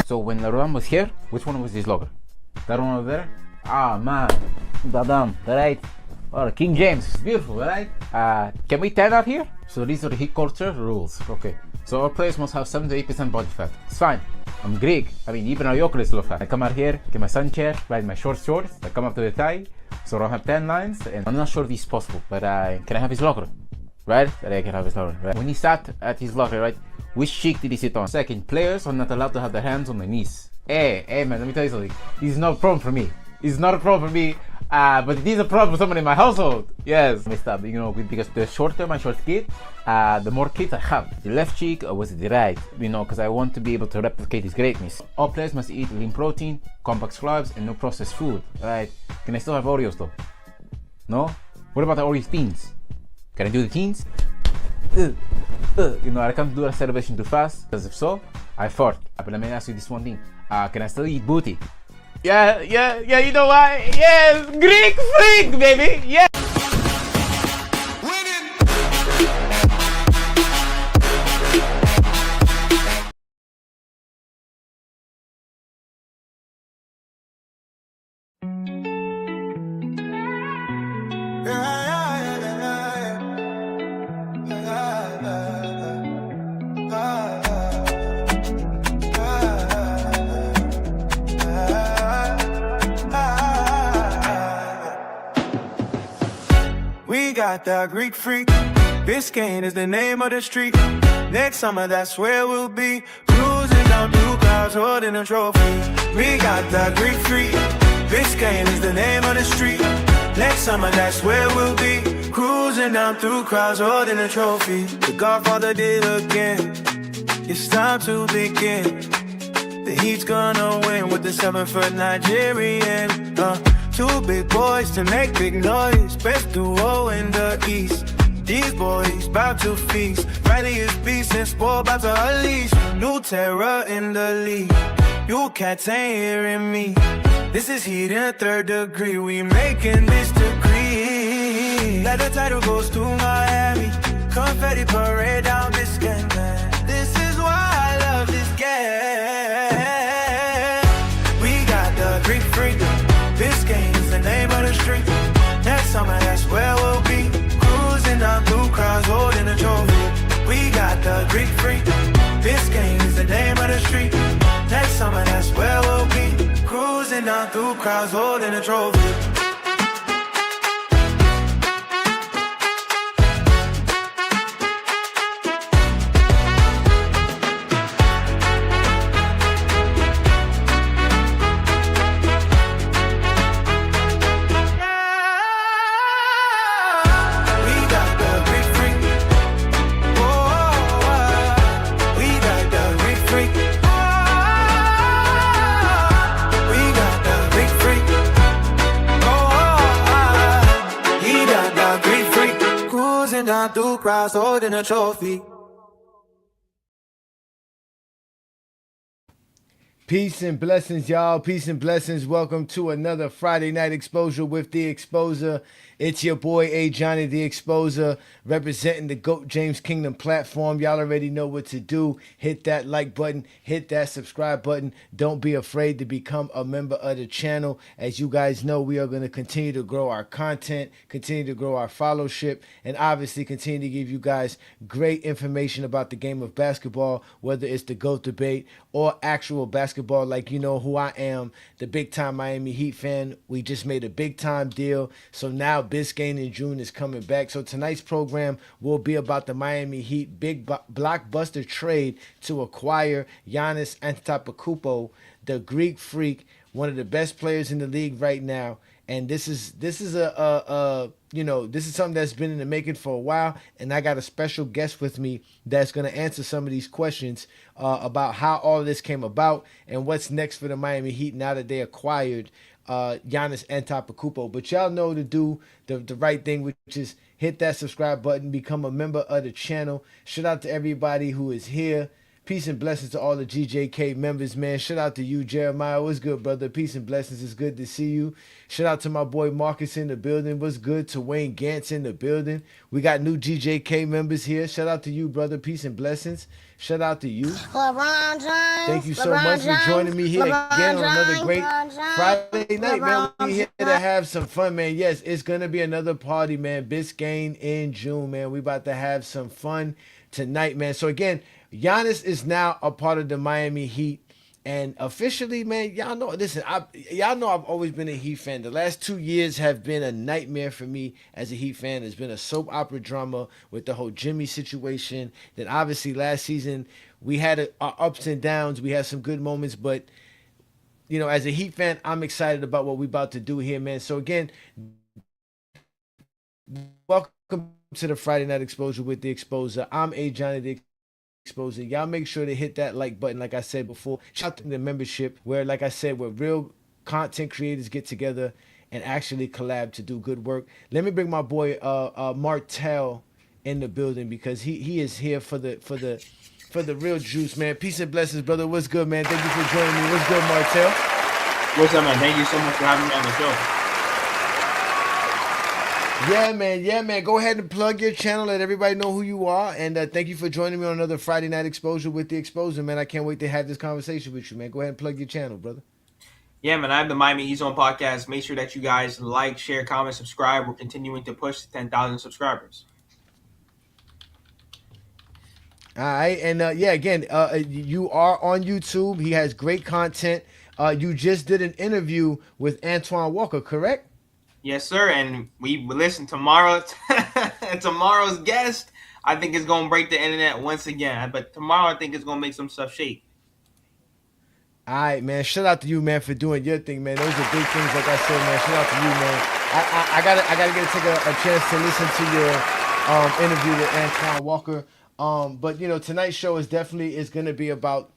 So when LeBron was here, which one was his locker? That one over there? Ah man, Dadam, right? Oh, King James, beautiful, right? Can we tan out here? So these are the Heat culture rules. Okay, so our players must have 7 to 8% body fat. It's fine. I'm Greek. I mean, even our yogurt is low fat. I come out here, get my sun chair, ride my short shorts. I come up to the tie, so I don't have tan lines. And I'm not sure if this is possible, but can I have his locker? Right? That I can have his locker. Right? When he sat at his locker, right? Which cheek did he sit on? Second, players are not allowed to have their hands on their knees. Hey man, let me tell you something. This is not a problem for me. It's not a problem for me. But it is a problem for someone in my household. Yes. Messed up, because the shorter my shorts get, the more kids I have. The left cheek or was it the right? Because I want to be able to replicate his greatness. All players must eat lean protein, complex carbs, and no processed food. Right? Can I still have Oreos though? No? What about the Oreos beans? Can I do the teens? I can't do a celebration too fast, because if so, I fart. But let me ask you this one thing. Can I still eat booty? Yeah, you know why? Yes, Greek freak, baby, yeah! We got the Greek freak. Biscayne is the name of the street. Next summer, that's where we'll be. Cruising down through clouds, holding a trophy. We got the Greek freak. Biscayne is the name of the street. Next summer, that's where we'll be. Cruising down through crowds, holding a trophy. The Godfather did again. It's time to begin. The Heat's gonna win with the 7-foot Nigerian. Two big boys to make big noise. Best duo in the East. These boys bout to feast. Riley is beast and sport about to unleash. New terror in the league. You cats ain't hearing me. This is Heat in 3rd degree. We making this degree. Let the title goes to Miami. Confetti parade down Biscayne. This is why I love this game. We got the Greek freak. Biscayne is the name of the street. Next summer, that's where we'll be. Cruising down through crowds, holding a trophy. We got the Greek freak. Biscayne is the name of the street. Next summer, that's where we'll be. Cruising down through crowds, holding a trophy. Down through crowds, holding a trophy. Peace and blessings, y'all. Peace and blessings. Welcome to another Friday Night Exposure with The Exposer. It's your boy, Ajani, The Exposer, representing the GOAT James Kingdom platform. Y'all already know what to do. Hit that like button. Hit that subscribe button. Don't be afraid to become a member of the channel. As you guys know, we are going to continue to grow our content, continue to grow our followership, and obviously continue to give you guys great information about the game of basketball, whether it's the GOAT debate or actual basketball, like you know who I am, the big-time Miami Heat fan. We just made a big-time deal, so now Biscayne in June is coming back. So tonight's program will be about the Miami Heat big blockbuster trade to acquire Giannis Antetokounmpo, the Greek freak, one of the best players in the league right now. And this is something that's been in the making for a while, and I got a special guest with me that's going to answer some of these questions about how all of this came about and what's next for the Miami Heat now that they acquired Giannis Antetokounmpo. But y'all know to do the right thing, which is hit that subscribe button, become a member of the channel. Shout out to everybody who is here. Peace and blessings to all the GJK members, man. Shout out to you, Jeremiah. What's good, brother? Peace and blessings. It's good to see you. Shout out to my boy Marcus in the building. What's good? To Wayne Gantz in the building. We got new GJK members here. Shout out to you, brother. Peace and blessings. Shout out to you. LeBron James. Thank you so much for joining me here again on another great Friday night, man. We here to have some fun, man. Yes, it's gonna be another party, man. Biscayne in June, man. We about to have some fun tonight, man. So again, Giannis is now a part of the Miami Heat. And officially, man, y'all know, listen, y'all know I've always been a Heat fan. The last 2 years have been a nightmare for me as a Heat fan. It's been a soap opera drama with the whole Jimmy situation. Then obviously last season, we had our ups and downs. We had some good moments, but, you know, as a Heat fan, I'm excited about what we're about to do here, man. So again, welcome to the Friday Night Exposure with the Exposer. I'm Ajani, the Exposure. Y'all make sure to hit that like button, like I said before. Shout out to the membership, where, like I said, where real content creators get together and actually collab to do good work. Let me bring my boy Martel in the building, because he is here for the real juice, man. Peace and blessings, brother. What's good, man? Thank you for joining me. What's good, Martel? What's up, man? Thank you so much for having me on the show. Yeah, man. Go ahead and plug your channel. Let everybody know who you are. And thank you for joining me on another Friday Night Exposure with the Exposer, man. I can't wait to have this conversation with you, man. Go ahead and plug your channel, brother. Yeah, man. I have the Miami Heat Zone podcast. Make sure that you guys like, share, comment, subscribe. We're continuing to push to 10,000 subscribers. All right. And again, you are on YouTube. He has great content. You just did an interview with Antoine Walker, correct? Yes, sir. And we listen tomorrow. Tomorrow's guest, I think, is going to break the internet once again. But tomorrow, I think, is going to make some stuff shake. All right, man. Shout out to you, man, for doing your thing, man. Those are big things, like I said, man. Shout out to you, man. I gotta get to take a chance to listen to your interview with Antoine Walker. But you know, tonight's show is gonna be about,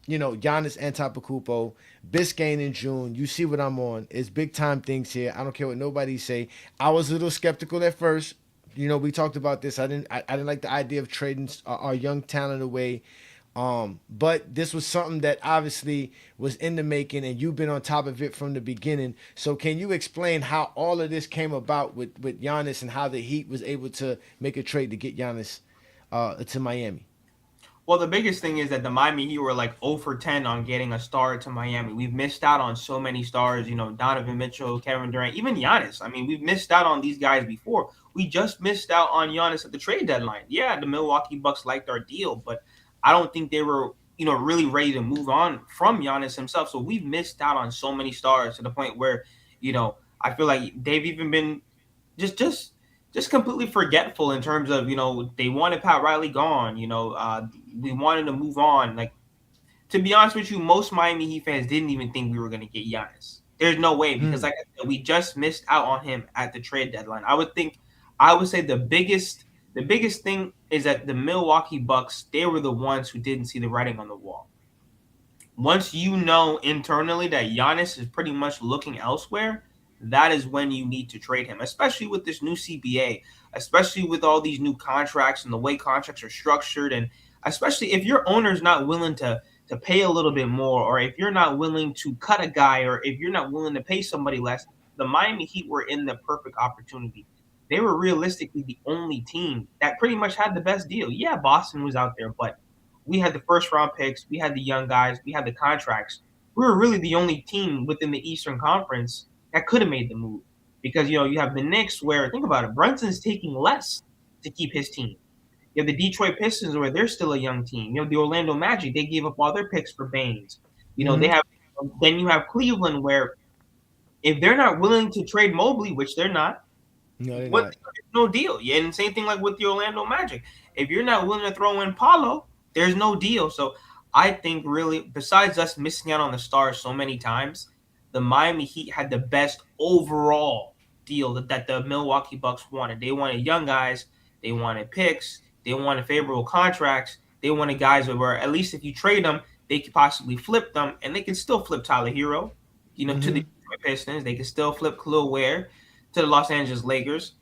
you know, Giannis Antetokounmpo, Biscayne in June. You see what I'm on. It's big time things here. I don't care what nobody say. I was a little skeptical at first. You know, we talked about this. I didn't like the idea of trading our young talent away. But this was something that obviously was in the making, and you've been on top of it from the beginning. So can you explain how all of this came about with Giannis, and how the Heat was able to make a trade to get Giannis to Miami? Well, the biggest thing is that the Miami Heat were like 0 for 10 on getting a star to Miami. We've missed out on so many stars, you know, Donovan Mitchell, Kevin Durant, even Giannis. I mean, we've missed out on these guys before. We just missed out on Giannis at the trade deadline. Yeah, the Milwaukee Bucks liked our deal, but I don't think they were, you know, really ready to move on from Giannis himself. So we've missed out on so many stars to the point where, you know, I feel like they've even been just completely forgetful in terms of, you know, they wanted Pat Riley gone. You know, we wanted to move on. Like, to be honest with you, most Miami Heat fans didn't even think we were going to get Giannis. There's no way, because like I said, we just missed out on him at the trade deadline. I would say the biggest thing is that the Milwaukee Bucks, they were the ones who didn't see the writing on the wall. Once you know internally that Giannis is pretty much looking elsewhere, that is when you need to trade him, especially with this new CBA, especially with all these new contracts and the way contracts are structured, and especially if your owner's not willing to pay a little bit more, or if you're not willing to cut a guy, or if you're not willing to pay somebody less. The Miami Heat were in the perfect opportunity. They were realistically the only team that pretty much had the best deal. Yeah, Boston was out there, but we had the first round picks, we had the young guys, we had the contracts. We were really the only team within the Eastern Conference that could have made the move, because, you know, you have the Knicks, where, think about it, Brunson's taking less to keep his team. You have the Detroit Pistons, where they're still a young team. You have the Orlando Magic, they gave up all their picks for Baines. You know, then you have Cleveland, where if they're not willing to trade Mobley, which they're not, no deal. Yeah, and same thing like with the Orlando Magic. If you're not willing to throw in Paulo, there's no deal. So I think, really, besides us missing out on the stars so many times, the Miami Heat had the best overall deal that the Milwaukee Bucks wanted. They wanted young guys. They wanted picks. They wanted favorable contracts. They wanted guys where, at least if you trade them, they could possibly flip them, and they can still flip Tyler Hero, you know, to the Detroit Pistons. They can still flip Khalil Ware to the Los Angeles Lakers,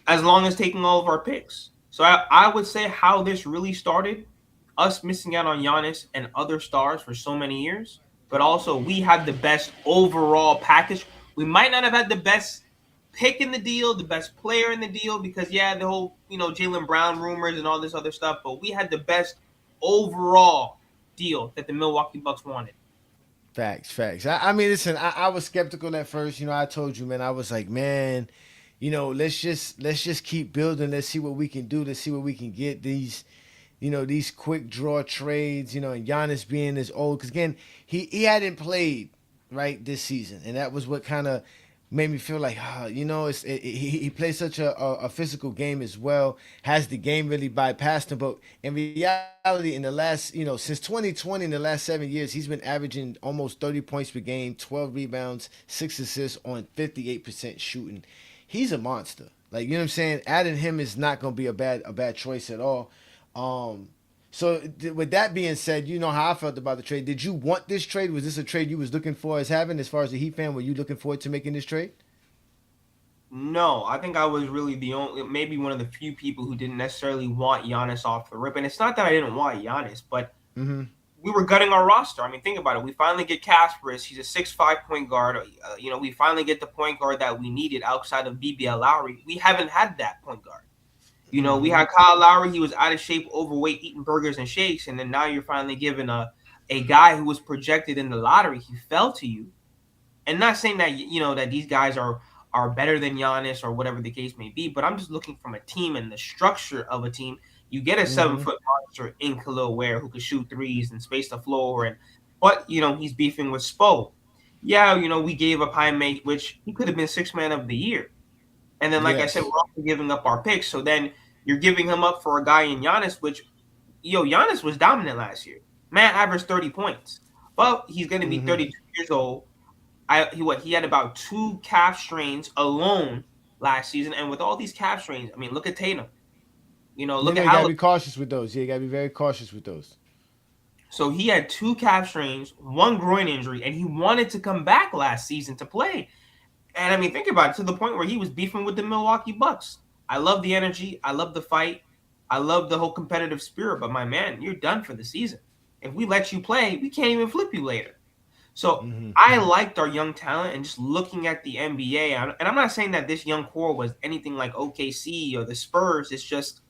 as long as taking all of our picks. So I would say how this really started us missing out on Giannis and other stars for so many years, but also we had the best overall package. We might not have had the best pick in the deal, the best player in the deal, because yeah, the whole Jaylen Brown rumors and all this other stuff, but we had the best overall deal that the Milwaukee Bucks wanted. Facts. I mean, listen, I was skeptical at first. I told you, man, I was like, man, let's just keep building. Let's see what we can do. Let's see what we can get. These quick draw trades, and Giannis being as old. Because, again, he hadn't played, right, this season. And that was what kind of made me feel like, he plays such a physical game as well. Has the game really bypassed him? But in reality, in the last, since 2020, in the last 7 years, he's been averaging almost 30 points per game, 12 rebounds, 6 assists on 58% shooting. He's a monster. Like, you know what I'm saying? Adding him is not going to be a bad choice at all. So with that being said, you know how I felt about the trade. Did you want this trade? Was this a trade you was looking for as having, as far as a Heat fan? Were you looking forward to making this trade? No, I think I was really maybe one of the few people who didn't necessarily want Giannis off the rip. And it's not that I didn't want Giannis, but we were gutting our roster. I mean, think about it. We finally get Kasparis. He's a 6'5" point guard. We finally get the point guard that we needed outside of BBL Lowry. We haven't had that point guard. We had Kyle Lowry. He was out of shape, overweight, eating burgers and shakes. And then now you're finally giving a guy who was projected in the lottery. He fell to you. And not saying that, that these guys are better than Giannis or whatever the case may be, but I'm just looking from a team and the structure of a team. You get a 7-foot monster in Khalil Ware who can shoot threes and space the floor. But he's beefing with Spo. Yeah, we gave up Jaime, which he could have been 6th man of the year. And then, like I said, we're also giving up our picks. So then you're giving him up for a guy in Giannis, which, Giannis was dominant last year. Man averaged 30 points. But he's going to be 32 years old. He had about 2 calf strains alone last season. And with all these calf strains, I mean, look at Tatum. Look at how... You got to be cautious with those. Yeah, you got to be very cautious with those. So he had 2 calf strains, 1 groin injury, and he wanted to come back last season to play. And, I mean, think about it, to the point where he was beefing with the Milwaukee Bucks. I love the energy. I love the fight. I love the whole competitive spirit. But, my man, you're done for the season. If we let you play, we can't even flip you later. So I liked our young talent, and just looking at the NBA, and I'm not saying that this young core was anything like OKC or the Spurs. It's just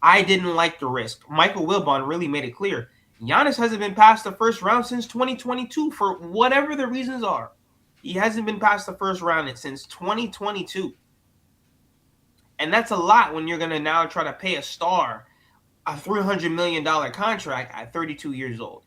I didn't like the risk. Michael Wilbon really made it clear. Giannis hasn't been past the first round since 2022 for whatever the reasons are. He hasn't been past the first round since 2022. And that's a lot when you're going to now try to pay a star a $300 million contract at 32 years old.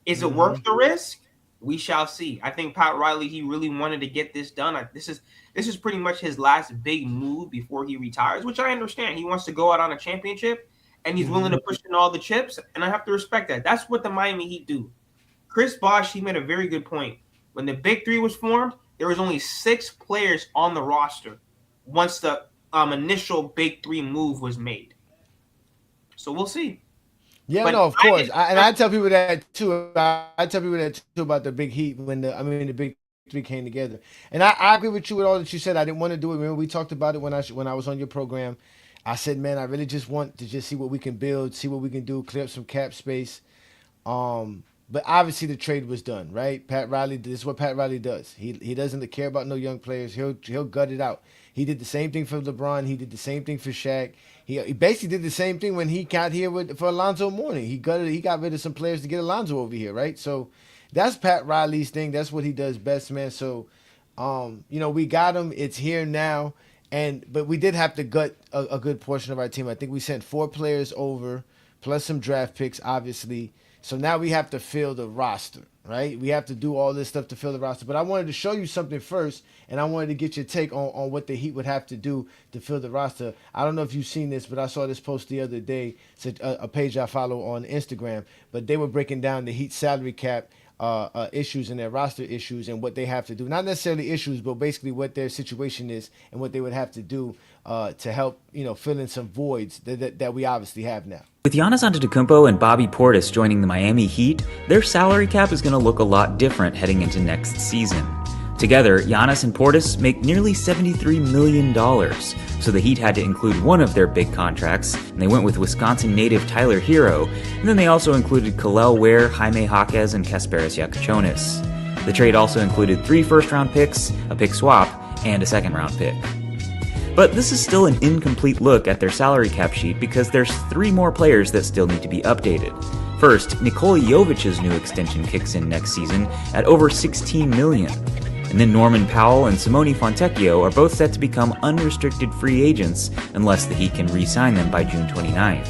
Is it worth the risk? We shall see. I think Pat Riley, he really wanted to get this done. This is pretty much his last big move before he retires, which I understand. He wants to go out on a championship, and he's willing to push in all the chips, and I have to respect that. That's what the Miami Heat do. Chris Bosh, he made a very good point. When the Big Three was formed, there was only 6 players on the roster once the initial Big Three move was made. So we'll see. Yeah, but no, of course. I tell people that too. I tell people that too about the Big Heat when the Big Three came together. And I agree with you with all that you said. I didn't want to do it. Remember, we talked about it when I was on your program. I said, man, I really just want to just see what we can build, see what we can do, clear up some cap space. But obviously the trade was done, right? Pat Riley, this is what Pat Riley does. He doesn't care about no young players. He'll gut it out. He did the same thing for LeBron. He did the same thing for Shaq. He basically did the same thing when he got here for Alonzo Mourning. He got rid of some players to get Alonzo over here, right? So that's Pat Riley's thing. That's what he does best, man. So, we got him. It's here now. But we did have to gut a good portion of our team. I think we sent 4 players over, plus some draft picks, obviously. So now we have to fill the roster, right? We have to do all this stuff to fill the roster. But I wanted to show you something first, and I wanted to get your take on what the Heat would have to do to fill the roster. I don't know if you've seen this, but I saw this post the other day. It's a page I follow on Instagram. But they were breaking down the Heat salary cap issues and their roster issues and what they have to do. Not necessarily issues, but basically what their situation is and what they would have to do to help, fill in some voids that we obviously have now. With Giannis Antetokounmpo and Bobby Portis joining the Miami Heat, their salary cap is going to look a lot different heading into next season. Together, Giannis and Portis make nearly $73 million, so the Heat had to include one of their big contracts, and they went with Wisconsin native Tyler Hero, and then they also included Kalel Ware, Jaime Jaquez, and Kasparis Yakachonis. The trade also included 3 first-round picks, a pick swap, and a second-round pick. But this is still an incomplete look at their salary cap sheet because there's 3 more players that still need to be updated. First, Nikola Jovic's new extension kicks in next season at over $16 million. And then Norman Powell and Simone Fontecchio are both set to become unrestricted free agents unless the Heat can re-sign them by June 29th.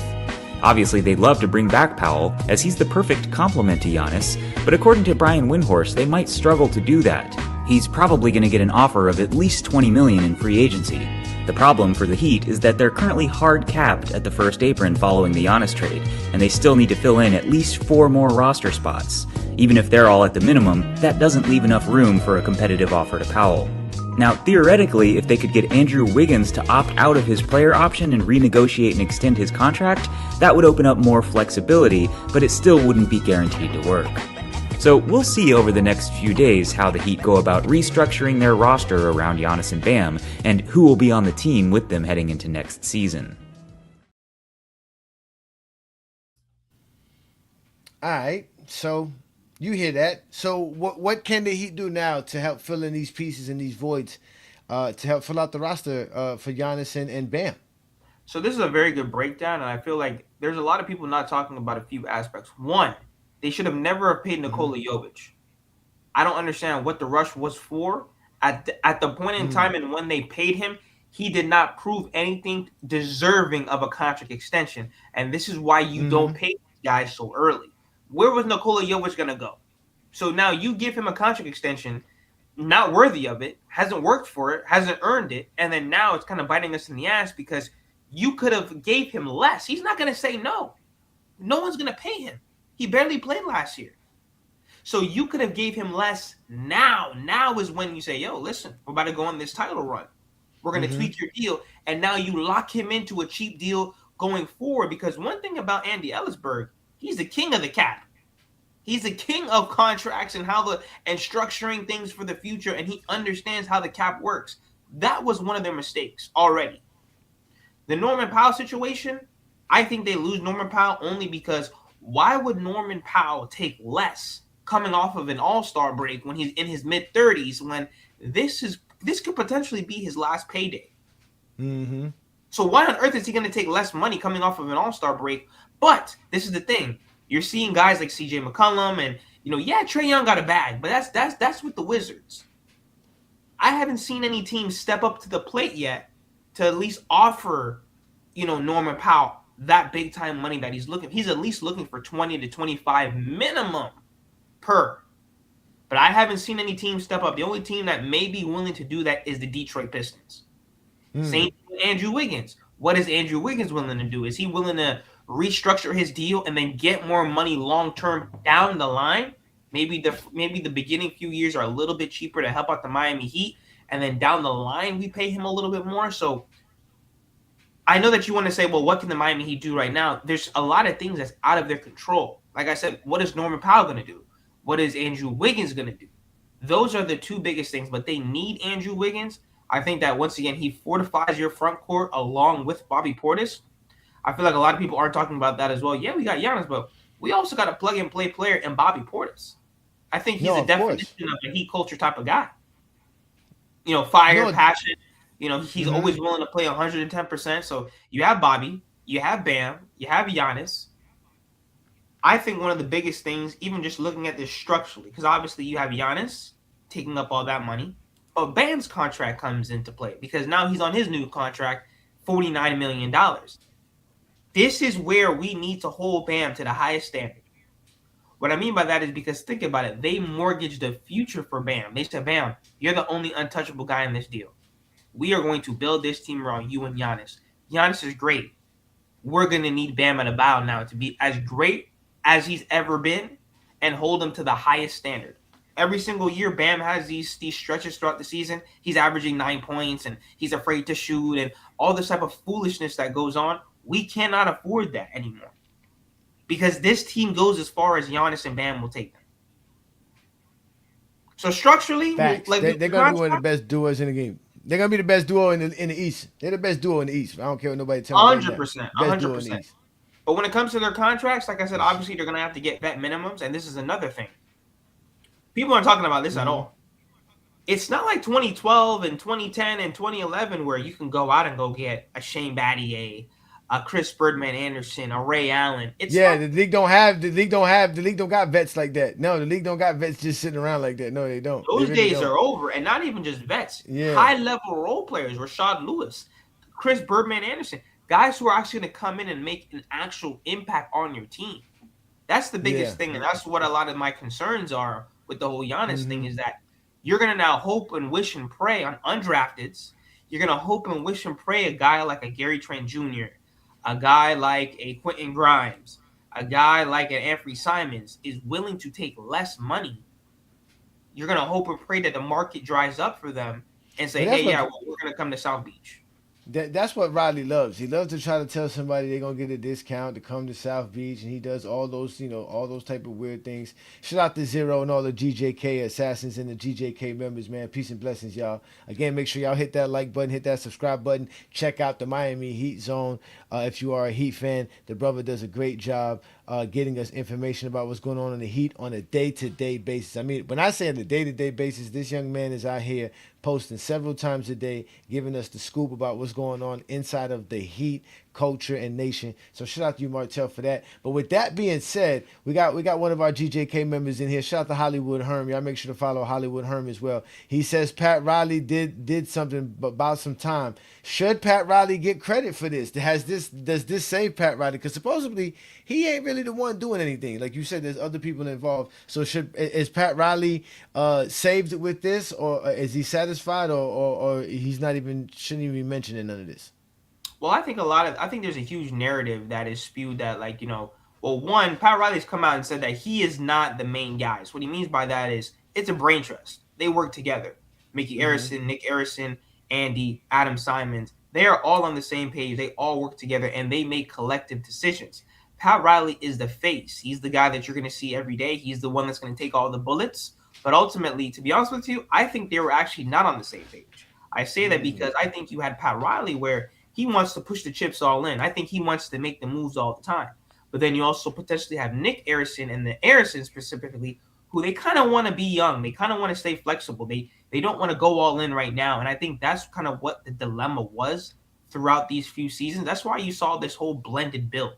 Obviously, they'd love to bring back Powell, as he's the perfect complement to Giannis, but according to Brian Windhorst, they might struggle to do that. He's probably going to get an offer of at least $20 million in free agency. The problem for the Heat is that they're currently hard capped at the first apron following the Giannis trade, and they still need to fill in at least 4 more roster spots. Even if they're all at the minimum, that doesn't leave enough room for a competitive offer to Powell. Now, theoretically, if they could get Andrew Wiggins to opt out of his player option and renegotiate and extend his contract, that would open up more flexibility, but it still wouldn't be guaranteed to work. So we'll see over the next few days how the Heat go about restructuring their roster around Giannis and Bam, and who will be on the team with them heading into next season. All right, so you hear that. So what can the Heat do now to help fill in these pieces and these voids, to help fill out the roster for Giannis and Bam? So this is a very good breakdown, and I feel like there's a lot of people not talking about a few aspects. One, they should have never have paid Nikola Jovic. I don't understand what the rush was for. At the point in time and when they paid him, he did not prove anything deserving of a contract extension. And this is why you don't pay these guys so early. Where was Nikola Jovic going to go? So now you give him a contract extension, not worthy of it, hasn't worked for it, hasn't earned it, and then now it's kind of biting us in the ass because you could have gave him less. He's not going to say no. No one's going to pay him. He barely played last year. So you could have gave him less now. Now is when you say, yo, listen, we're about to go on this title run. We're going to tweak your deal. And now you lock him into a cheap deal going forward. Because one thing about Andy Ellisberg, he's the king of the cap. He's the king of contracts and and structuring things for the future. And he understands how the cap works. That was one of their mistakes already. The Norman Powell situation, I think they lose Norman Powell only because why would Norman Powell take less coming off of an all-star break when he's in his mid-30s when this could potentially be his last payday? So why on earth is he going to take less money coming off of an all-star break? But this is the thing. You're seeing guys like CJ McCollum and, Trae Young got a bag, but that's with the Wizards. I haven't seen any team step up to the plate yet to at least offer, Norman Powell that big time money that he's looking. He's at least looking for 20 to 25 minimum per. But I haven't seen any team step up. The only team that may be willing to do that is the Detroit Pistons. Same with Andrew Wiggins. What is Andrew Wiggins willing to do? Is he willing to restructure his deal and then get more money long term down the line? Maybe the beginning few years are a little bit cheaper to help out the Miami Heat, and then down the line we pay him a little bit more. So I know that you want to say, well, what can the Miami Heat do right now? There's a lot of things that's out of their control. Like I said, what is Norman Powell going to do? What is Andrew Wiggins going to do? Those are the 2 biggest things, but they need Andrew Wiggins. I think that, once again, he fortifies your front court along with Bobby Portis. I feel like a lot of people aren't talking about that as well. Yeah, we got Giannis, but we also got a plug-and-play player in Bobby Portis. I think he's a definition of a Heat culture type of guy. Fire, passion. He's always willing to play 110%. So you have Bobby, you have Bam, you have Giannis. I think one of the biggest things, even just looking at this structurally, because obviously you have Giannis taking up all that money, but Bam's contract comes into play because now he's on his new contract, $49 million. This is where we need to hold Bam to the highest standard. What I mean by that is because, think about it, they mortgaged the future for Bam. They said, Bam, you're the only untouchable guy in this deal. We are going to build this team around you and Giannis. Giannis is great. We're going to need Bam at a bow now to be as great as he's ever been and hold him to the highest standard. Every single year, Bam has these stretches throughout the season. He's averaging 9 points and he's afraid to shoot and all this type of foolishness that goes on. We cannot afford that anymore because this team goes as far as Giannis and Bam will take them. So structurally, Facts. like They're gonna be one of the best duos in the game. They're gonna be the best duo in the East. They're the best duo in the East. I don't care what nobody tell me right now. 100%, Best duo in the 100%. East. But when it comes to their contracts, like I said, obviously they're gonna have to get vet minimums, and this is another thing. People aren't talking about this at all. It's not like 2012 and 2010 and 2011 where you can go out and go get a Shane Battier, a Chris Birdman Anderson, a Ray Allen. It's not, The league don't got vets like that. No, the league don't got vets just sitting around like that. No, they don't. those They really days don't. are over, and not even just vets. Yeah. High level role players, Rashad Lewis, Chris Birdman Anderson, guys who are actually going to come in and make an actual impact on your team. That's the biggest thing, and that's what a lot of my concerns are with the whole Giannis thing is that you're going to now hope and wish and pray on undrafteds. You're going to hope and wish and pray a guy like a Gary Trent Jr., a guy like a Quentin Grimes, a guy like an Anthony Simons is willing to take less money. You're going to hope and pray that the market dries up for them and say, hey, we're going to come to South Beach. That's what Riley loves. He loves to try to tell somebody they're gonna get a discount to come to South Beach, and he does all those, all those type of weird things. Shout out to Zero and all the GJK assassins and the GJK members, man. Peace and blessings, y'all. Again, make sure y'all hit that like button, hit that subscribe button. Check out the Miami Heat Zone. If you are a Heat fan, the brother does a great job getting us information about what's going on in the Heat on a day-to-day basis. I mean, when I say on a day-to-day basis, this young man is out here posting several times a day, giving us the scoop about what's going on inside of the Heat culture and nation. So shout out to you, Martell, for that. But with that being said, we got one of our GJK members in here. Shout out to Hollywood Herm. Y'all make sure to follow Hollywood Herm as well. He says Pat Riley did something about some time. Should Pat Riley get credit for this? Does this save Pat Riley? Because supposedly he ain't really the one doing anything. Like you said, there's other people involved. So is Pat Riley saved with this, or is he satisfied, or he's not even shouldn't even be mentioning none of this? Well, I think there's a huge narrative that is spewed that, like, one, Pat Riley's come out and said that he is not the main guy. So what he means by that is it's a brain trust. They work together. Mickey Arison, Nick Arison, Andy, Adam Simons, they are all on the same page. They all work together and they make collective decisions. Pat Riley is the face. He's the guy that you're going to see every day. He's the one that's going to take all the bullets. But ultimately, to be honest with you, I think they were actually not on the same page. I say that because I think you had Pat Riley where he wants to push the chips all in. I think he wants to make the moves all the time. But then you also potentially have Nick Arison and the Arisons specifically, who they kind of want to be young. They kind of want to stay flexible. They don't want to go all in right now. And I think that's kind of what the dilemma was throughout these few seasons. That's why you saw this whole blended build.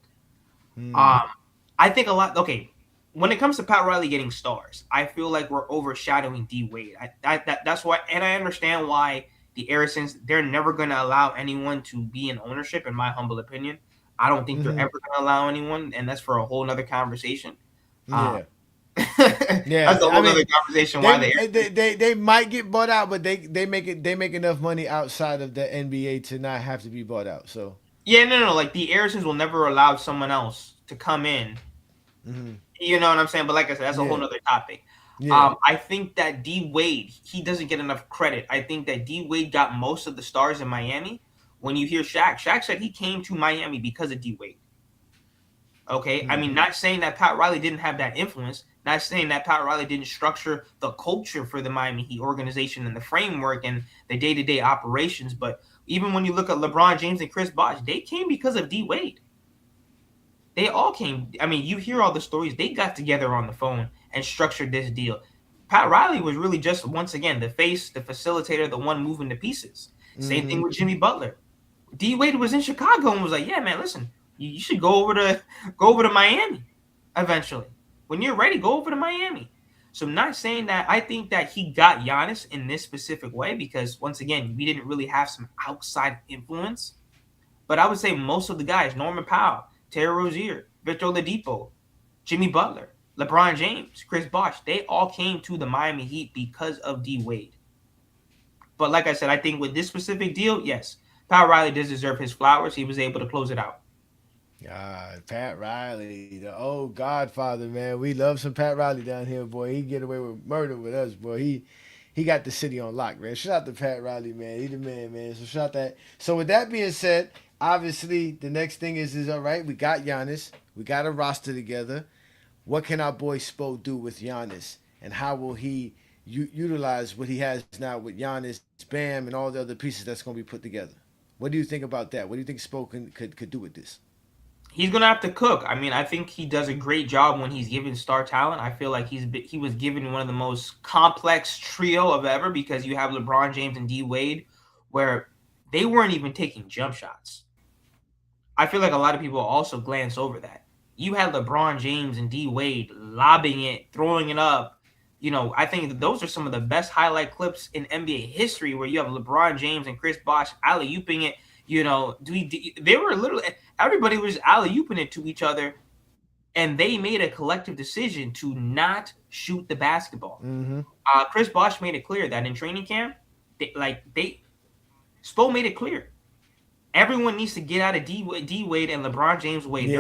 I think a lot. Okay, when it comes to Pat Riley getting stars, I feel like we're overshadowing D Wade. That's why, and I understand why the Arisons, they're never going to allow anyone to be in ownership, in my humble opinion. I don't think they're ever going to allow anyone, and that's for a whole nother conversation. Yeah. That's a whole other conversation. They might get bought out, but they make enough money outside of the NBA to not have to be bought out. So no. Like the Arisons will never allow someone else to come in. You know what I'm saying? But like I said, that's a whole other topic. Yeah. I think that D Wade, he doesn't get enough credit. I think that D Wade got most of the stars in Miami. When you hear Shaq said he came to Miami because of D Wade. Okay, I mean, not saying that Pat Riley didn't have that influence, not saying that Pat Riley didn't structure the culture for the Miami Heat organization and the framework and the day-to-day operations, but even when you look at LeBron James and Chris Bosh, they came because of D Wade. They all came. I mean, you hear all the stories. They got together on the phone and structured this deal. Pat Riley was really just, once again, the face, the facilitator, the one moving the pieces. Same thing with Jimmy Butler. D Wade was in Chicago and was like, yeah, man, listen, you should go over to Miami eventually. When you're ready, go over to Miami. So I'm not saying that I think that he got Giannis in this specific way because, once again, we didn't really have some outside influence. But I would say most of the guys, Norman Powell, Terry Rozier, Victor Oladipo, Jimmy Butler, LeBron James, Chris Bosh, they all came to the Miami Heat because of D Wade. But like I said, I think with this specific deal, yes, Pat Riley does deserve his flowers. He was able to close it out. Pat Riley, the old godfather, man. We love some Pat Riley down here, boy. He get away with murder with us, boy. He got the city on lock, man. Shout out to Pat Riley, man. He the man, man. So shout out that. So with that being said, obviously the next thing is all right. We got Giannis. We got a roster together. What can our boy Spo do with Giannis, and how will he, utilize what he has now with Giannis, Bam, and all the other pieces that's going to be put together. What do you think about that? What do you think Spo could do with this? He's gonna have to cook. I mean, I think he does a great job when he's given star talent. I feel like he was given one of the most complex trio of ever because you have LeBron James and D Wade, where they weren't even taking jump shots. I feel like a lot of people also glance over that. You had LeBron James and D Wade lobbing it, throwing it up. I think those are some of the best highlight clips in NBA history where you have LeBron James and Chris Bosh alley-ooping it. They were literally everybody was alley-ooping it to each other, and they made a collective decision to not shoot the basketball. Mm-hmm. Chris Bosh made it clear that in training camp, Spo made it clear. Everyone needs to get out of D Wade and LeBron James' way. Yeah.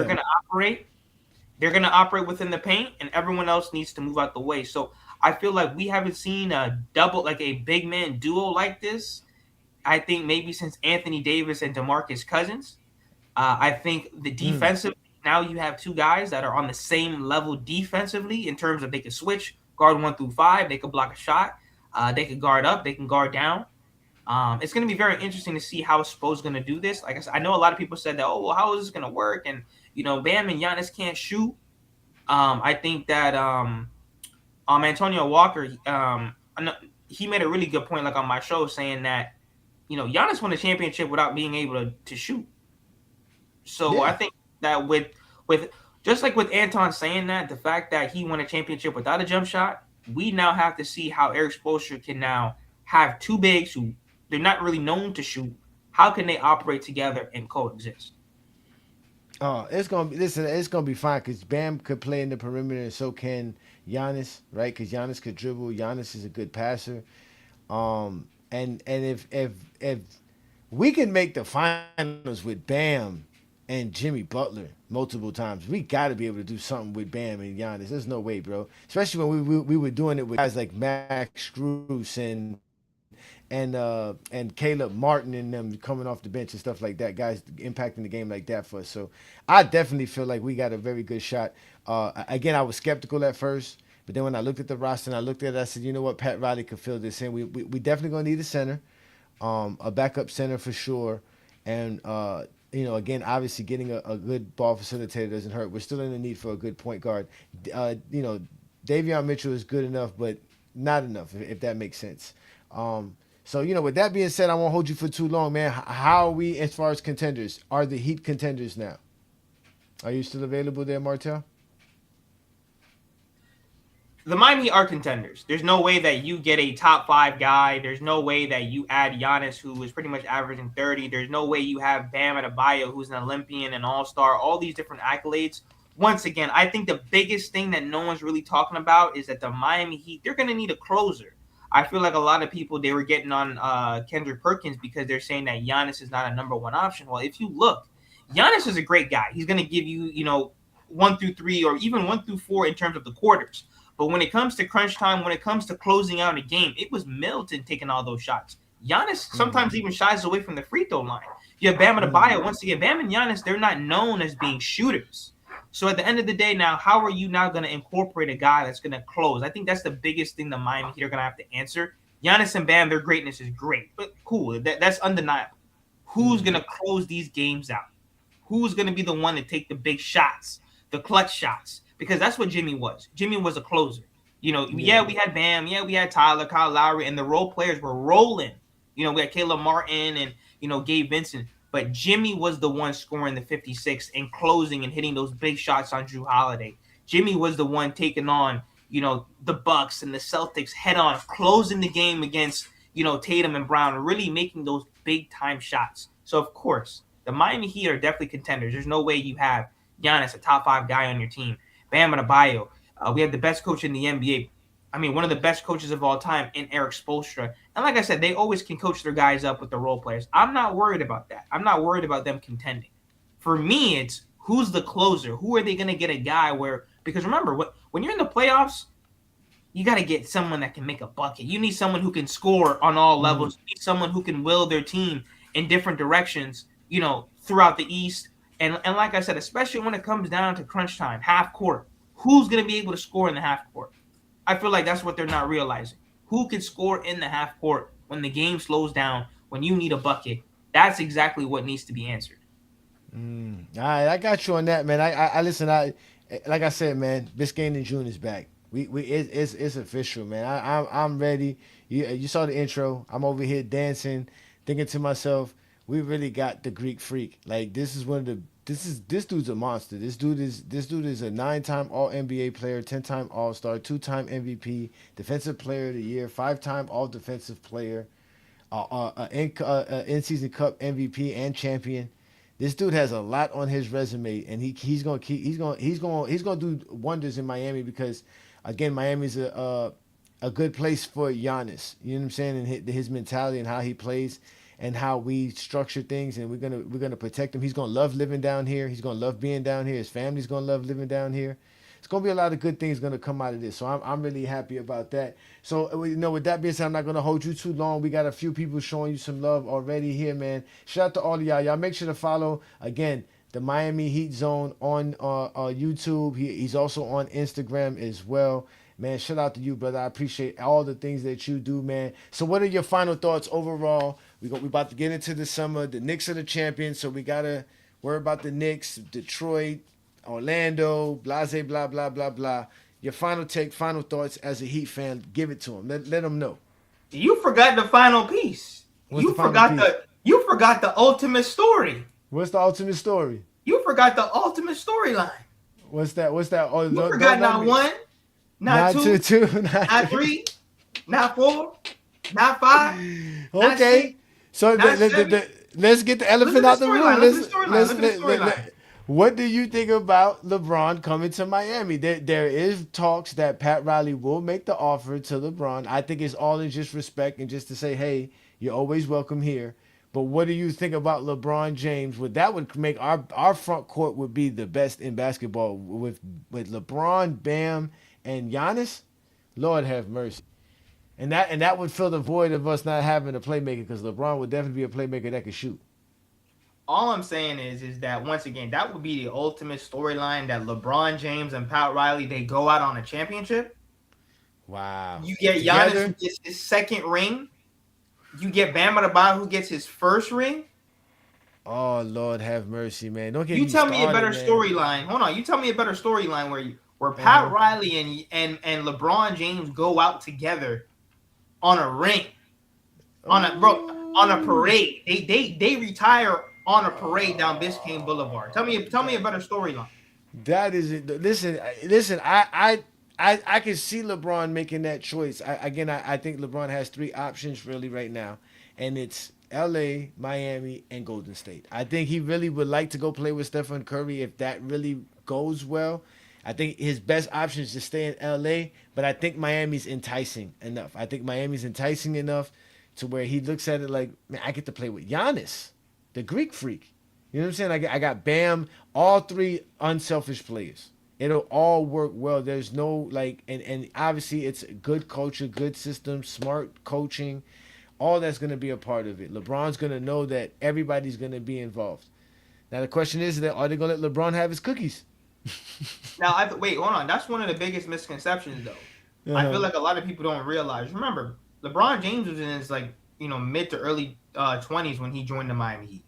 They're gonna operate within the paint, and everyone else needs to move out the way. So I feel like we haven't seen a big man duo like this. I think maybe since Anthony Davis and DeMarcus Cousins. I think the defensive now you have two guys that are on the same level defensively in terms of they can switch guard 1 through 5, they can block a shot, they can guard up, they can guard down. It's going to be very interesting to see how Spo's going to do this. Like I said, I know a lot of people said that, well, how is this going to work? And, Bam and Giannis can't shoot. I think that Antonio Walker, he made a really good point, like on my show, saying that, Giannis won a championship without being able to shoot. So yeah. I think that with just like with Anton saying that, the fact that he won a championship without a jump shot, we now have to see how Erik Spoelstra can now have two bigs who they're not really known to shoot. How can they operate together and coexist? Oh, it's gonna be fine because Bam could play in the perimeter and so can Giannis, right? Because Giannis could dribble. Giannis is a good passer. And if we can make the finals with Bam and Jimmy Butler multiple times, we got to be able to do something with Bam and Giannis. There's no way, bro. Especially when we were doing it with guys like Max Strus and Caleb Martin and them coming off the bench and stuff like that, guys impacting the game like that for us. So I definitely feel like we got a very good shot. Again, I was skeptical at first, but then when I looked at the roster and I looked at it, I said, you know what, Pat Riley could fill this in. We definitely gonna need a center, a backup center for sure, and again, obviously getting a good ball facilitator doesn't hurt. We're still in the need for a good point guard. Davion Mitchell is good enough, but not enough, if that makes sense. So, with that being said, I won't hold you for too long, man. How are we as far as contenders? Are the Heat contenders now? Are you still available there, Martel? The Miami Heat are contenders. There's no way that you get a top 5 guy. There's no way that you add Giannis, who is pretty much averaging 30. There's no way you have Bam Adebayo, who's an Olympian, an all-star, all these different accolades. Once again, I think the biggest thing that no one's really talking about is that the Miami Heat, they're going to need a closer. I feel like a lot of people, they were getting on Kendrick Perkins because they're saying that Giannis is not a number one option. Well, if you look, Giannis is a great guy. He's going to give you, 1 through 3 or even 1 through 4 in terms of the quarters. But when it comes to crunch time, when it comes to closing out a game, it was Middleton taking all those shots. Giannis sometimes even shies away from the free throw line. You have Bam Adebayo. Once again, Bam and Giannis, they're not known as being shooters. So at the end of the day now, how are you now going to incorporate a guy that's going to close? I think that's the biggest thing the Miami Heat are going to have to answer. Giannis and Bam, their greatness is great. But cool, that's undeniable. Who's going to close these games out? Who's going to be the one to take the big shots, the clutch shots? Because that's what Jimmy was. Jimmy was a closer. We had Bam. Yeah, we had Tyler, Kyle Lowry, and the role players were rolling. We had Caleb Martin and, Gabe Vincent. But Jimmy was the one scoring the 56 and closing and hitting those big shots on Jrue Holiday. Jimmy was the one taking on, the Bucks and the Celtics head on, closing the game against, Tatum and Brown, really making those big time shots. So, of course, the Miami Heat are definitely contenders. There's no way you have Giannis, a top 5 guy on your team. Bam Adebayo. We have the best coach in the NBA. I mean, one of the best coaches of all time in Erik Spoelstra. And like I said, they always can coach their guys up with the role players. I'm not worried about that. I'm not worried about them contending. For me, it's who's the closer? Who are they going to get a guy where – because remember, when you're in the playoffs, you got to get someone that can make a bucket. You need someone who can score on all levels. You need someone who can will their team in different directions, throughout the East. And like I said, especially when it comes down to crunch time, half court, who's going to be able to score in the half court? I feel like that's what they're not realizing. who could score in the half court when the game slows down, when you need a bucket. That's exactly what needs to be answered. All right, I got you on that, man. I listen. Like I said, man. Biscayne in June is back. It's official, man. I'm ready. You saw the intro. I'm over here dancing, thinking to myself, we really got the Greek freak. Like this dude's a monster. This dude is a 9-time All NBA player, 10-time All Star, 2-time MVP, Defensive Player of the Year, 5-time All Defensive Player, in season Cup MVP and champion. This dude has a lot on his resume, and he's gonna do wonders in Miami because, again, Miami's a good place for Giannis. You know what I'm saying? And his mentality and how he plays, and how we structure things, and we're gonna protect him. He's gonna love living down here. He's gonna love being down here. His family's gonna love living down here. It's gonna be a lot of good things gonna come out of this. So I'm really happy about that. So with that being said, I'm not gonna hold you too long. We got a few people showing you some love already here, man. Shout out to all of y'all. Y'all make sure to follow again the Miami Heat Zone on YouTube. He's also on Instagram as well. Man, shout out to you, brother. I appreciate all the things that you do, man. So what are your final thoughts overall? We about to get into the summer. The Knicks are the champions, so we gotta worry about the Knicks, Detroit, Orlando, blase, blah, blah, blah, blah. Your final take, final thoughts as a Heat fan. Give it to them. Let them know. You forgot the final piece. You forgot the ultimate story. What's the ultimate story? You forgot the ultimate storyline. What's that? Oh, you forgot not one, not two, not three, not four, not five. Okay. So let's get the elephant out the room. What do you think about LeBron coming to Miami? There is talks that Pat Riley will make the offer to LeBron. I think it's all in just respect and just to say, hey, you're always welcome here. But what do you think about LeBron James? That would make our front court would be the best in basketball with LeBron, Bam, and Giannis. Lord have mercy. And that would fill the void of us not having a playmaker, because LeBron would definitely be a playmaker that could shoot. All I'm saying is that, once again, that would be the ultimate storyline, that LeBron James and Pat Riley, they go out on a championship. Wow. You get Giannis, who gets his second ring. You get Bam Adebayo, who gets his first ring. Oh, Lord have mercy, man. Don't get you me tell started, me a better man. storyline. Hold on. You tell me a better storyline where Pat Riley and LeBron James go out together on a ring, on a parade. They retire on a parade down Biscayne Boulevard. Tell me a better storyline. That is it. Listen. I can see LeBron making that choice. I think LeBron has 3 options really right now, and it's LA, Miami, and Golden State. I think he really would like to go play with Stephen Curry if that really goes well. I think his best option is to stay in LA, but I think Miami's enticing enough. To where he looks at it like, man, I get to play with Giannis, the Greek freak. You know what I'm saying? I got Bam, all 3 unselfish players. It'll all work well. There's no and obviously it's good culture, good system, smart coaching. All that's going to be a part of it. LeBron's going to know that everybody's going to be involved. Now the question is, are they going to let LeBron have his cookies? Now, wait, hold on. That's one of the biggest misconceptions, though. I feel like a lot of people don't realize. Remember, LeBron James was in his mid to early 20s when he joined the Miami Heat.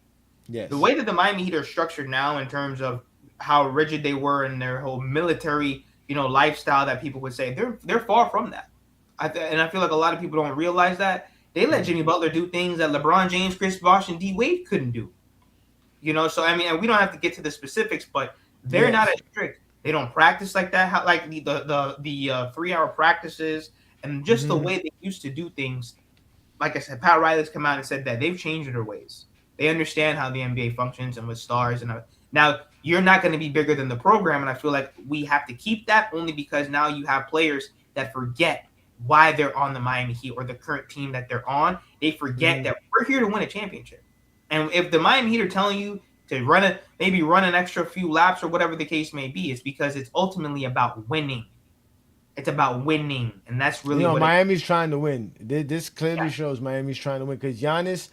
Yes. The way that the Miami Heat are structured now, in terms of how rigid they were in their whole military, lifestyle, that people would say, they're far from that. And I feel like a lot of people don't realize that. They let Jimmy Butler do things that LeBron James, Chris Bosh, and D Wade couldn't do. So I mean, and we don't have to get to the specifics, but they're not as strict. They don't practice like that, like the 3-hour practices, and just the way they used to do things. Like I said, Pat Riley's come out and said that they've changed their ways. They understand how the NBA functions and with stars. And now you're not going to be bigger than the program, and I feel like we have to keep that, only because now you have players that forget why they're on the Miami Heat or the current team that they're on. They forget that we're here to win a championship. And if the Miami Heat are telling you to run an extra few laps or whatever the case may be, it's because it's ultimately about winning. It's about winning, and that's really what Miami's trying to win. This clearly shows Miami's trying to win, because Giannis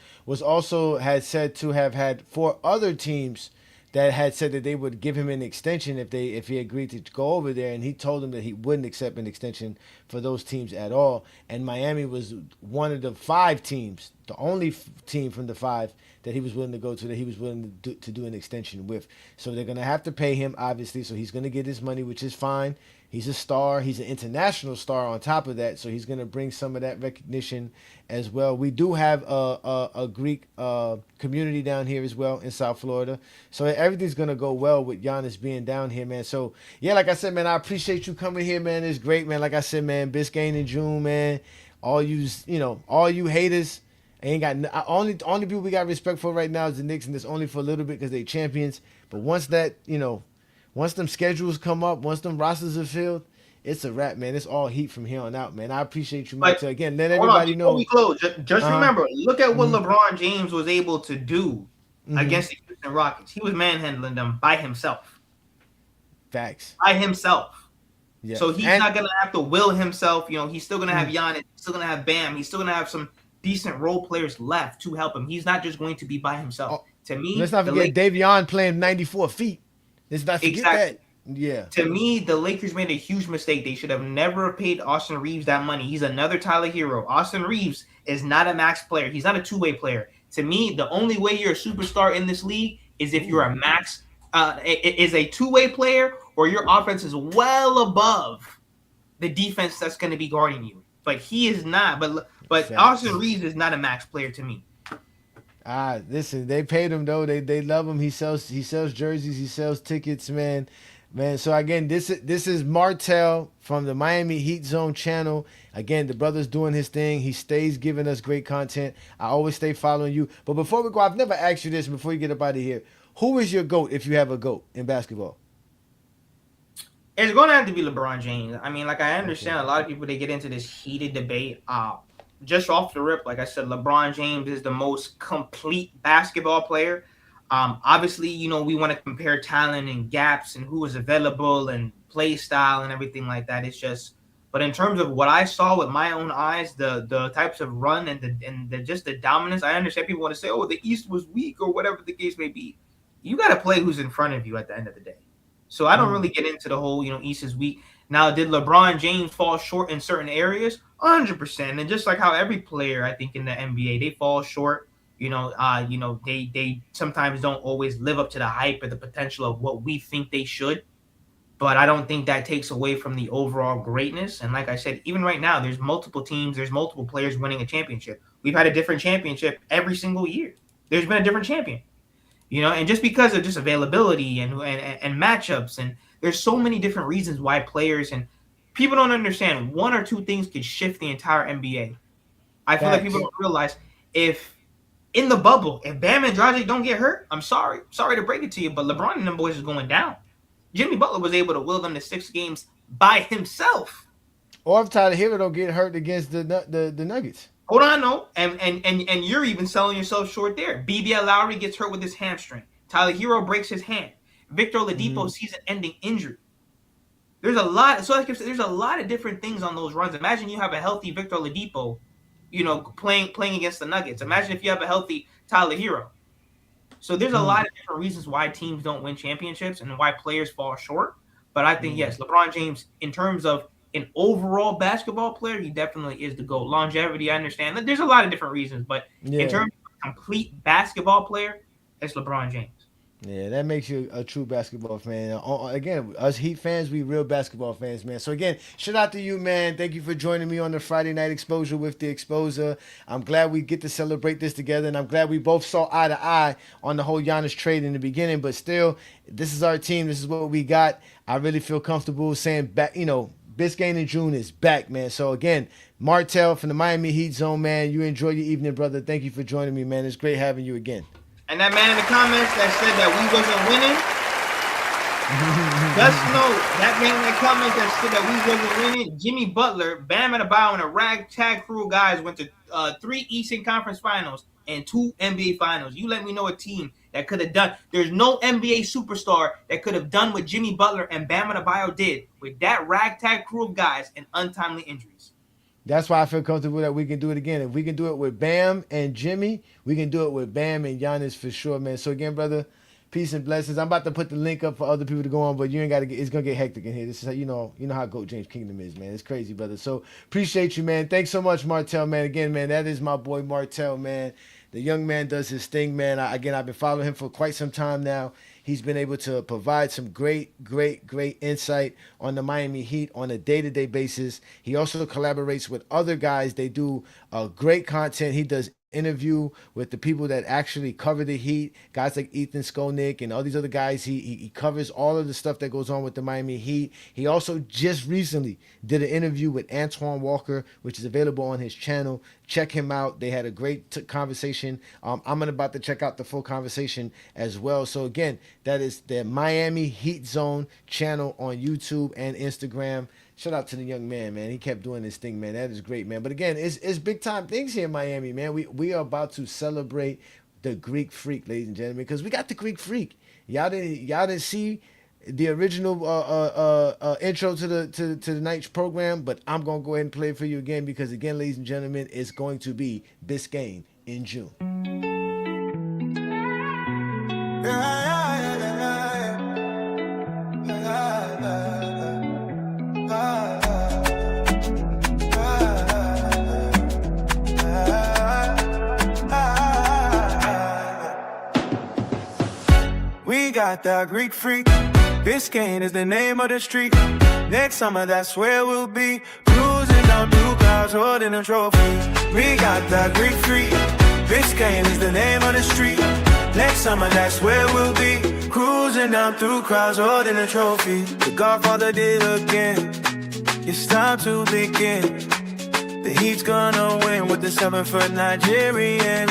had said to have had 4 other teams that had said that they would give him an extension if he agreed to go over there, and he told them that he wouldn't accept an extension for those teams at all. And Miami was one of the 5 teams, the only team from the 5 that he was willing to go to, that he was willing to do an extension with. So they're going to have to pay him, obviously, so he's going to get his money, which is fine. He's a star. He's an international star on top of that, so he's going to bring some of that recognition as well. We do have a Greek community down here as well in South Florida, so everything's going to go well with Giannis being down here, man. So, yeah, like I said, man, I appreciate you coming here, man. It's great, man. Like I said, man, Biscayne in June, man. All you haters, ain't got only people we got respect for right now is the Knicks, and it's only for a little bit because they champions. But once them schedules come up, once them rosters are filled, it's a wrap, man. It's all heat from here on out, man. I appreciate you, Mike. So again, let everybody know. Before we close, just remember, look at what LeBron James was able to do against the Houston Rockets. He was manhandling them by himself. Facts. By himself. Yeah. So he's not going to have to will himself. He's still going to have Giannis. He's still going to have Bam. He's still going to have some decent role players left to help him. He's not just going to be by himself. To me, let's not forget Davion playing 94 feet. Let's not forget that. Yeah. To me, the Lakers made a huge mistake. They should have never paid Austin Reeves that money. He's another Tyler Hero. Austin Reeves is not a max player. He's not a two-way player. To me, the only way you're a superstar in this league is if you're a max, is a two-way player, or your offense is well above the defense that's going to be guarding you. But he is not. But Austin Reeves is not a max player to me. Listen, they paid him though. They love him. He sells jerseys. He sells tickets, man. So again, this is Martell from the Miami Heat Zone channel. Again, the brother's doing his thing. He stays giving us great content. I always stay following you. But before we go, I've never asked you this. Before you get up out of here, who is your GOAT if you have a GOAT in basketball? It's going to have to be LeBron James. I mean, like, I understand a lot of people, they get into this heated debate. Just off the rip, like I said, LeBron James is the most complete basketball player. Obviously, we want to compare talent and gaps and who is available and play style and everything like that. It's just, but in terms of what I saw with my own eyes, the types of run and just the dominance, I understand people want to say, oh, the East was weak or whatever the case may be. You got to play who's in front of you at the end of the day. So I don't really get into the whole, East is weak. Now, did LeBron James fall short in certain areas? 100%. And just like how every player, I think, in the NBA, they fall short. They sometimes don't always live up to the hype or the potential of what we think they should. But I don't think that takes away from the overall greatness. And like I said, even right now, there's multiple teams, there's multiple players winning a championship. We've had a different championship every single year. There's been a different champion. And just because of just availability and matchups, and there's so many different reasons why players and people don't understand one or two things could shift the entire NBA. I feel like people don't realize if in the bubble, if Bam and Dragic don't get hurt, I'm sorry to break it to you, but LeBron and them boys is going down. Jimmy Butler was able to will them to 6 games by himself. Or if Tyler Hero don't get hurt against the Nuggets. Hold on, no, and you're even selling yourself short there. BBL Lowry gets hurt with his hamstring. Tyler Hero breaks his hand. Victor Oladipo season-ending injury. There's a lot. So like I said, there's a lot of different things on those runs. Imagine you have a healthy Victor Oladipo, playing against the Nuggets. Imagine if you have a healthy Tyler Hero. So there's a lot of different reasons why teams don't win championships and why players fall short. But I think yes, LeBron James, in terms of an overall basketball player, he definitely is the GOAT. Longevity, I understand. There's a lot of different reasons, but in terms of a complete basketball player, it's LeBron James. Yeah, that makes you a true basketball fan. Again, us Heat fans, we real basketball fans, man. So again, shout out to you, man. Thank you for joining me on the Friday Night Exposure with the Exposer. I'm glad we get to celebrate this together, and I'm glad we both saw eye to eye on the whole Giannis trade in the beginning. But still, this is our team. This is what we got. I really feel comfortable saying back, Biscayne in June is back, man. So again, Martell from the Miami Heat Zone, man. You enjoy your evening, brother. Thank you for joining me, man. It's great having you again. And that man in the comments that said that we wasn't winning, just know that man in the comments that said that we wasn't winning, Jimmy Butler, Bam Adebayo, and a ragtag crew of guys went to 3 Eastern Conference Finals and 2 NBA Finals. You let me know a team that could have done. There's no NBA superstar that could have done what Jimmy Butler and Bam Adebayo did with that ragtag crew of guys and untimely injuries. That's why I feel comfortable that we can do it again. If we can do it with Bam and Jimmy, we can do it with Bam and Giannis for sure, man. So again, brother, Peace and blessings. I'm about to put the link up for other people to go on, but you ain't got to get. It's gonna get hectic in here. This is how you know how GOAT James Kingdom is, man. It's crazy, brother. So appreciate you, man. Thanks so much, Martell, man. Again, man, that is my boy Martell, man. The young man does his thing, man. I've been following him for quite some time now. He's been able to provide some great insight on the Miami Heat on a day-to-day basis. He also collaborates with other guys. They do great content. He does interview with the people that actually cover the Heat, guys like Ethan Skolnick and all these other guys. He covers all of the stuff that goes on with the Miami Heat. He also just recently did an interview with Antoine Walker, which is available on his channel. Check him out. They had a great conversation. I'm about to check out the full conversation as well. So again, that is the Miami Heat Zone channel on YouTube and Instagram. Shout out to the young man, man. He kept doing his thing, man. That is great, man. But again, it's big time things here in Miami, man. We are about to celebrate the Greek Freak, ladies and gentlemen, because we got the Greek Freak. Y'all didn't see the original intro to the night's program, but I'm gonna go ahead and play it for you again because again, ladies and gentlemen, it's going to be Biscayne in June. We got the Greek Freak. Biscayne is the name of the street. Next summer, that's where we'll be. Cruising down through clouds, holding a trophy. We got the Greek Freak. Biscayne is the name of the street. Next summer, that's where we'll be. Cruising down through crowds, holding a trophy. The Godfather did again. It's time to begin. The Heat's gonna win with the 7-foot Nigerian.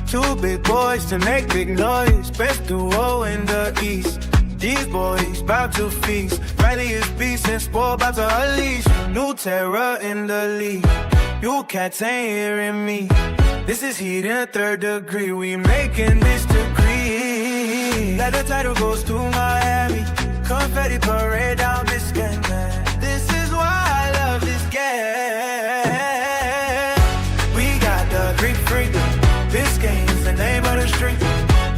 Two big boys to make big noise. Best duo in the East. These boys bout to feast. Riley is beast and sport about to unleash. New terror in the league. You cats ain't hearing me. This is Heat in 3rd degree. We making this degree. Let the title goes to Miami. Confetti parade down Biscayne, man. This is why I love this game. We got the Greek Freak. Biscayne is the name of the street.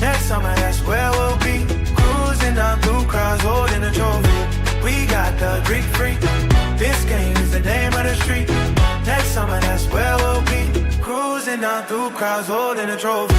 Next summer, that's where we'll be. Cruising down through crowds, holding a trophy. We got the Greek Freak. Biscayne is the name of the street. Next summer, that's where we'll be. Cruising down through crowds, holding a trophy.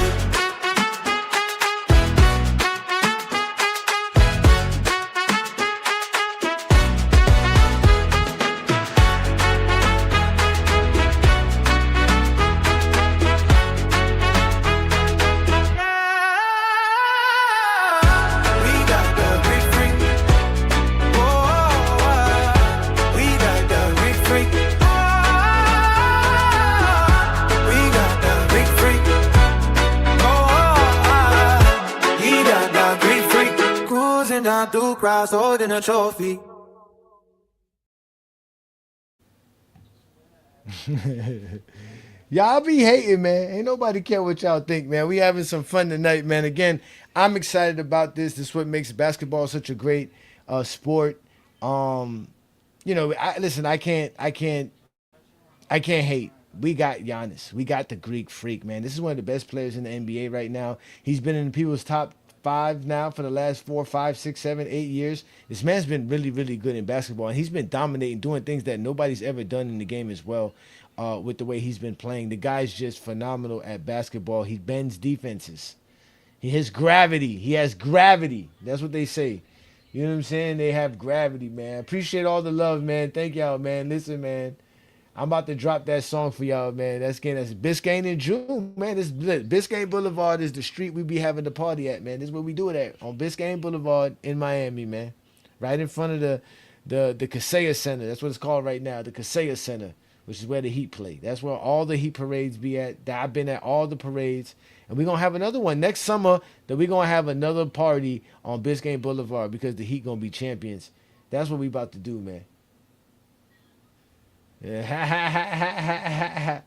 Through crowds holding a trophy. Y'all be hating, man. Ain't nobody care what y'all think, man. We having some fun tonight, man. Again, I'm excited about this. This is what makes basketball such a great sport. You know, I can't hate. We got Giannis. We got the Greek Freak, man. This is one of the best players in the NBA right now. He's been in people's top 5 now for the last 4, 5, 6, 7, 8 years. This man's been really good in basketball, and he's been dominating, doing things that nobody's ever done in the game as well. With the way he's been playing, the guy's just phenomenal at basketball. He bends defenses. He has gravity. He has gravity. That's what they say. You know what I'm saying? They have gravity, man. Appreciate all the love, man. Thank y'all, man. Listen, man. I'm about to drop that song for y'all, man. That's Biscayne in June, man. This Biscayne Boulevard is the street we be having the party at, man. This is where we do it at, on Biscayne Boulevard in Miami, man. Right in front of the Kaseya Center. That's what it's called right now, the Kaseya Center, which is where the Heat play. That's where all the Heat parades be at. I've been at all the parades. And we're going to have another one next summer, that we're going to have another party on Biscayne Boulevard because the Heat going to be champions. That's what we about to do, man. Yeah,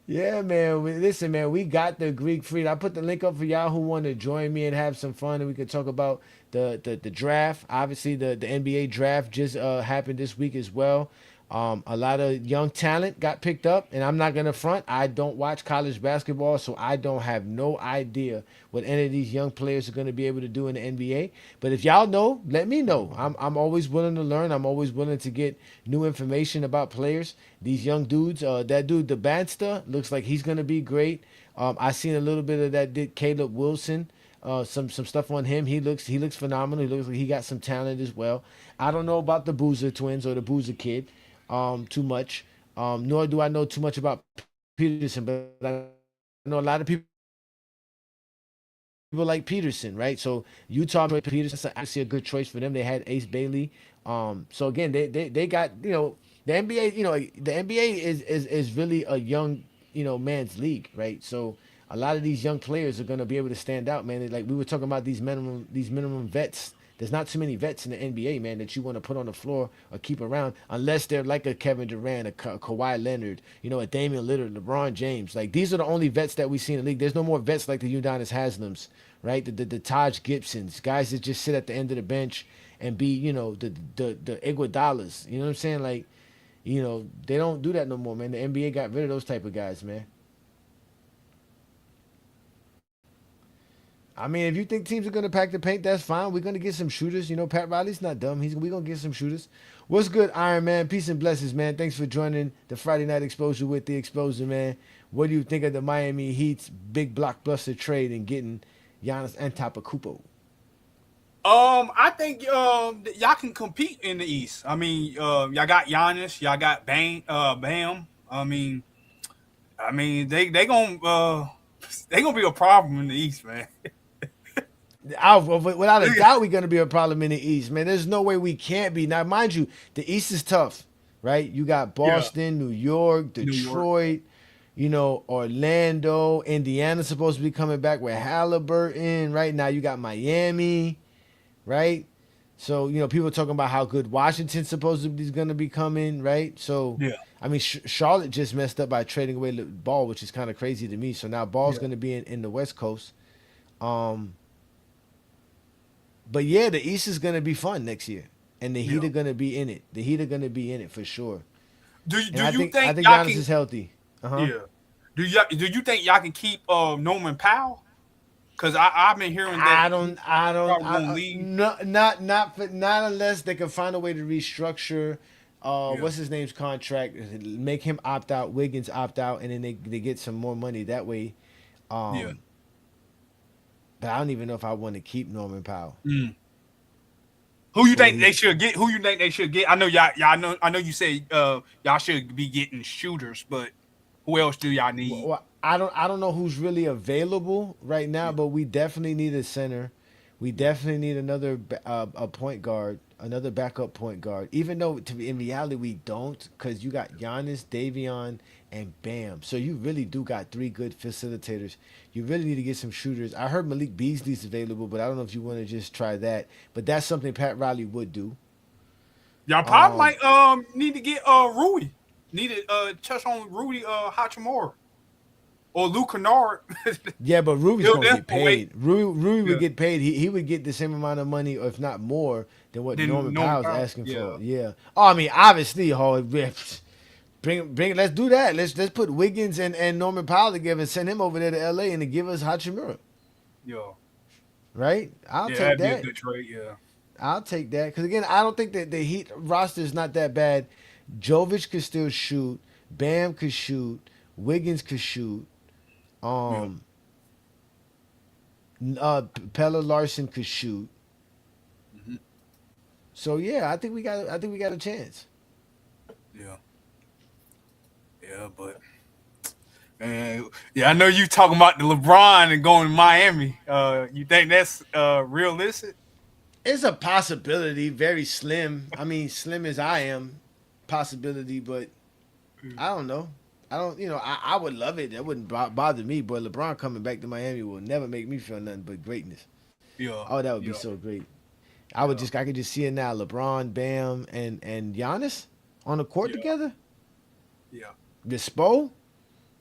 yeah, man. Listen, man, we got the Greek Freak. I put the link up for y'all who want to join me and have some fun, and we can talk about the draft. Obviously, the NBA draft just happened this week as well. A lot of young talent got picked up, and I'm not gonna front. I don't watch college basketball, so I don't have no idea what any of these young players are gonna be able to do in the NBA. But if y'all know, let me know. I'm always willing to learn. I'm always willing to get new information about players. These young dudes. That dude, the Bansta, looks like he's gonna be great. I seen a little bit of that. Did Caleb Wilson? Some stuff on him. He looks phenomenal. He looks like he got some talent as well. I don't know about the Boozer twins or the Boozer kid too much. Nor do I know too much about Peterson, but I know a lot of people like Peterson, right? So Utah Peterson actually a good choice for them. They had Ace Bailey. So again, they got the NBA. The NBA is really a young man's league, right? So a lot of these young players are gonna be able to stand out, man. Like we were talking about these minimum vets. There's not too many vets in the NBA, man, that you want to put on the floor or keep around unless they're like a Kevin Durant, a Kawhi Leonard, a Damian Lillard, LeBron James. Like these are the only vets that we see in the league. There's no more vets like the Udonis Haslams, right? The Taj Gibsons, guys that just sit at the end of the bench and be, the Iguodalas. You know what I'm saying? Like, they don't do that no more, man. The NBA got rid of those type of guys, man. I mean, if you think teams are going to pack the paint, that's fine. We're going to get some shooters. Pat Riley's not dumb. We're going to get some shooters. What's good, Iron Man? Peace and blessings, man. Thanks for joining the Friday Night Exposure with the Exposure, man. What do you think of the Miami Heat's big blockbuster trade and getting Giannis Antetokounmpo? I think y'all can compete in the East. I mean, y'all got Giannis, y'all got Bam. I mean, they gonna be a problem in the East, man. Without a doubt, we're going to be a problem in the East, man. There's no way we can't be. Now, mind you, the East is tough, right? You got Boston, New York, Detroit, Orlando, Indiana's supposed to be coming back with Halliburton, right? Now you got Miami, right? So, people are talking about how good Washington's supposedly is going to be coming, right? So, I mean, Charlotte just messed up by trading away Ball, which is kind of crazy to me. So now Ball's going to be in the West Coast. But yeah, the East is going to be fun next year, and the Heat are going to be in it. The Heat are going to be in it for sure. I think Giannis is healthy. Yeah. Do you think y'all can keep Norman Powell? Because I've been hearing that. Not unless they can find a way to restructure. What's his name's contract? Make him opt out, Wiggins opt out, and then they get some more money that way. But I don't even know if I want to keep Norman Powell. Who you think they should get? Who you think they should get? I know y'all. I know you say y'all should be getting shooters, but who else do y'all need? Well, I don't know who's really available right now, but we definitely need a center. We definitely need another a point guard, another backup point guard. Even though in reality we don't, because you got Giannis, Davion, and Bam. So you really do got three good facilitators. You really need to get some shooters. I heard Malik Beasley's available, but I don't know if you want to just try that. But that's something Pat Riley would do. Y'all probably might need to get Rui. Need to touch on Rudy Hachimura. Or Luke Kennard. Yeah, but Ruby's going to get paid. Ruby would get paid. He would get the same amount of money, or if not more, than what Norman Powell's asking for. Yeah. Oh, I mean, obviously, bring. Let's do that. Let's put Wiggins and Norman Powell together and send him over there to LA and to give us Hachimura. Yeah. Right? I'll take that. That'd be a good trade, yeah. I'll take that. Because, again, I don't think that the Heat roster is not that bad. Jovic could still shoot. Bam could shoot. Wiggins could shoot. Pella Larson could shoot. Mm-hmm. So yeah, I think we got a chance. Yeah, but I know you talking about the LeBron and going to Miami. You think that's realistic? It's a possibility, very slim. I mean, slim as I am, possibility, but I don't know. I would love it. That wouldn't bother me, but LeBron coming back to Miami will never make me feel nothing but greatness. Yeah. Oh, that would be so great. I could just see it now. LeBron, Bam, and Giannis on the court together. Yeah. The Spo?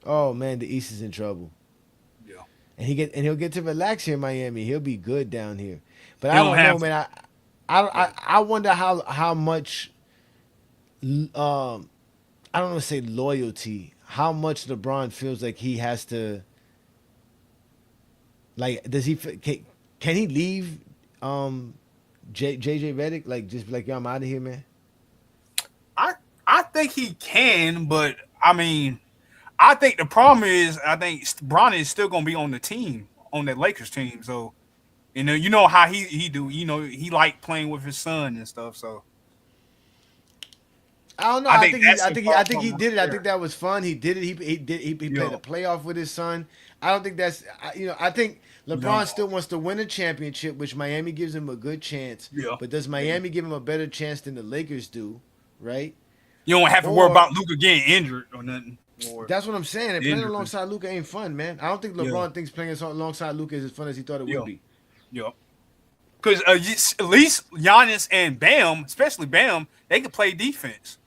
Oh man, the East is in trouble. Yeah. and he'll get to relax here in Miami. He'll be good down here. But He I don't don't know, have man. I wonder how much I don't want to say loyalty. How much LeBron feels like he has to. Like, does he can he leave JJ Redick, like, just be like, yo, I'm out of here, man? I think he can, but I mean, I think the problem is I think Bron is still gonna be on the team, on that Lakers team. So, you know how he do. You know, he like playing with his son and stuff. So I don't know. I think he did it. I think that was fun. He did it. He played a playoff with his son. I don't think that's I think LeBron still wants to win a championship, which Miami gives him a good chance. Yeah. But does Miami give him a better chance than the Lakers do? Right? You don't have to worry about Luka getting injured or nothing. That's what I'm saying. And playing alongside Luka ain't fun, man. I don't think LeBron thinks playing alongside Luka is as fun as he thought it would be. Yeah. Because at least Giannis and Bam, especially Bam, they can play defense.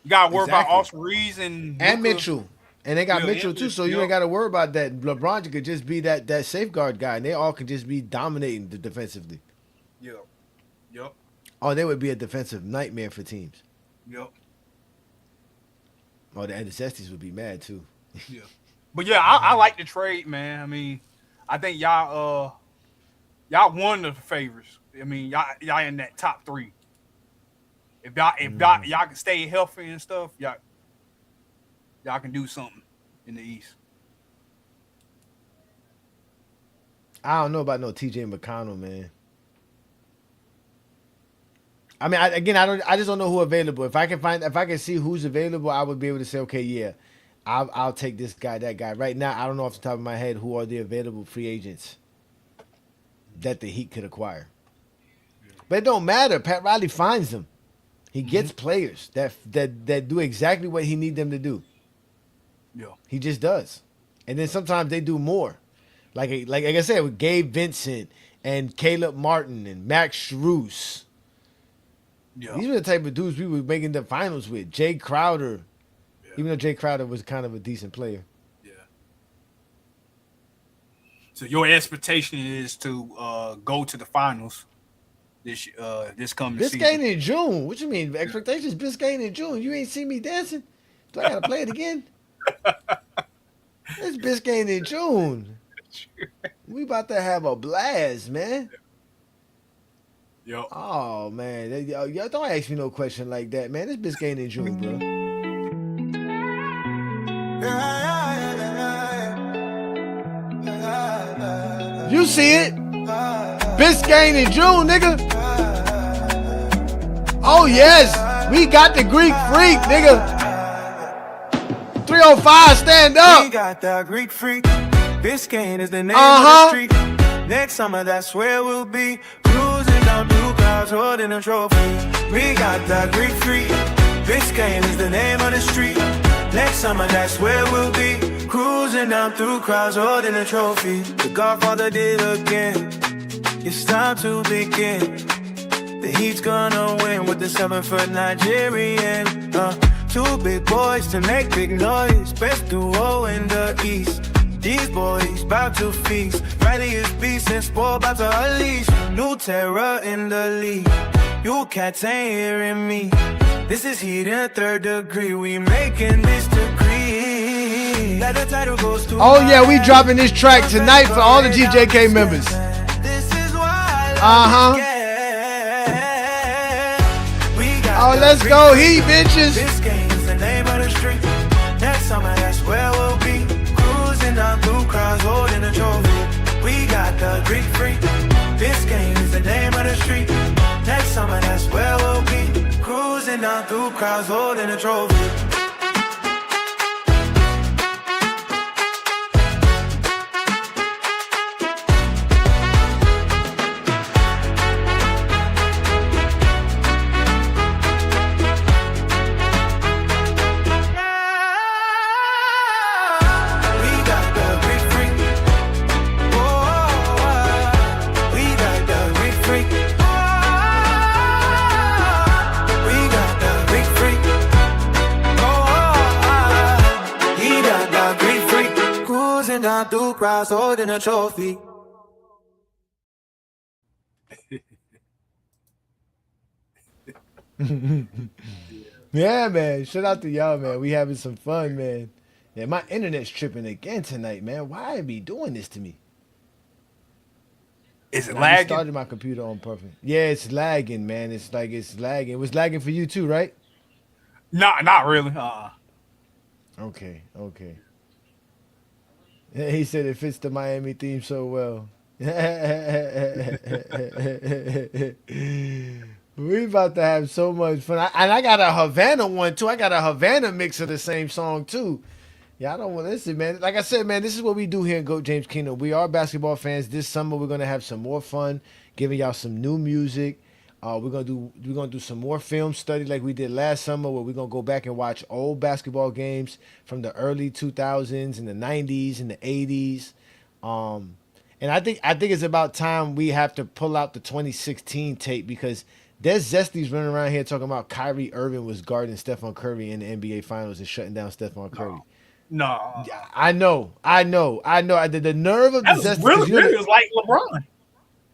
You got to worry about Austin Reeves and Mitchell. And they got Mitchell, too, so you ain't got to worry about that. LeBron could just be that safeguard guy, and they all could just be dominating defensively. Yep. Oh, they would be a defensive nightmare for teams. Yep. Oh, the Necessities would be mad, too. Yeah. But, yeah, I like the trade, man. I mean, I think y'all one of the favorites. I mean, y'all in that top three. If y'all can stay healthy and stuff, y'all can do something in the East. I don't know about no TJ McConnell, man. I mean, I just don't know who available. If I can see who's available, I would be able to say, okay, yeah, I'll take this guy, that guy. Right now, I don't know off the top of my head who are the available free agents that the Heat could acquire. But it don't matter. Pat Riley finds them. He gets players that do exactly what he needs them to do. Yeah, he just does, and then sometimes they do more. Like I said, with Gabe Vincent and Caleb Martin and Max Strus. Yeah. These were the type of dudes we were making the finals with. Jay Crowder, even though Jay Crowder was kind of a decent player. Yeah. So your expectation is to go to the finals this coming season. Biscayne in June. What you mean? Expectations Biscayne in June. You ain't see me dancing? Do I gotta play it again? It's Biscayne in June. We about to have a blast, man. Yep. Oh man, y'all don't ask me no question like that, man. It's Biscayne in June, bro. You see it? Biscayne in June, nigga. Oh yes, we got the Greek freak, nigga. 305, stand up. We got the Greek freak. Biscayne is the name of the street. Next summer, that's where we'll be. Cruising down through clouds, holding a trophy. We got the Greek freak. Biscayne is the name of the street. Next summer, that's where we'll be. Cruising down through crowds, holding a trophy. The Godfather did again. It's time to begin. The Heat's gonna win with the 7-foot Nigerian. Two big boys to make big noise. Best duo in the East. These boys bout to feast. Riley is beast and sport bout to unleash. New terror in the league. You cats ain't hearing me. This is Heat in 3rd degree. We making this decree. Let the title goes to. Oh yeah, we dropping this track tonight for all the GJK members. This is why. Oh, let's go Heat, bitches. Biscayne is the name of the street. Next summer, that's where we'll be. Cruising down through crowds, holding a trophy. We got the Greek freak. Biscayne is the name of the street. Next summer, that's where we'll be. Cruising down through crowds, holding a trophy. down through crowds holding a trophy. Yeah, man. Shout out to y'all, man. We having some fun, man. Yeah, my internet's tripping again tonight, man. Why it be doing this to me? Is it I lagging? started my computer on purpose. Yeah, it's lagging, man. It's lagging. It was lagging for you too, right? Not really. Okay. He said it fits the Miami theme so well. We about to have so much fun. And I got a Havana one too. I got a Havana mix of the same song too. Yeah, I don't want to listen, man. Like I said, man, this is what we do here in GOAT James Kingdom. We are basketball fans. This summer we're gonna have some more fun, giving y'all some new music. We're gonna do some more film study like we did last summer, where we're gonna go back and watch old basketball games from the early 2000s and the 90s and the 80s. And I think it's about time we have to pull out the 2016 tape, because there's Zesties running around here talking about Kyrie Irving was guarding Stephon Curry in the NBA Finals and shutting down Stephon Curry. No. I know. The nerve of the That was Zesties. really good. It was like LeBron.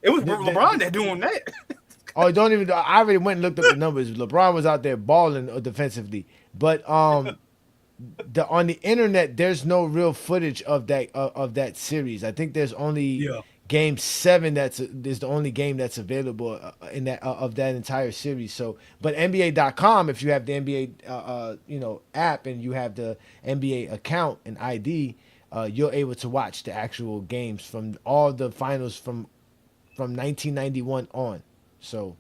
It was LeBron that doing that. Oh, don't even. I already went and looked up the numbers. LeBron was out there balling defensively, but on the internet, there's no real footage of that series. I think there's only Game 7 is the only game that's available in that of that entire series. So, but NBA.com, if you have the NBA app and you have the NBA account and ID, you're able to watch the actual games from all the finals from 1991 on. So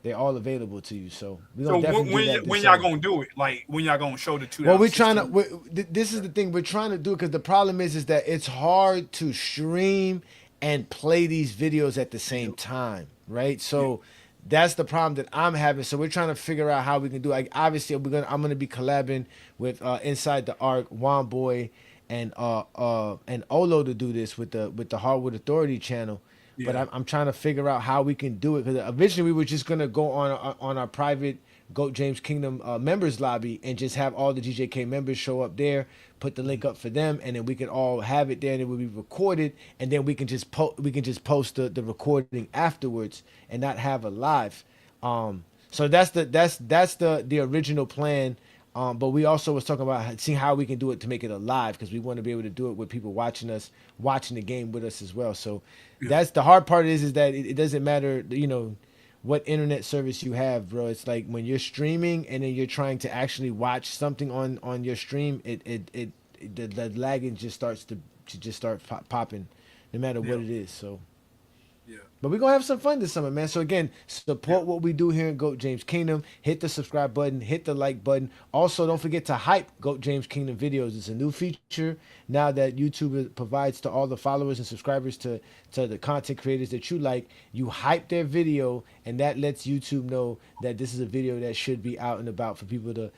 they're all available to you. So we're gonna definitely do that when y'all gonna do it? Like when y'all gonna show the 2016? Well, we're trying to. This is the thing we're trying to do, because the problem is that it's hard to stream and play these videos at the same time, right? So that's the problem that I'm having. So we're trying to figure out how we can do. Like obviously, I'm gonna be collabing with Inside the Arc, Juan Boy, and Olo to do this with the Hardwood Authority channel. Yeah. But I'm trying to figure out how we can do it, because originally we were just gonna go on our private GOAT James Kingdom members lobby and just have all the GJK members show up there, put the link up for them, and then we can all have it there, and it will be recorded, and then we can just post the recording afterwards and not have a live. So that's the original plan. But we also was talking about seeing how we can do it to make it alive, because we want to be able to do it with people watching the game with us as well. So that's the hard part is that it doesn't matter, what internet service you have, bro. It's like when you're streaming and then you're trying to actually watch something on your stream, the lagging just starts to just start popping, no matter what it is. So. Yeah. But we're going to have some fun this summer, man. So, again, support what we do here in GOAT James Kingdom. Hit the subscribe button. Hit the like button. Also, don't forget to hype GOAT James Kingdom videos. It's a new feature now that YouTube provides to all the followers and subscribers to the content creators that you like. You hype their video, and that lets YouTube know that this is a video that should be out and about for people to,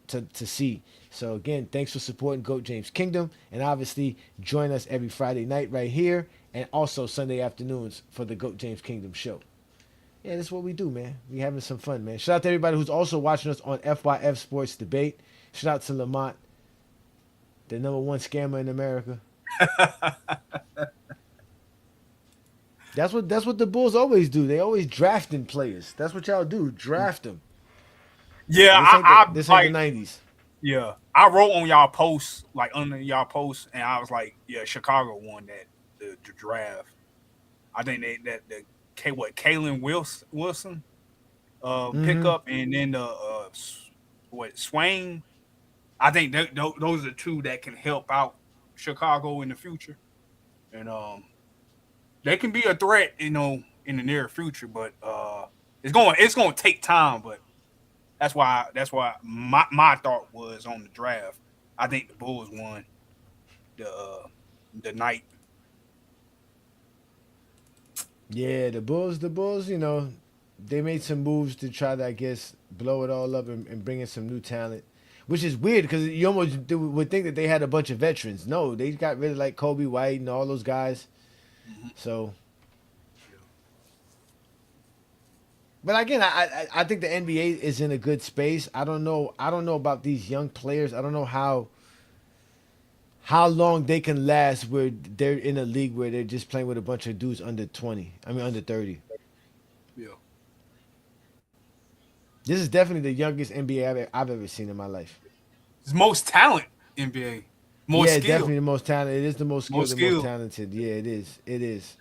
to see. So, again, thanks for supporting GOAT James Kingdom. And, obviously, join us every Friday night right here. And also Sunday afternoons for the GOAT James Kingdom show. Yeah, that's what we do, man. We having some fun, man. Shout out to everybody who's also watching us on FYF Sports Debate. Shout out to Lamont, the #1 scammer in America. That's what the Bulls always do. They always drafting players. That's what y'all do. Draft them. Yeah, this ain't the 90s. Yeah, I wrote on y'all posts, like under y'all posts, and I was like, yeah, Chicago won that. The draft. I think Kalen Wilson pickup, and then the Swain. I think those are the two that can help out Chicago in the future, and they can be a threat, in the near future. But it's going to take time. But that's why my thought was on the draft. I think the Bulls won the night. Yeah, the Bulls, they made some moves to try to, I guess, blow it all up and bring in some new talent, which is weird because you almost would think that they had a bunch of veterans. No, they got rid of like Kobe White and all those guys. So, but again, I think the NBA is in a good space. I don't know about these young players. I don't know how long they can last where they're in a league where they're just playing with a bunch of dudes under 20. I mean, under 30. Yeah. This is definitely the youngest NBA I've ever seen in my life. It's most talent NBA. More Yeah, skill. definitely the most talented. It is the most skilled, More the most skill. talented. Yeah, it is. It is.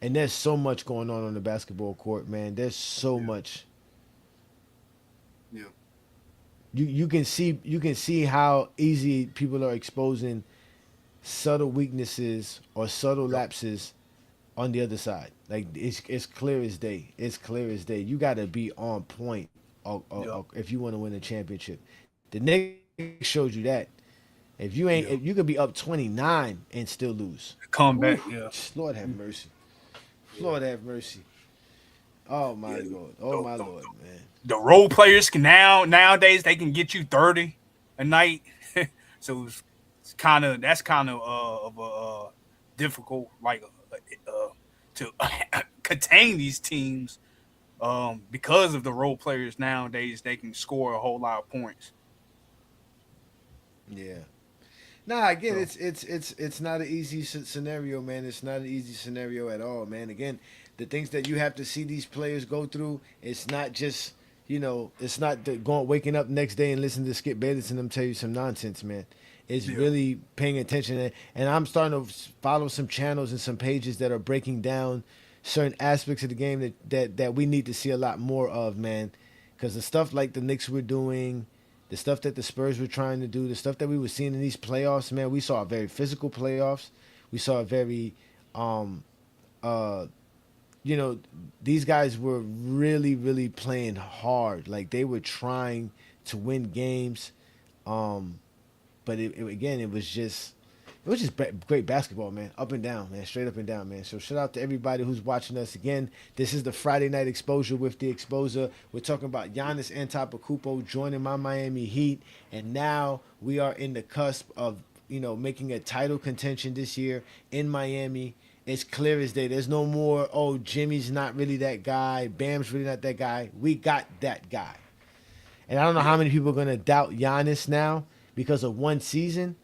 And there's so much going on the basketball court, man. There's so much. Yeah. You can see how easy people are exposing subtle weaknesses or subtle lapses on the other side. Like it's clear as day. It's clear as day. You got to be on point if you want to win a championship. The Knicks showed you that. If you ain't, if you could be up 29 and still lose. Come back. Ooh, Yeah. Lord have mercy. Lord have mercy. Oh my Lord. Oh my Lord, man. The role players can nowadays they can get you 30 a night. So it's kind of of a difficult to contain these teams because of the role players nowadays. They can score a whole lot of points. Yeah. Nah, again, it's not an easy scenario, man. It's not an easy scenario at all, man. Again, the things that you have to see these players go through, it's not just, it's not waking up next day and listening to Skip Bayless and them tell you some nonsense, man. It's really paying attention. And I'm starting to follow some channels and some pages that are breaking down certain aspects of the game that we need to see a lot more of, man. Because the stuff like the Knicks were doing, the stuff that the Spurs were trying to do, the stuff that we were seeing in these playoffs, man, we saw a very physical playoffs. We saw a very, these guys were really, really playing hard. Like they were trying to win games. But it was just great basketball, man. Up and down, man. Straight up and down, man. So shout out to everybody who's watching us again. This is the Friday Night Exposure with the Exposer. We're talking about Giannis Antetokounmpo joining my Miami Heat, and now we are in the cusp of making a title contention this year in Miami. It's clear as day. There's no more, Jimmy's not really that guy. Bam's really not that guy. We got that guy. And I don't know how many people are going to doubt Giannis now because of one season.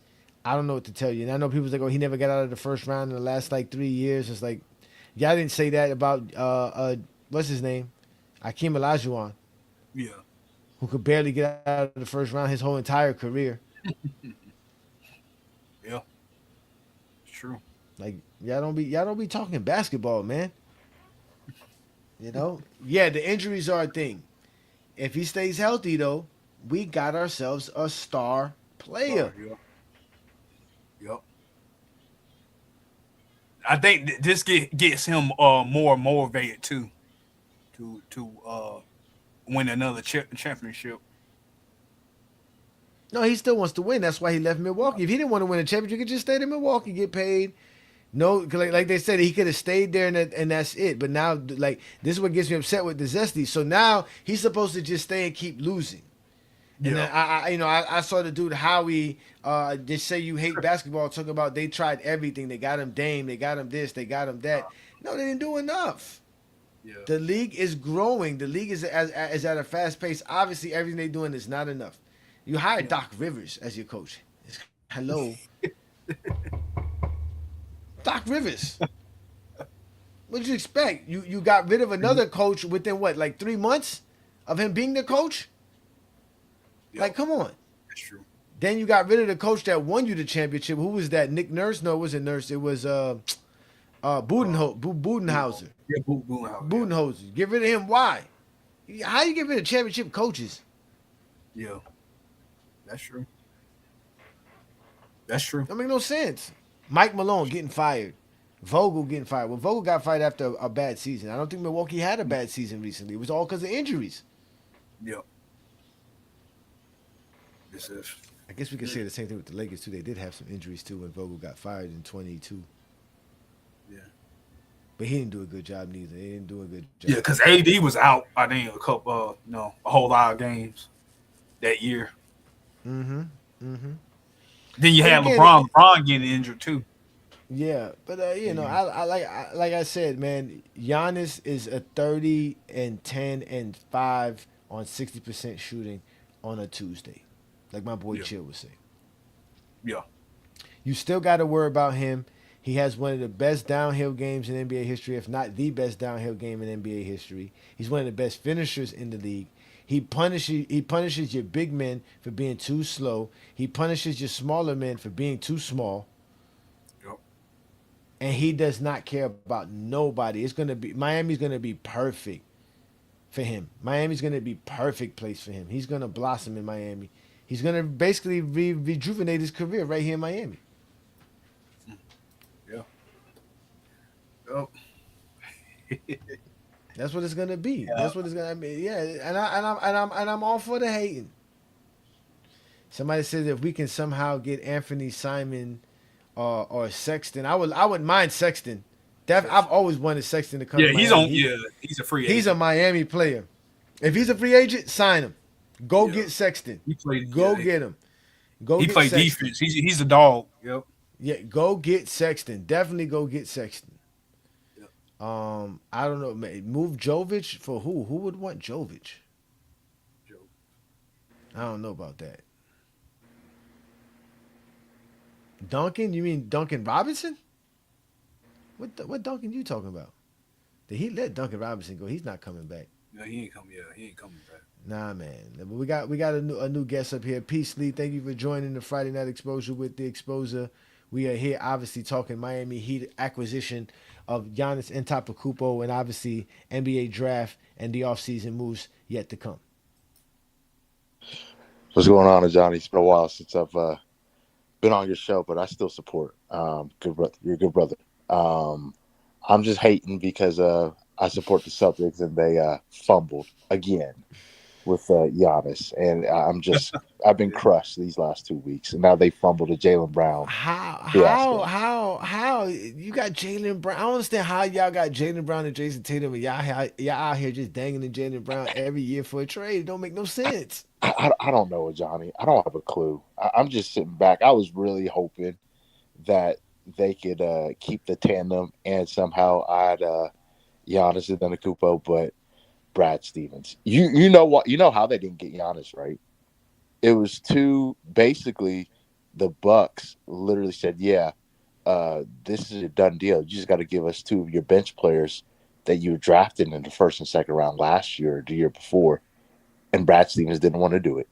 I don't know what to tell you. And I know people's like, he never got out of the first round in the last 3 years. It's like, y'all didn't say that about what's his name, Hakeem Olajuwon. Yeah. Who could barely get out of the first round his whole entire career. Yeah. It's true. Like y'all don't be talking basketball, man. Yeah, the injuries are a thing. If he stays healthy though, we got ourselves a star player. Yep. I think this gets him more motivated too, to win another championship. No, he still wants to win. That's why he left Milwaukee. If he didn't want to win a championship, he could just stay in Milwaukee, get paid. No, like they said, he could have stayed there and that's it. But now, this is what gets me upset with the Zesty. So now he's supposed to just stay and keep losing. And then I saw the dude Howie just say you hate basketball, talking about they tried everything. They got him Dame, they got him this, they got him that. No, they didn't do enough. Yeah. The league is growing. The league is at a fast pace. Obviously, everything they're doing is not enough. You hired Doc Rivers as your coach. Hello. Doc Rivers. What did you expect? You got rid of another coach within 3 months of him being the coach? Like, come on. That's true. Then you got rid of the coach that won you the championship. Who was that? Nick Nurse? No, it wasn't Nurse. It was Budenhauser. Yeah, Budenhauser. Budenhauser. Get rid of him. Why? How you get rid of championship coaches? Yeah. That's true. That's true. That make no sense. Mike Malone getting fired. Vogel getting fired. Well, Vogel got fired after a bad season. I don't think Milwaukee had a bad season recently. It was all because of injuries. Yeah. I guess we could say the same thing with the Lakers, too. They did have some injuries, too, when Vogel got fired in 22. Yeah. But he didn't do a good job, neither. He didn't do a good job. Yeah, because AD was out, I think, a whole lot of games that year. Mm-hmm. Then you had LeBron getting injured, too. Yeah, but, I like I said, man, Giannis is a 30 and 10 and 5 on 60% shooting on a Tuesday. Like my boy Chill would say. Yeah. You still got to worry about him. He has one of the best downhill games in NBA history, if not the best downhill game in NBA history. He's one of the best finishers in the league. He punishes your big men for being too slow. He punishes your smaller men for being too small. Yep. And he does not care about nobody. Miami's gonna be perfect for him. Miami's gonna be perfect place for him. He's gonna blossom in Miami. He's gonna basically rejuvenate his career right here in Miami. Yeah. Yep. That's what it's gonna be. Yeah. That's what it's gonna be. Yeah, and I'm all for the hating. Somebody says if we can somehow get Anthony Simon or Sexton, I wouldn't mind Sexton. I've always wanted Sexton to come Yeah, to he's Miami. he's a free agent. He's a Miami player. If he's a free agent, sign him. Go Yeah. get Sexton. Go get him. He played defense. He's a dog. Yep. Yeah, go get Sexton. Definitely go get Sexton. Yep. I don't know. Move Jovic for who? Who would want Jovic? I don't know about that. Duncan? You mean Duncan Robinson? What Duncan you talking about? Did he let Duncan Robinson go? He's not coming back. Yeah, he ain't coming. Yeah, he ain't coming back. Nah, man. But we got a new guest up here. Peace, Lee. Thank you for joining the Friday Night Exposure with the Exposer. We are here, obviously, talking Miami Heat acquisition of Giannis Antetokounmpo and obviously NBA draft and the offseason moves yet to come. What's going on, Ajani? It's been a while since I've been on your show, but I still support. Good brother. You're a good brother. I'm just hating because I support the Celtics and they fumbled again with Giannis, and I've been crushed these last 2 weeks, and now they fumbled to Jaylen Brown. How you got Jaylen Brown? I don't understand how y'all got Jaylen Brown and Jason Tatum, and y'all out here just dangling Jaylen Brown every year for a trade. It don't make no sense. I don't know, Johnny. I don't have a clue. I'm just sitting back. I was really hoping that they could keep the tandem and somehow add Giannis and Antetokounmpo, but Brad Stevens. You know what? You know how they didn't get Giannis, right? It was basically the Bucks literally said, "Yeah, this is a done deal. You just got to give us two of your bench players that you drafted in the first and second round last year or the year before." And Brad Stevens didn't want to do it.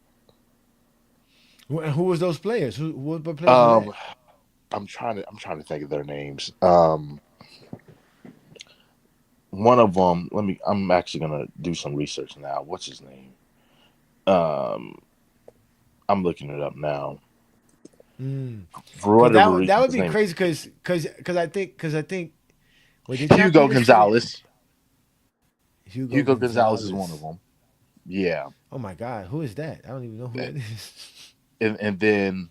Who was those players? Who was the players? I'm trying to think of their names. One of them. I'm actually gonna do some research now. What's his name? I'm looking it up now. For whatever reason, that would be crazy because I think Hugo Gonzalez. Hugo Gonzalez is one of them. Yeah. Oh my God, who is that? I don't even know who that is. And then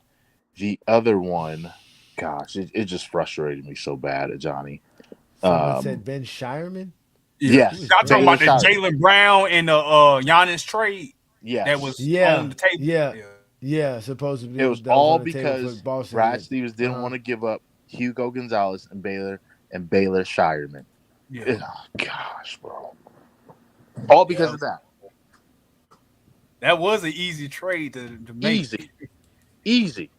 the other one, gosh, it just frustrated me so bad, Johnny. Someone said Ben Shireman. Yes. Y'all talking about the Jaylen Brown and the Giannis trade? Yes. That was on the table. Yeah, supposedly. It was all because Brad Stevens didn't want to give up Hugo Gonzalez and Baylor Shireman. Yeah. Oh, gosh, bro. All because of that. That was an easy trade to make. Easy.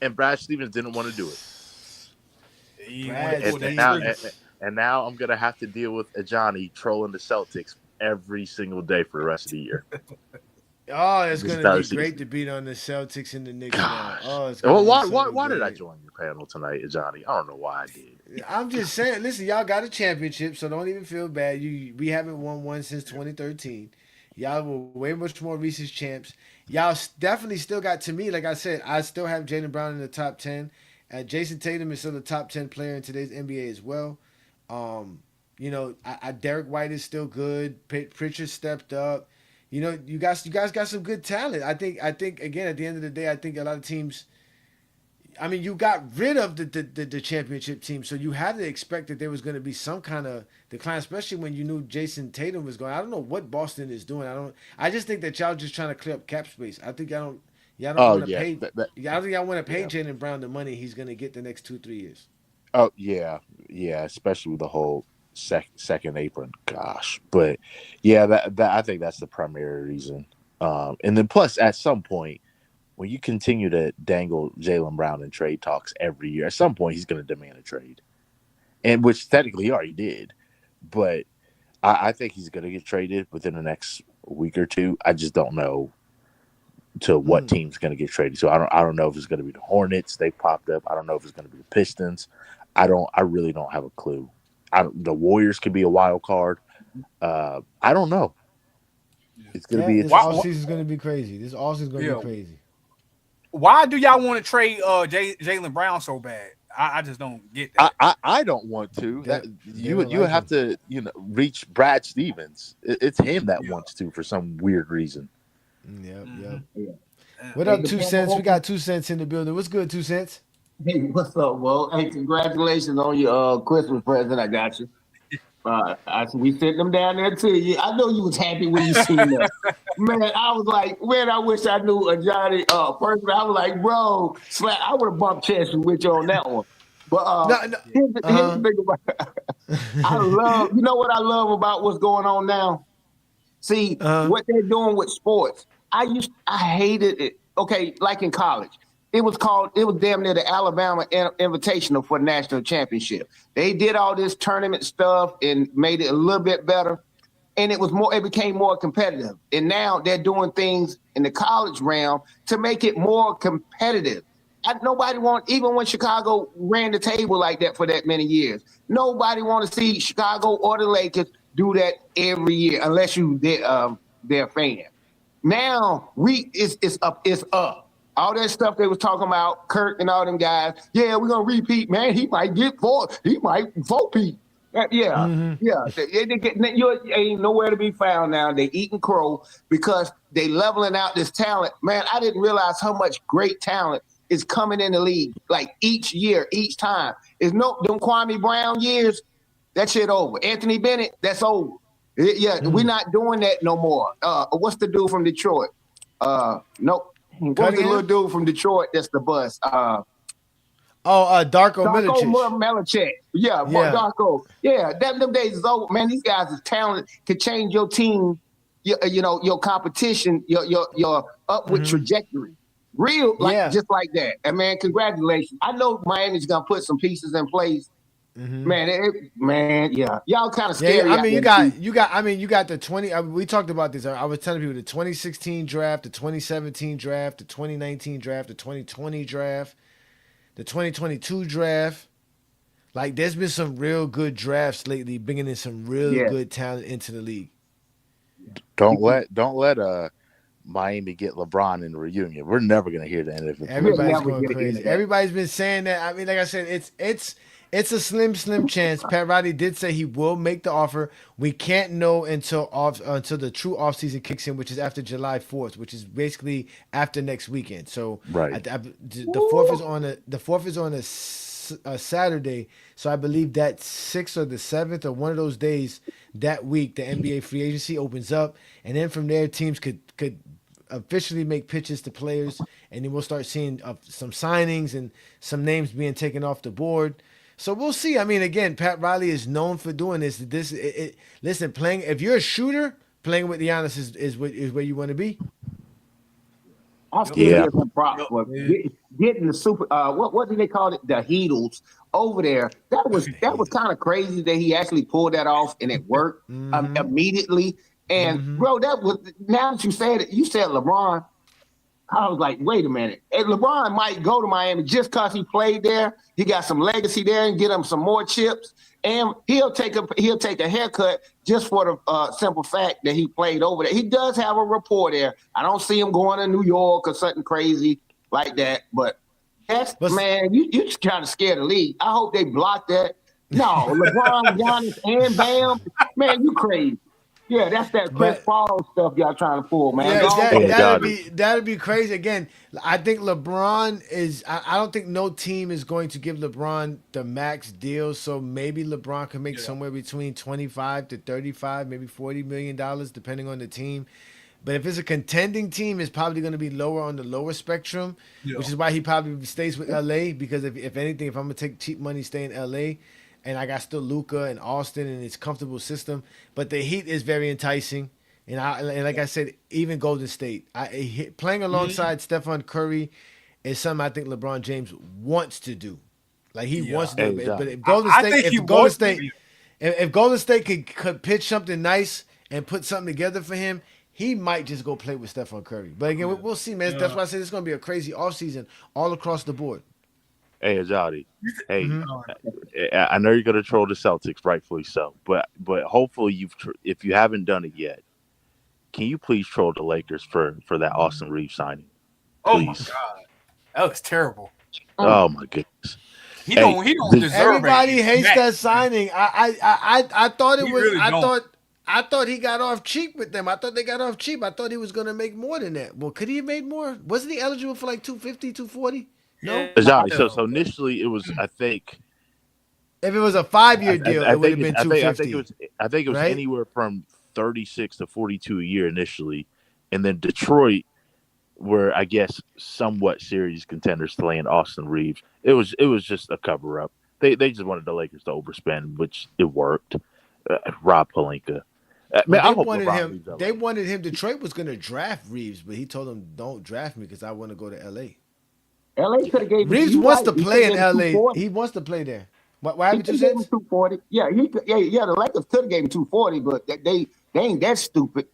And Brad Stevens didn't want to do it. And now I'm going to have to deal with Ajani trolling the Celtics every single day for the rest of the year. Oh, it's going to be great to beat on the Celtics and the Knicks now. Oh, it's why did I join your panel tonight, Ajani? I don't know why I did. I'm just saying, listen, y'all got a championship, so don't even feel bad. We haven't won one since 2013. Y'all were way much more recent champs. Y'all definitely still got, to me, like I said, I still have Jaylen Brown in the top 10. Jason Tatum is still the top 10 player in today's NBA as well. Derek White is still good. Pritchard stepped up. You guys got some good talent. I think again, at the end of the day, I think a lot of teams, I mean, you got rid of the championship team, so you had to expect that there was going to be some kind of decline, especially when you knew Jason Tatum was going. I don't know what Boston is doing. I just think that y'all just trying to clear up cap space. I think y'all don't want to pay. I don't think y'all want to pay Jaylen Brown the money he's going to get the next 2-3 years. Oh yeah, especially with the whole second apron. Gosh, but yeah, that I think that's the primary reason. And then plus, at some point, when you continue to dangle Jaylen Brown in trade talks every year, at some point he's going to demand a trade, and which technically he already did. But I think he's going to get traded within the next week or two. I just don't know to what team's going to get traded. So I don't know if it's going to be the Hornets. They popped up. I don't know if it's going to be the Pistons. I really don't have a clue. The Warriors could be a wild card. I don't know. It's going to be. This offseason is going to be crazy. This offseason is going to be crazy. Why do y'all want to trade Jaylen Brown so bad? I just don't get that. I don't want to. You would have to reach Brad Stevens. It's him that wants to for some weird reason. Yep. What up, 2 cents? We got 2 cents in the building. What's good, 2 cents? Hey, what's up, Will? Hey, congratulations on your Christmas present. I got you. We sent them down there to you. I know you was happy when you seen them. Man, I was like, man, I wish I knew Ajani personally. I was like, bro, I would have bumped chests with you on that one. But here's the thing about it. You know what I love about what's going on now? See, what they're doing with sports. I hated it. Okay, like in college. It was damn near the Alabama Invitational for the national championship. They did all this tournament stuff and made it a little bit better. And it became more competitive. And now they're doing things in the college realm to make it more competitive. Even when Chicago ran the table like that for that many years, nobody want to see Chicago or the Lakers do that every year unless they're a fan. Now it's up. All that stuff they was talking about, Kirk and all them guys. Yeah, we're gonna repeat, man. He might get 4. He might 4-peat. Yeah. You ain't nowhere to be found now. They eating crow because they leveling out this talent. Man, I didn't realize how much great talent is coming in the league. Like each year, each time. Them Kwame Brown years, that shit over. Anthony Bennett, that's over. We're not doing that no more. What's the dude from Detroit? Nope. What's the little dude from Detroit that's the bus? Darko Milicic. Yeah, Darko. Yeah, them days is over. Man, these guys' talent can change your team, your competition, your upward trajectory. Just like that. And man, congratulations. I know Miami's gonna put some pieces in place. Man, y'all kind of scary. I mean, you got the 20. We talked about this. I was telling people the 2016 draft, the 2017 draft, the 2019 draft, the 2020 draft, the 2022 draft. Like, there's been some real good drafts lately, bringing in some real good talent into the league. Don't let Miami get LeBron in the reunion. We're never gonna hear the end of it. Everybody's going crazy. Everybody's been saying that. I mean, like I said, it's a slim chance. Pat Riley did say he will make the offer. We can't know until the true offseason kicks in, which is after July 4th, which is basically after next weekend. So the 4th is on a Saturday. So I believe that 6th or the 7th or one of those days that week, the NBA free agency opens up, and then from there teams could officially make pitches to players, and then we'll start seeing some signings and some names being taken off the board. So we'll see. I mean, again, Pat Riley is known for doing this. Listen, if you're a shooter, playing with Giannis is where you want to be. I'll still give some props for getting the super. What do they call it? The Heatles over there. That was kind of crazy that he actually pulled that off and it worked immediately. And bro, now that you said it, you said LeBron. I was like, wait a minute. And LeBron might go to Miami just because he played there. He got some legacy there and get him some more chips. And he'll take a haircut just for the simple fact that he played over there. He does have a rapport there. I don't see him going to New York or something crazy like that. But man, you just trying to scare the league. I hope they block that. No, LeBron, Giannis, and Bam. Man, you crazy. Yeah, that's that Chris Paul stuff y'all trying to pull, man. That'd be crazy. Again, I think LeBron is. I don't think no team is going to give LeBron the max deal. So maybe LeBron can make somewhere between 25 to 35, maybe $40 million, depending on the team. But if it's a contending team, it's probably going to be lower on the lower spectrum, which is why he probably stays with LA. Because if anything, if I'm gonna take cheap money, stay in LA. And I got still Luka and Austin and its comfortable system. But the Heat is very enticing. And like I said, even Golden State, playing alongside Stephen Curry is something I think LeBron James wants to do. Like he wants to do Hey, it. But Johnny. if Golden I State, think if he Golden wants to State, be. if Golden State could pitch something nice and put something together for him, he might just go play with Stephen Curry. But again, we'll see, man. That's why I said it's going to be a crazy offseason all across the board. Hey, Ajani. Hey, Mm-hmm. I know you're going to troll the Celtics, rightfully so. But hopefully if you haven't done it yet, can you please troll the Lakers for that Austin Reeves signing? Oh my Please. God, that was terrible. Oh my goodness. He don't deserve Everybody it. hates that signing. I thought it He was. really don't. I thought he got off cheap with them. I thought they got off cheap. I thought he was going to make more than that. Well, could he have made more? Wasn't he eligible for like 250, 240? No. Ajani, so initially it was, I think, If it was a 5-year deal, it would have been 250. I think it was right? anywhere from 36 to 42 a year initially, and then Detroit were, I guess, somewhat serious contenders to land Austin Reeves. It was just a cover up. They just wanted the Lakers to overspend, which it worked. Rob Pelinka. Man, I hope LeBron leaves LA. They wanted him. Detroit was going to draft Reeves, but he told them, "Don't draft me because I want to go to LA." LA could have gave Reeves you wants right. to He play in could've gave him LA. 240. He wants to play there. Why He haven't you could have gave him said? 240. Yeah, the Lakers could have gave him 240, but they ain't that stupid.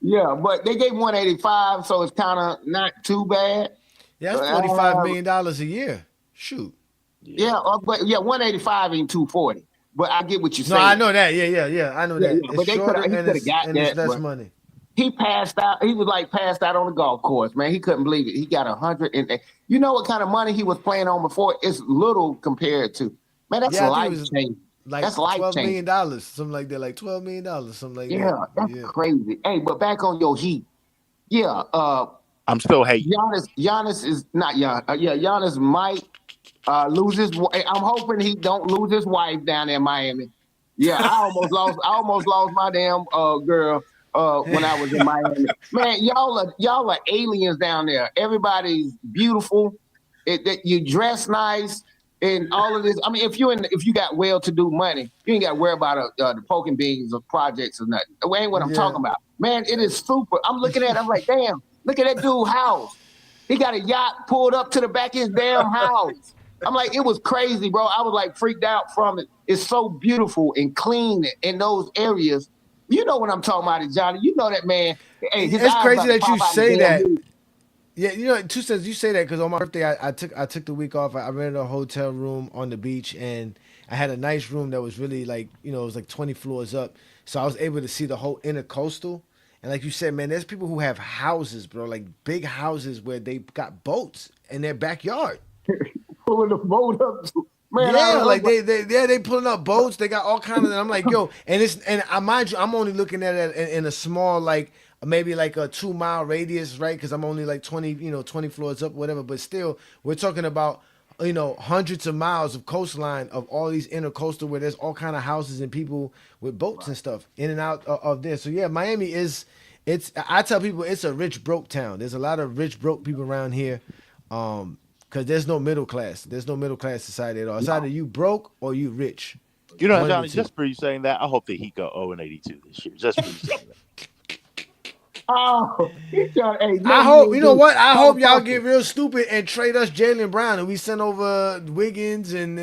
Yeah, but they gave 185, so it's kind of not too bad. Yeah, that's $45 million a year. Shoot. Yeah, but 185 ain't 240. But I get what you're No, saying. I know that. Yeah. I know that. Yeah, but It's they shorter he and coulda it's got that, less but money. he passed out. He was like passed out on the golf course, man. He couldn't believe it. He got 100, and you know what kind of money he was playing on before? It's little compared to, man. That's Yeah, I think it life was changing. like That's life $12 changing. million, something like that. Like $12 million, something like Yeah, that. that's Yeah. crazy. Hey, but back on your Heat. Yeah, I'm still hating. Giannis is not young. Giannis might lose his. I'm hoping he don't lose his wife down there in Miami. Yeah, I almost lost my damn girl when I was in Miami. Man, y'all are aliens down there. Everybody's beautiful. You dress nice and all of this. I mean, if you got well-to-do money, you ain't got to worry about the poking beans of projects or nothing. That ain't what I'm talking about. Man, it is super. I'm looking at it, I'm like, damn, look at that dude's house. He got a yacht pulled up to the back of his damn house. I'm like, it was crazy, bro. I was like freaked out from it. It's so beautiful and clean in those areas. You know what I'm talking about, Johnny. You know that man. Hey, It's crazy that you say that. Yeah, you know, 2 cents. You say that because on my birthday, I took the week off. I rented a hotel room on the beach, and I had a nice room that was really like, it was like 20 floors up. So I was able to see the whole intercoastal. And like you said, man, there's people who have houses, bro, like big houses where they got boats in their backyard. Pulling the boat up. Man, yeah, like they pulling up boats. They got all kinds of. And I'm like, yo, and I mind you, I'm only looking at it in a small, like maybe like a 2-mile radius, right? Because I'm only like 20 floors up, whatever. But still, we're talking about hundreds of miles of coastline of all these intercoastal where there's all kind of houses and people with boats and stuff in and out of there. So yeah, Miami is. I tell people it's a rich broke town. There's a lot of rich broke people around here. Because there's no middle class. There's no middle class society at all. It's either you broke or you rich. You know, Johnny, just for you saying that, I hope that he go 0-82 this year. Just for you saying that. Oh, I hope, you know what? I hope y'all get real stupid and trade us Jaylen Brown and we send over Wiggins and.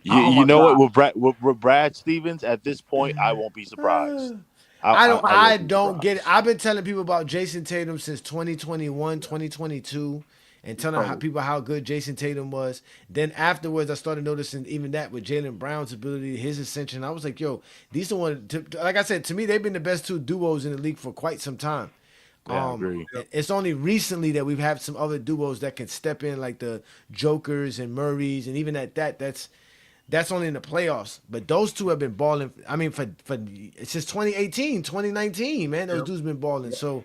you know what? With Brad Stevens at this point, I won't be surprised. I don't get it. I've been telling people about Jason Tatum since 2021, 2022, and telling people how good Jason Tatum was. Then afterwards, I started noticing even that with Jaylen Brown's ability, his ascension. I was like, yo, these are like I said, to me, they've been the best 2 duos in the league for quite some time. Yeah, I agree. It's only recently that we've had some other duos that can step in, like the Jokers and Murrays, and even that's only in the playoffs. But those 2 have been balling. I mean, for since 2018, 2019, man, those dudes been balling. So,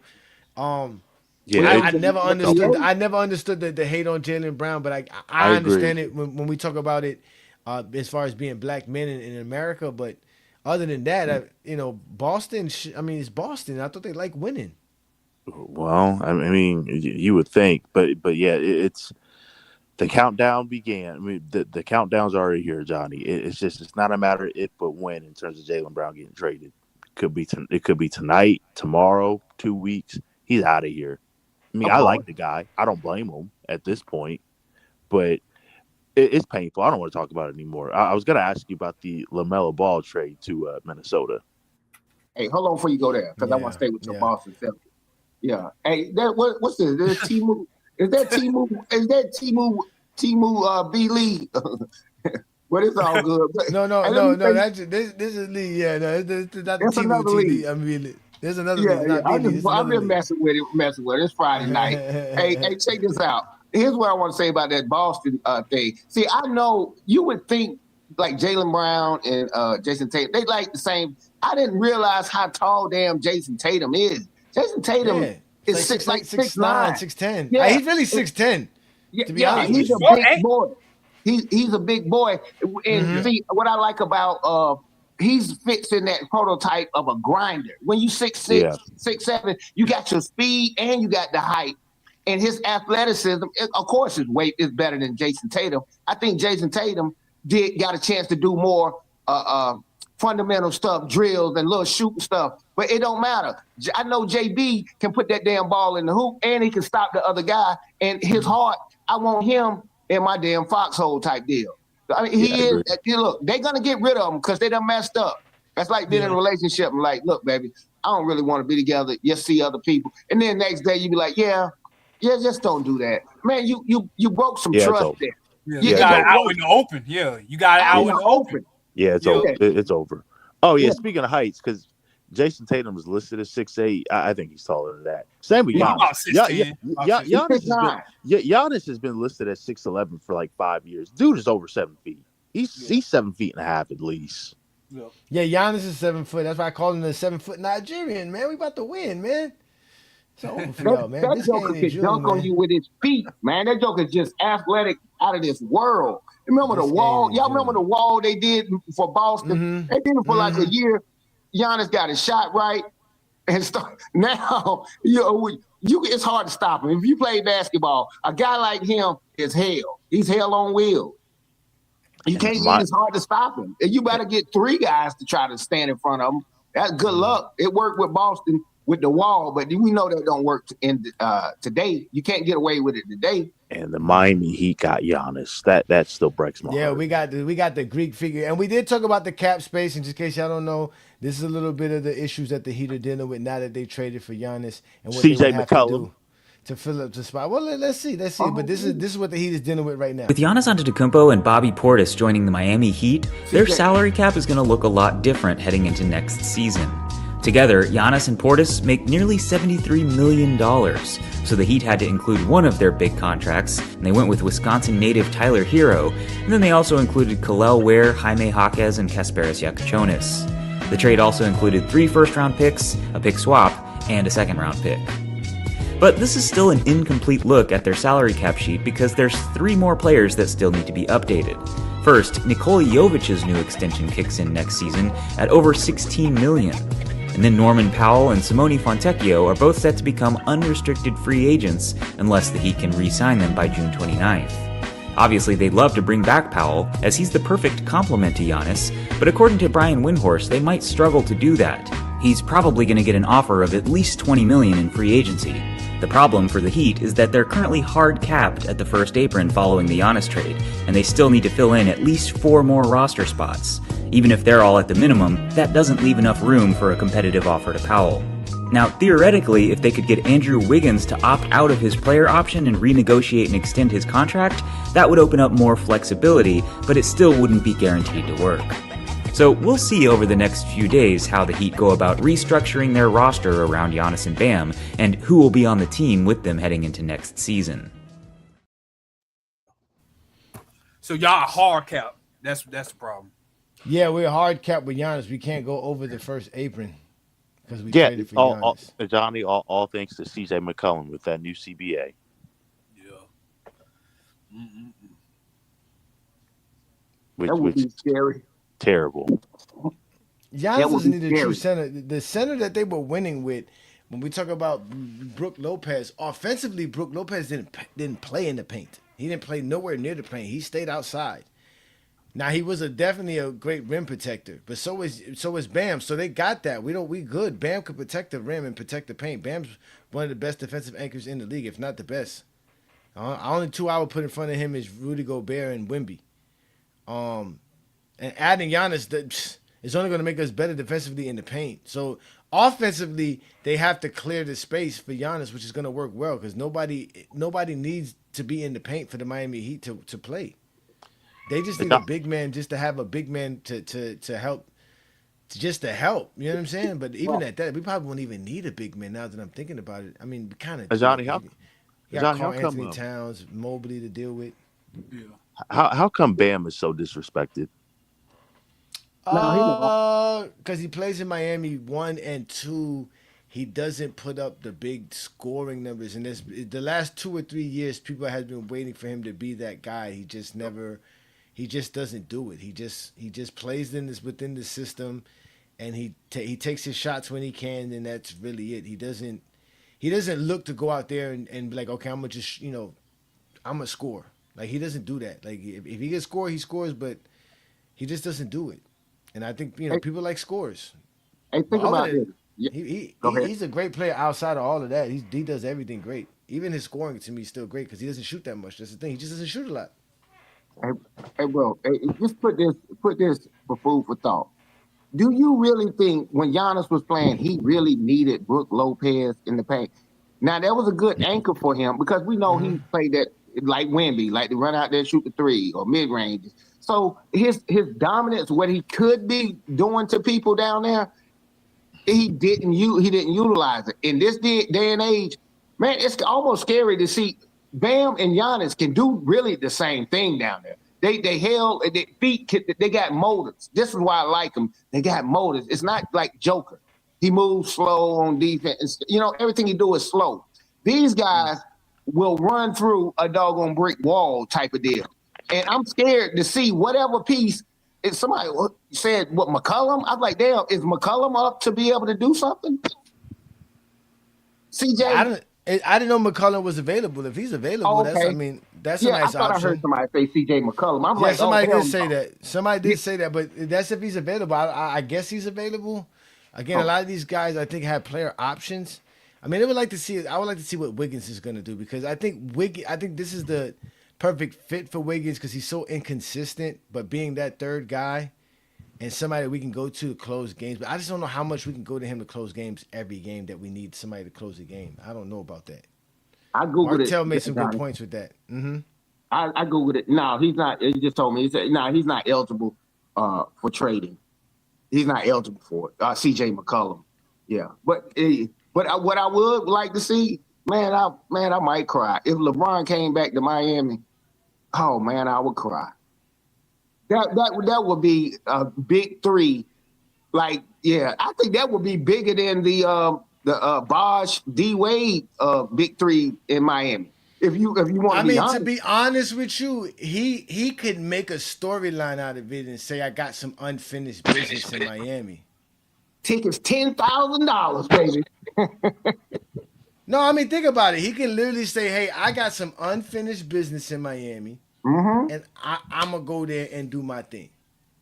I never understood. I never understood the hate on Jaylen Brown, but I understand it when we talk about it as far as being black men in America. But other than that, Boston. It's Boston. I thought they like winning. Well, I mean, you would think, but yeah, it's. The countdown began. I mean, the countdown's already here, Johnny. It's not a matter of if but when in terms of Jaylen Brown getting traded. It could be tonight, tomorrow, 2 weeks. He's out of here. I mean, I like the guy. I don't blame him at this point, but it's painful. I don't want to talk about it anymore. I was going to ask you about the LaMelo Ball trade to Minnesota. Hey, hold on before you go there, because I want to stay with your Boston Celtics. Yeah. Hey, what's this? Is Timu? Is that Timu B Lee? But it's all good. No. This is Lee. Yeah, no, it's not the Timu league. I mean, there's another league. Not I've been messing with it. It's Friday night. hey, check this out. Here's what I want to say about that Boston thing. See, I know you would think like Jaylen Brown and Jason Tatum, they like the same. I didn't realize how tall damn Jason Tatum is. Jason Tatum is 6'9", 6'10". Yeah, he's really 6'10". To be honest, he's a big boy. He's a big boy. And see, what I like about he fits in that prototype of a grinder. When you 6'6", 6'7", you got your speed and you got the height. And his athleticism, of course, his weight is better than Jason Tatum. I think Jason Tatum got a chance to do more fundamental stuff, drills and little shooting stuff. But it don't matter. I know JB can put that damn ball in the hoop and he can stop the other guy. And his heart, I want him in my damn foxhole type deal. I mean, he is. Look, they're going to get rid of him because they done messed up. That's like being in a relationship and like, look, baby, I don't really want to be together. You see other people. And then next day you be like, yeah, just don't do that. Man, you broke some trust there. Yeah. You got it out in the open. Yeah, you got it out in the open. Yeah, it's over. Oh, yeah, speaking of heights, because Jason Tatum is listed as 6'8". I think he's taller than that. Same with Giannis. Giannis has been listed at 6'11" for like 5 years. Dude is over 7 feet. He's 7.5 feet at least. Yeah, Giannis is 7 foot. That's why I call him the 7 foot Nigerian, man. We about to win, man. That joker can dunk on you with his feet, man. That joker is just athletic out of this world. Remember the wall? Y'all remember the wall they did for Boston? They did it for like a year. Giannis got his shot right, and now it's hard to stop him. If you play basketball, a guy like him is hell. He's hell on wheels. You can't. It's hard to stop him. And you better get 3 guys to try to stand in front of him. That's good luck. It worked with Boston with the wall, but we know that don't work today. You can't get away with it today. And the Miami Heat got Giannis. That still breaks my heart. Yeah, we got the Greek figure, and we did talk about the cap space. And just in case y'all don't know, this is a little bit of the issues that the Heat are dealing with now that they traded for Giannis and what they would have to do to fill up the spot. Well, let's see. But this is what the Heat is dealing with right now. With Giannis Antetokounmpo and Bobby Portis joining the Miami Heat, their salary cap is going to look a lot different heading into next season. Together, Giannis and Portis make nearly $73 million, so the Heat had to include one of their big contracts, and they went with Wisconsin native Tyler Hero, and then they also included Kel'el Ware, Jaime Jaquez, and Kasparas Yakuchonis. The trade also included 3 first-round picks, a pick swap, and a second-round pick. But this is still an incomplete look at their salary cap sheet because there's 3 more players that still need to be updated. First, Nikola Jovic's new extension kicks in next season at over $16 million. And then Norman Powell and Simone Fontecchio are both set to become unrestricted free agents unless the Heat can re-sign them by June 29th. Obviously, they'd love to bring back Powell, as he's the perfect complement to Giannis, but according to Brian Windhorst, they might struggle to do that. He's probably going to get an offer of at least $20 million in free agency. The problem for the Heat is that they're currently hard capped at the first apron following the Giannis trade, and they still need to fill in at least 4 more roster spots. Even if they're all at the minimum, that doesn't leave enough room for a competitive offer to Powell. Now, theoretically, if they could get Andrew Wiggins to opt out of his player option and renegotiate and extend his contract, that would open up more flexibility, but it still wouldn't be guaranteed to work. So we'll see over the next few days how the Heat go about restructuring their roster around Giannis and Bam, and who will be on the team with them heading into next season. So y'all hard cap. That's the problem. Yeah, we're hard capped with Giannis. We can't go over the first apron because we traded for Giannis. Ajani, all thanks to CJ McCollum with that new CBA. Yeah. That would be scary. Terrible. Giannis doesn't need a true center. The center that they were winning with, when we talk about Brook Lopez, offensively, Brook Lopez didn't play in the paint. He didn't play nowhere near the paint. He stayed outside. Now he was definitely a great rim protector, but so is Bam. So they got that. We good. Bam could protect the rim and protect the paint. Bam's one of the best defensive anchors in the league, if not the best. Only two I would put in front of him is Rudy Gobert and Wemby. And adding Giannis is only going to make us better defensively in the paint. So offensively, they have to clear the space for Giannis, which is going to work well because nobody needs to be in the paint for the Miami Heat to play. They just need a big man just to have a big man to help. Just to help, you know what I'm saying? But even at that, we probably won't even need a big man now that I'm thinking about it. I mean, we kind of. Ajani, got Karl Anthony Towns, Mobley to deal with. Yeah. How come Bam is so disrespected? Because he plays in Miami 1 and 2. He doesn't put up the big scoring numbers, and the last 2 or 3 years, people have been waiting for him to be that guy. He just never. He just doesn't do it. He just plays within the system, and he takes his shots when he can, and that's really it. He doesn't look to go out there and be like, okay, I'm gonna just I'm gonna score. Like he doesn't do that. Like if he can score, he scores, but he just doesn't do it. And I think people like scores. Hey, think about it. He's a great player outside of all of that. He does everything great. Even his scoring to me is still great because he doesn't shoot that much. That's the thing. He just doesn't shoot a lot. Hey, bro, just put this for food for thought. Do you really think when Giannis was playing, he really needed Brook Lopez in the paint? Now that was a good anchor for him because we know he played that like Wemby, like to run out there and shoot the three or mid range. So his dominance, what he could be doing to people down there, he didn't utilize it. In this day and age, man, it's almost scary to see. Bam and Giannis can do really the same thing down there. They held their feet. They got motors. This is why I like them. They got motors. It's not like Joker. He moves slow on defense. Everything he do is slow. These guys will run through a doggone brick wall type of deal. And I'm scared to see whatever piece. If somebody said what McCollum, I was like, damn, is McCollum up to be able to do something? CJ. I didn't know McCollum was available. If he's available, that's a nice I thought option. I heard somebody say CJ McCollum. I'm like, somebody did say that. Somebody did say that, but that's if he's available. I guess he's available. Again, a lot of these guys I think have player options. I mean, I would like to see what Wiggins is going to do because I think this is the perfect fit for Wiggins because he's so inconsistent. But being that third guy and somebody that we can go to close games, but I just don't know how much we can go to him to close games every game that we need somebody to close a game. I don't know about that. I googled Martell it. made some good points with that. I googled it. No, he's not. He just told me. He said, no, he's not eligible for trading. He's not eligible for it. CJ McCollum. Yeah, but what I would like to see, man, I might cry if LeBron came back to Miami. Oh man, I would cry. That would be a big three. Like, yeah, I think that would be bigger than the Bosh D Wade big three in Miami. If you want to be honest. To be honest with you, he could make a storyline out of it and say I got some unfinished business in Miami. Tickets $10,000, baby. No, I mean think about it. He can literally say, "Hey, I got some unfinished business in Miami, and I'm gonna go there and do my thing."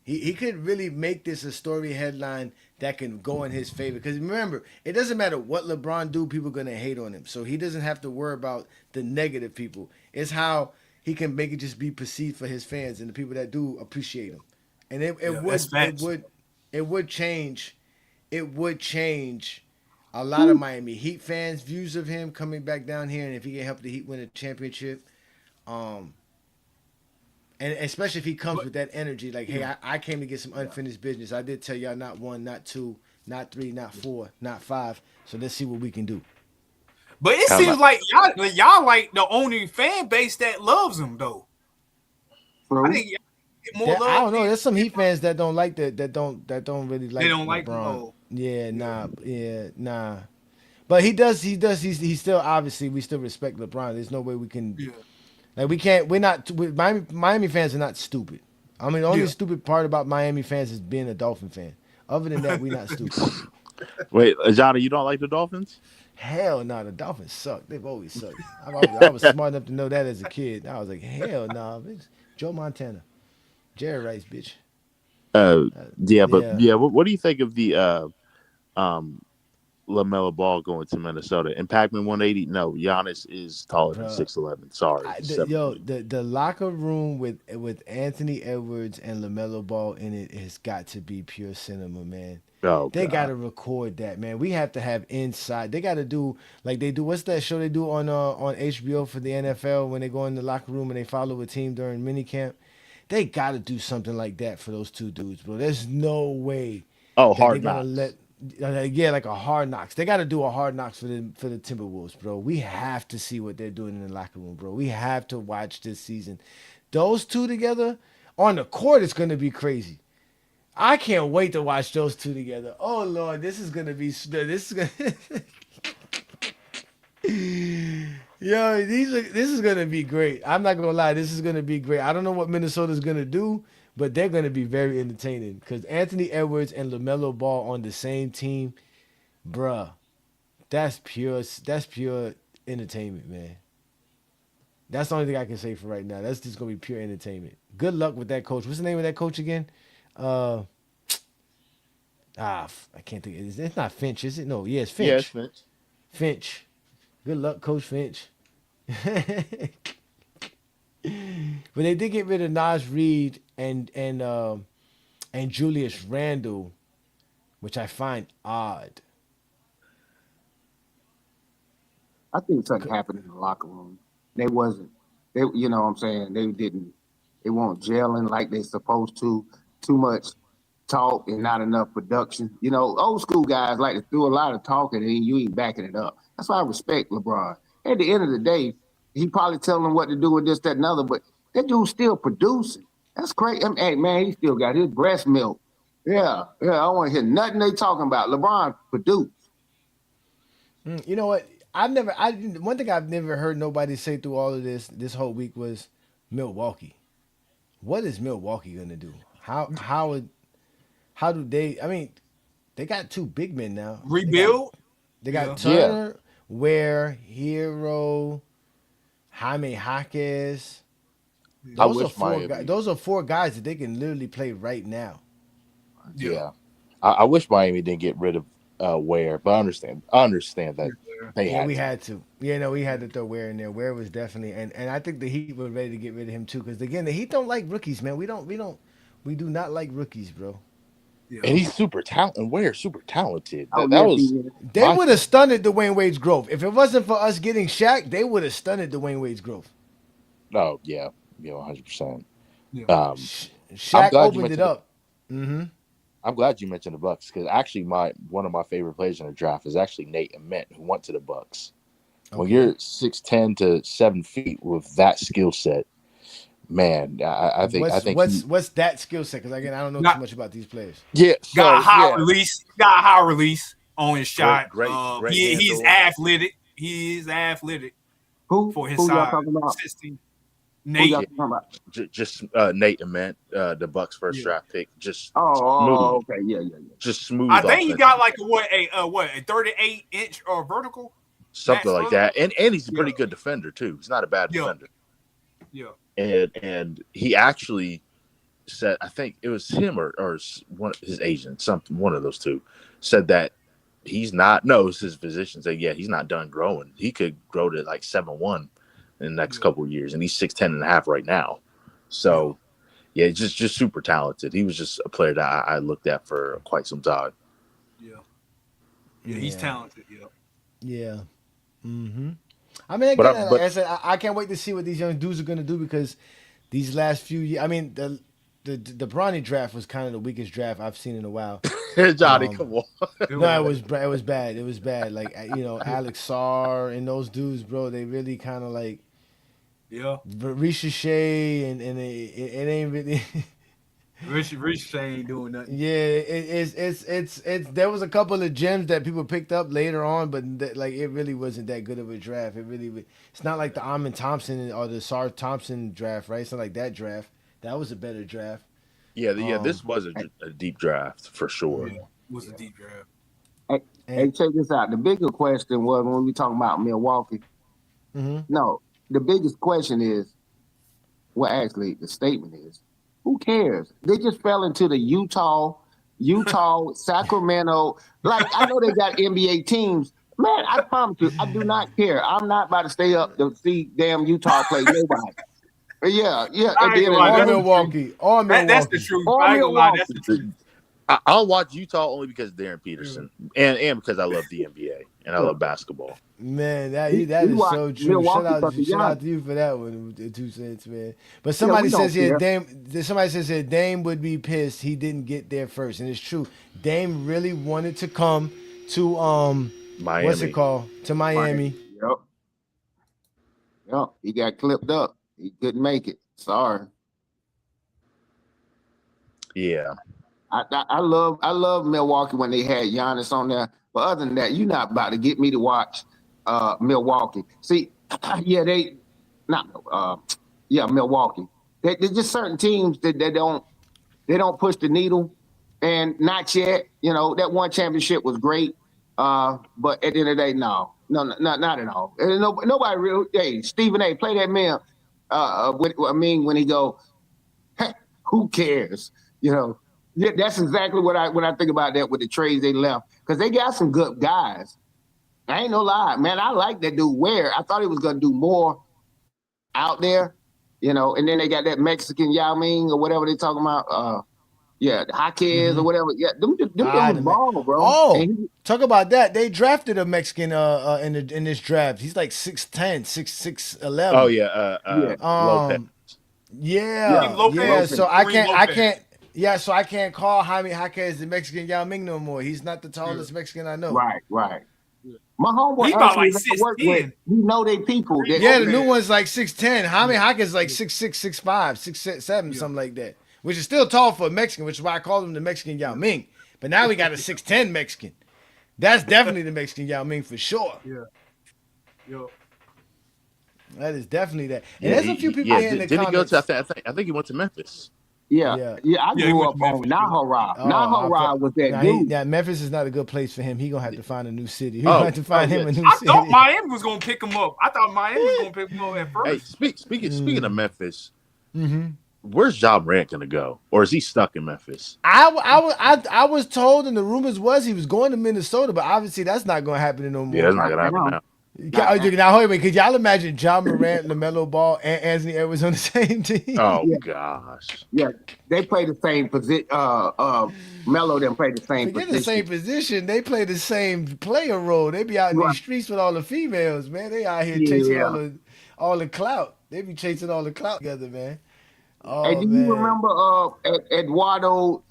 He could really make this a story headline that can go in his favor. Because remember, it doesn't matter what LeBron do, people are going to hate on him. So he doesn't have to worry about the negative people. It's how he can make it just be perceived for his fans and the people that do appreciate him. And it would change a lot of Miami Heat fans' views of him coming back down here. And if he can help the Heat win a championship, and especially if he comes with that energy, like, hey, I came to get some unfinished business. I did tell y'all not 1, not 2, not 3, not 4, not 5. So let's see what we can do. But it seems like y'all like the only fan base that loves him, though. I think I don't know. There's some Heat fans that don't like that. That don't really like. They don't LeBron. like him. Yeah, nah. But he does. He's still obviously we still respect LeBron. There's no way we can. Yeah. Like we can't. We're not. Miami fans are not stupid. I mean, the only stupid part about Miami fans is being a Dolphin fan. Other than that, we're not stupid. Wait, Ajani, you don't like the Dolphins? Hell no, the Dolphins suck. They've always sucked. I was smart enough to know that as a kid. I was like, hell no, it's Joe Montana. Jerry Rice, bitch. But what do you think of the LaMelo Ball going to Minnesota? And Pac-Man 180? No, Giannis is taller than 6'11". Sorry, the locker room with Anthony Edwards and LaMelo Ball in it has got to be pure cinema, man. Oh, they got to record that, man. We have to have inside. They got to do like they do. What's that show they do on HBO for the NFL when they go in the locker room and they follow a team during minicamp? They got to do something like that for those two dudes, bro. There's no way. Hard Knocks. Like a Hard Knocks. They got to do a Hard Knocks for the Timberwolves, bro. We have to see what they're doing in the locker room, bro. We have to watch this season. Those two together on the court is going to be crazy. I can't wait to watch those two together. Oh Lord, this is gonna be Yo, this is gonna be great. I'm not gonna lie, this is gonna be great. I don't know what Minnesota's gonna do, but they're gonna be very entertaining because Anthony Edwards and LaMelo Ball on the same team, bruh. That's pure entertainment, man. That's the only thing I can say for right now. That's just gonna be pure entertainment. Good luck with that coach. What's the name of that coach again? I can't think. It's not Finch, is it? No, it's Finch. Yeah, it's Finch. Finch. Good luck, Coach Finch. But they did get rid of Naz Reid and Julius Randle, which I find odd. I think something happened in the locker room. They, you know what I'm saying? They weren't gelling like they supposed to. Too much talk and not enough production. You know, old school guys like to do a lot of talking and you ain't backing it up. That's why I respect LeBron. At the end of the day, he probably telling them what to do with this, that, and other, but that dude's still producing. That's crazy. Hey, man, he still got his breast milk. Yeah, I don't want to hear nothing they talking about. LeBron produced. You know what? One thing I've never heard nobody say through all of this whole week was Milwaukee. What is Milwaukee gonna do? How do they? I mean, they got two big men now. Rebuild. They got Turner, Ware, Hero, Jaime Jaquez. Those are four guys that they can literally play right now. Yeah. I wish Miami didn't get rid of Ware, but I understand that they had. We had to. We had to throw Ware in there. Ware was definitely, and I think the Heat were ready to get rid of him too. Because again, the Heat don't like rookies, man. We do not like rookies, bro. Yeah. And he's super talented. Ware's super talented. They would have stunted Dwayne Wade's growth. If it wasn't for us getting Shaq, they would have stunted Dwayne Wade's growth. Oh yeah, 100%. Shaq opened it up. I'm glad you mentioned the Bucks because actually one of my favorite players in the draft is actually Nate Ament, who went to the Bucks. Okay. When you're 6'10" to 7 feet with that skill set, man, I think what's that skill set? Because again, I don't know too much about these players. Yeah, got a high release. Got a high release on his shot. Great he's athletic. He is athletic. Who for his who size? Y'all talking about? Nate. Just Nate Ament, the Bucks' first draft pick. Just smooth. Okay, yeah. Just smooth. I think he got like a 38-inch vertical, something like that. And he's a pretty good defender too. He's not a bad defender. Yeah. And he actually said, I think it was him or one his agent, one of those two, said that he's not. No, it's his physician said, yeah, he's not done growing. He could grow to like 7'1" in the next couple of years, and he's 6'10.5" right now. So, yeah, just super talented. He was just a player that I looked at for quite some time. Yeah, he's talented. Yeah. Mm-hmm. I mean, again, like I said, I can't wait to see what these young dudes are going to do because these last few years, I mean, the Bronny draft was kind of the weakest draft I've seen in a while. Johnny, come on. No, it was bad. It was bad. Like, Alex Sarr and those dudes, bro, they really kind of like, Ricochet and it ain't really. Ricochet ain't doing nothing. Yeah, it's there was a couple of gems that people picked up later on, but it really wasn't that good of a draft. It's not like the Amon Thompson or the Sarr Thompson draft, right? It's not like that draft. That was a better draft. Yeah, this was a deep draft for sure. Yeah, it was a deep draft. Hey, check this out. The bigger question was when we talking about Milwaukee. Mm-hmm. No, the biggest question is, well, actually, the statement is, Who cares? They just fell into the Utah, Sacramento. Like, I know they got NBA teams. Man, I promise you, I do not care. I'm not about to stay up to see damn Utah play nobody. Yeah. At the end of the Or day, Milwaukee. Or Milwaukee. That's the truth. Or I ain't gonna lie, that's Milwaukee. the truth. I'll watch Utah only because of Darren Peterson and because I love the NBA and I love basketball. Man, that You is watch so true. Milwaukee Shout out fucking to you for that one, with the 2 cents, man. But somebody we don't says here, care. somebody says here, Dame would be pissed he didn't get there first, and it's true. Dame really wanted to come to Miami. what's it called? To Miami. Yep. He got clipped up. He couldn't make it. Sorry. Yeah. I love Milwaukee when they had Giannis on there. But other than that, you're not about to get me to watch Milwaukee. See, Milwaukee. There's just certain teams that they don't push the needle, and not yet. You know, that one championship was great, but at the end of the day, no, not at all. And nobody really. Hey, Stephen A. Play that man. When he go, hey, who cares? You know. Yeah, that's exactly what I think about that with the trades they left, because they got some good guys. I ain't no lie, man. I like that dude Ware. I thought he was gonna do more out there, you know. And then they got that Mexican Yao Ming or whatever they talking about. The Jaquez or whatever. Yeah, them dudes ball, bro. Oh, talk about that. They drafted a Mexican in this draft. He's like 6'10", 6'11". Oh yeah. Lopez. Yeah. So I can't. Yeah, so I can't call Jaime Jaquez the Mexican Yao Ming no more. He's not the tallest Mexican I know. Right. My homeboy He about like actually work 6'10". with. You know they people. The new one's like 6'10". Jaime Jaquez is like 6'6", 6'5", 6'7", something like that. Which is still tall for a Mexican, which is why I call him the Mexican Yao Ming. But now we got a 6'10" Mexican. That's definitely the Mexican Yao Ming for sure. Yeah. Yo. That is definitely that. And there's a few people here in the did comments. He go to? I think he went to Memphis. Yeah. I grew up on Nahara. Nahara was that dude. Memphis is not a good place for him. He gonna have to find a new city. He's gonna have to find him a new city. I thought Miami was gonna pick him up. I thought Miami was gonna pick him up at first. Hey, speaking of Memphis, where's Ja Morant gonna go, or is he stuck in Memphis? I was told, and the rumors was he was going to Minnesota, but obviously that's not gonna happen no more. Yeah, that's not gonna happen now. Now, wait a minute. Could y'all imagine Ja Morant, LaMelo Ball, and Anthony Edwards on the same team? Oh gosh. Yeah, they play the same position. Melo didn't play the same Forget position. the same position. They play the same player role. They be out in these streets with all the females, man. They out here chasing all the clout. They be chasing all the clout together, man. Oh, hey, do you remember Eduardo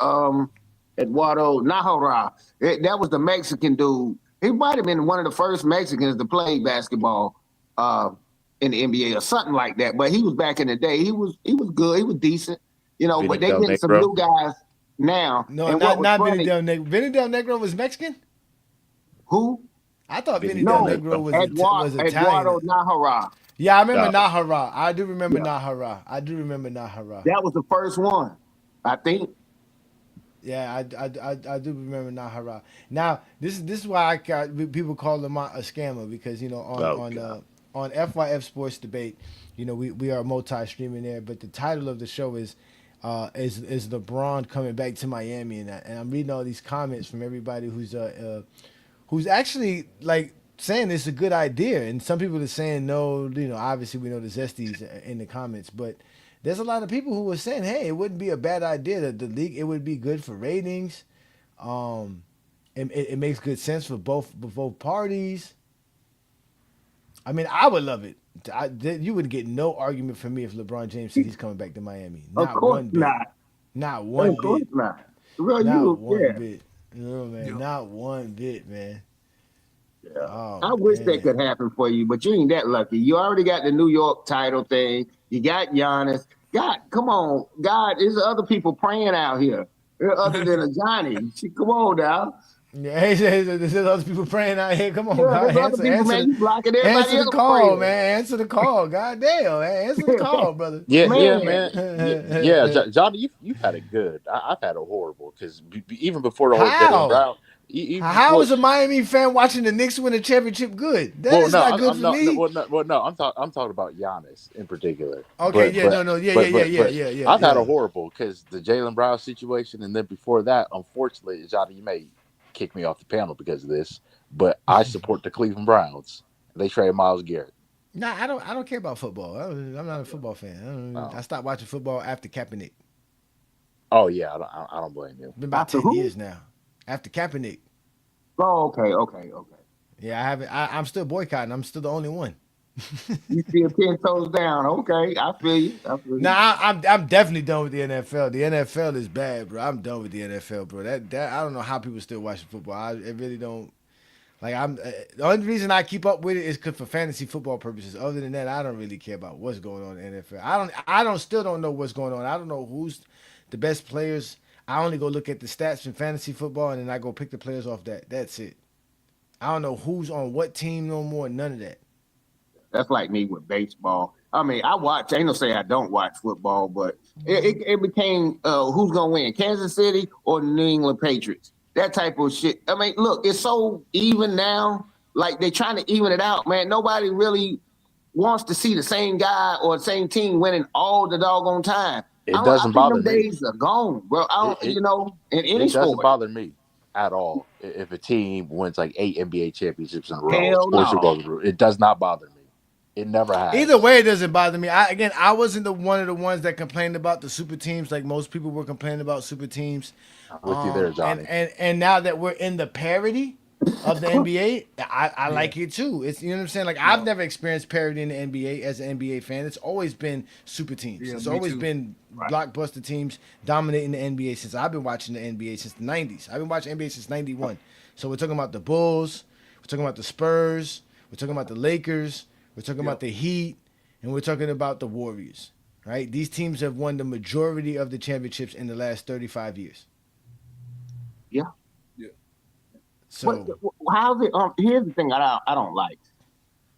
Nahara? That was the Mexican dude. He might have been one of the first Mexicans to play basketball in the NBA or something like that. But he was back in the day. He was good. He was decent, you know. But they getting some new guys now. No, not Vinny Del Negro. Vinny Del Negro was Mexican. Who? I thought Vinny Del Negro was Italian. Eduardo Nahara. Yeah, I remember Nahara. I do remember Nahara. That was the first one, I think. Yeah, I do remember Nahara. Now, this is why people call him a scammer, because you know on FYF Sports Debate, you know we are multi-streaming there, but the title of the show is LeBron coming back to Miami, and I'm reading all these comments from everybody who's actually like saying it's a good idea, and some people are saying no. You know, obviously we know the Zesties in the comments, but there's a lot of people who were saying, hey, it wouldn't be a bad idea that the league, it would be good for ratings. It makes good sense for both both parties. I mean, I would love it. You would get no argument from me if LeBron James said he's coming back to Miami. Not of course one bit. Not one bit. Of course not. Well, not one bit. You know, man. Not one bit, man. Yeah. Oh, I wish that could happen for you, but you ain't that lucky. You already got the New York title thing. You got Giannis. God, come on. God, there's other people praying out here other than Ajani. Come on now. Yeah, there's other people praying out here. Come on, God. Answer the call, man. Answer the call. God damn, man. Answer the call, brother. Yeah, man. Yeah, Johnny, you've had it good. I've had it horrible because even before the whole Jaylen Brown. How is a Miami fan watching the Knicks win a championship good? That is not good for me. I'm talking about Giannis in particular. Okay, yeah. I've had a yeah. horrible because the Jaylen Brown situation, and then before that, unfortunately, Johnny, you may kick me off the panel because of this, but I support the Cleveland Browns. They traded Myles Garrett. Nah, I don't care about football. I'm not a football fan. I stopped watching football after Kaepernick. Oh yeah, I don't blame you. Been about After 10 who? years now. After Kaepernick. Oh, okay. Yeah, I haven't. I'm still boycotting. I'm still the only one. You still 10 toes down. Okay, I feel you. Nah, I'm definitely done with the NFL. The NFL is bad, bro. I'm done with the NFL, bro. That I don't know how people still watching football. It really don't. Like the only reason I keep up with it is because for fantasy football purposes. Other than that, I don't really care about what's going on in the NFL. I still don't know what's going on. I don't know who's the best players. I only go look at the stats in fantasy football and then I go pick the players off that. That's it. I don't know who's on what team no more. None of that. That's like me with baseball. I mean, I watch. Ain't no say I don't watch football, but it became who's gonna win, Kansas City or New England Patriots? That type of shit. I mean, look, it's so even now. Like they trying to even it out, man. Nobody really wants to see the same guy or the same team winning all the doggone time. It doesn't bother me. Days are gone, bro. I don't, in any it doesn't sport. bother me at all if a team wins like 8 NBA championships in a row. Hell no. It does not bother me. It never has. Either way, it doesn't bother me. I wasn't one of the ones that complained about the super teams. Like most people were complaining about super teams. I'm with you there, Johnny. And now that we're in the parity of the NBA, I like it too. It's, you know what I'm saying? Like I've never experienced parity in the NBA as an NBA fan. It's always been super teams. Yeah, It's me always too. been blockbuster teams dominating the NBA since I've been watching the NBA since the 90s. I've been watching NBA since 91. So we're talking about the Bulls, we're talking about the Spurs, we're talking about the Lakers, we're talking about the Heat, and we're talking about the Warriors. Right? These teams have won the majority of the championships in the last 35 years. Yeah. So how's it? Here's the thing I don't like.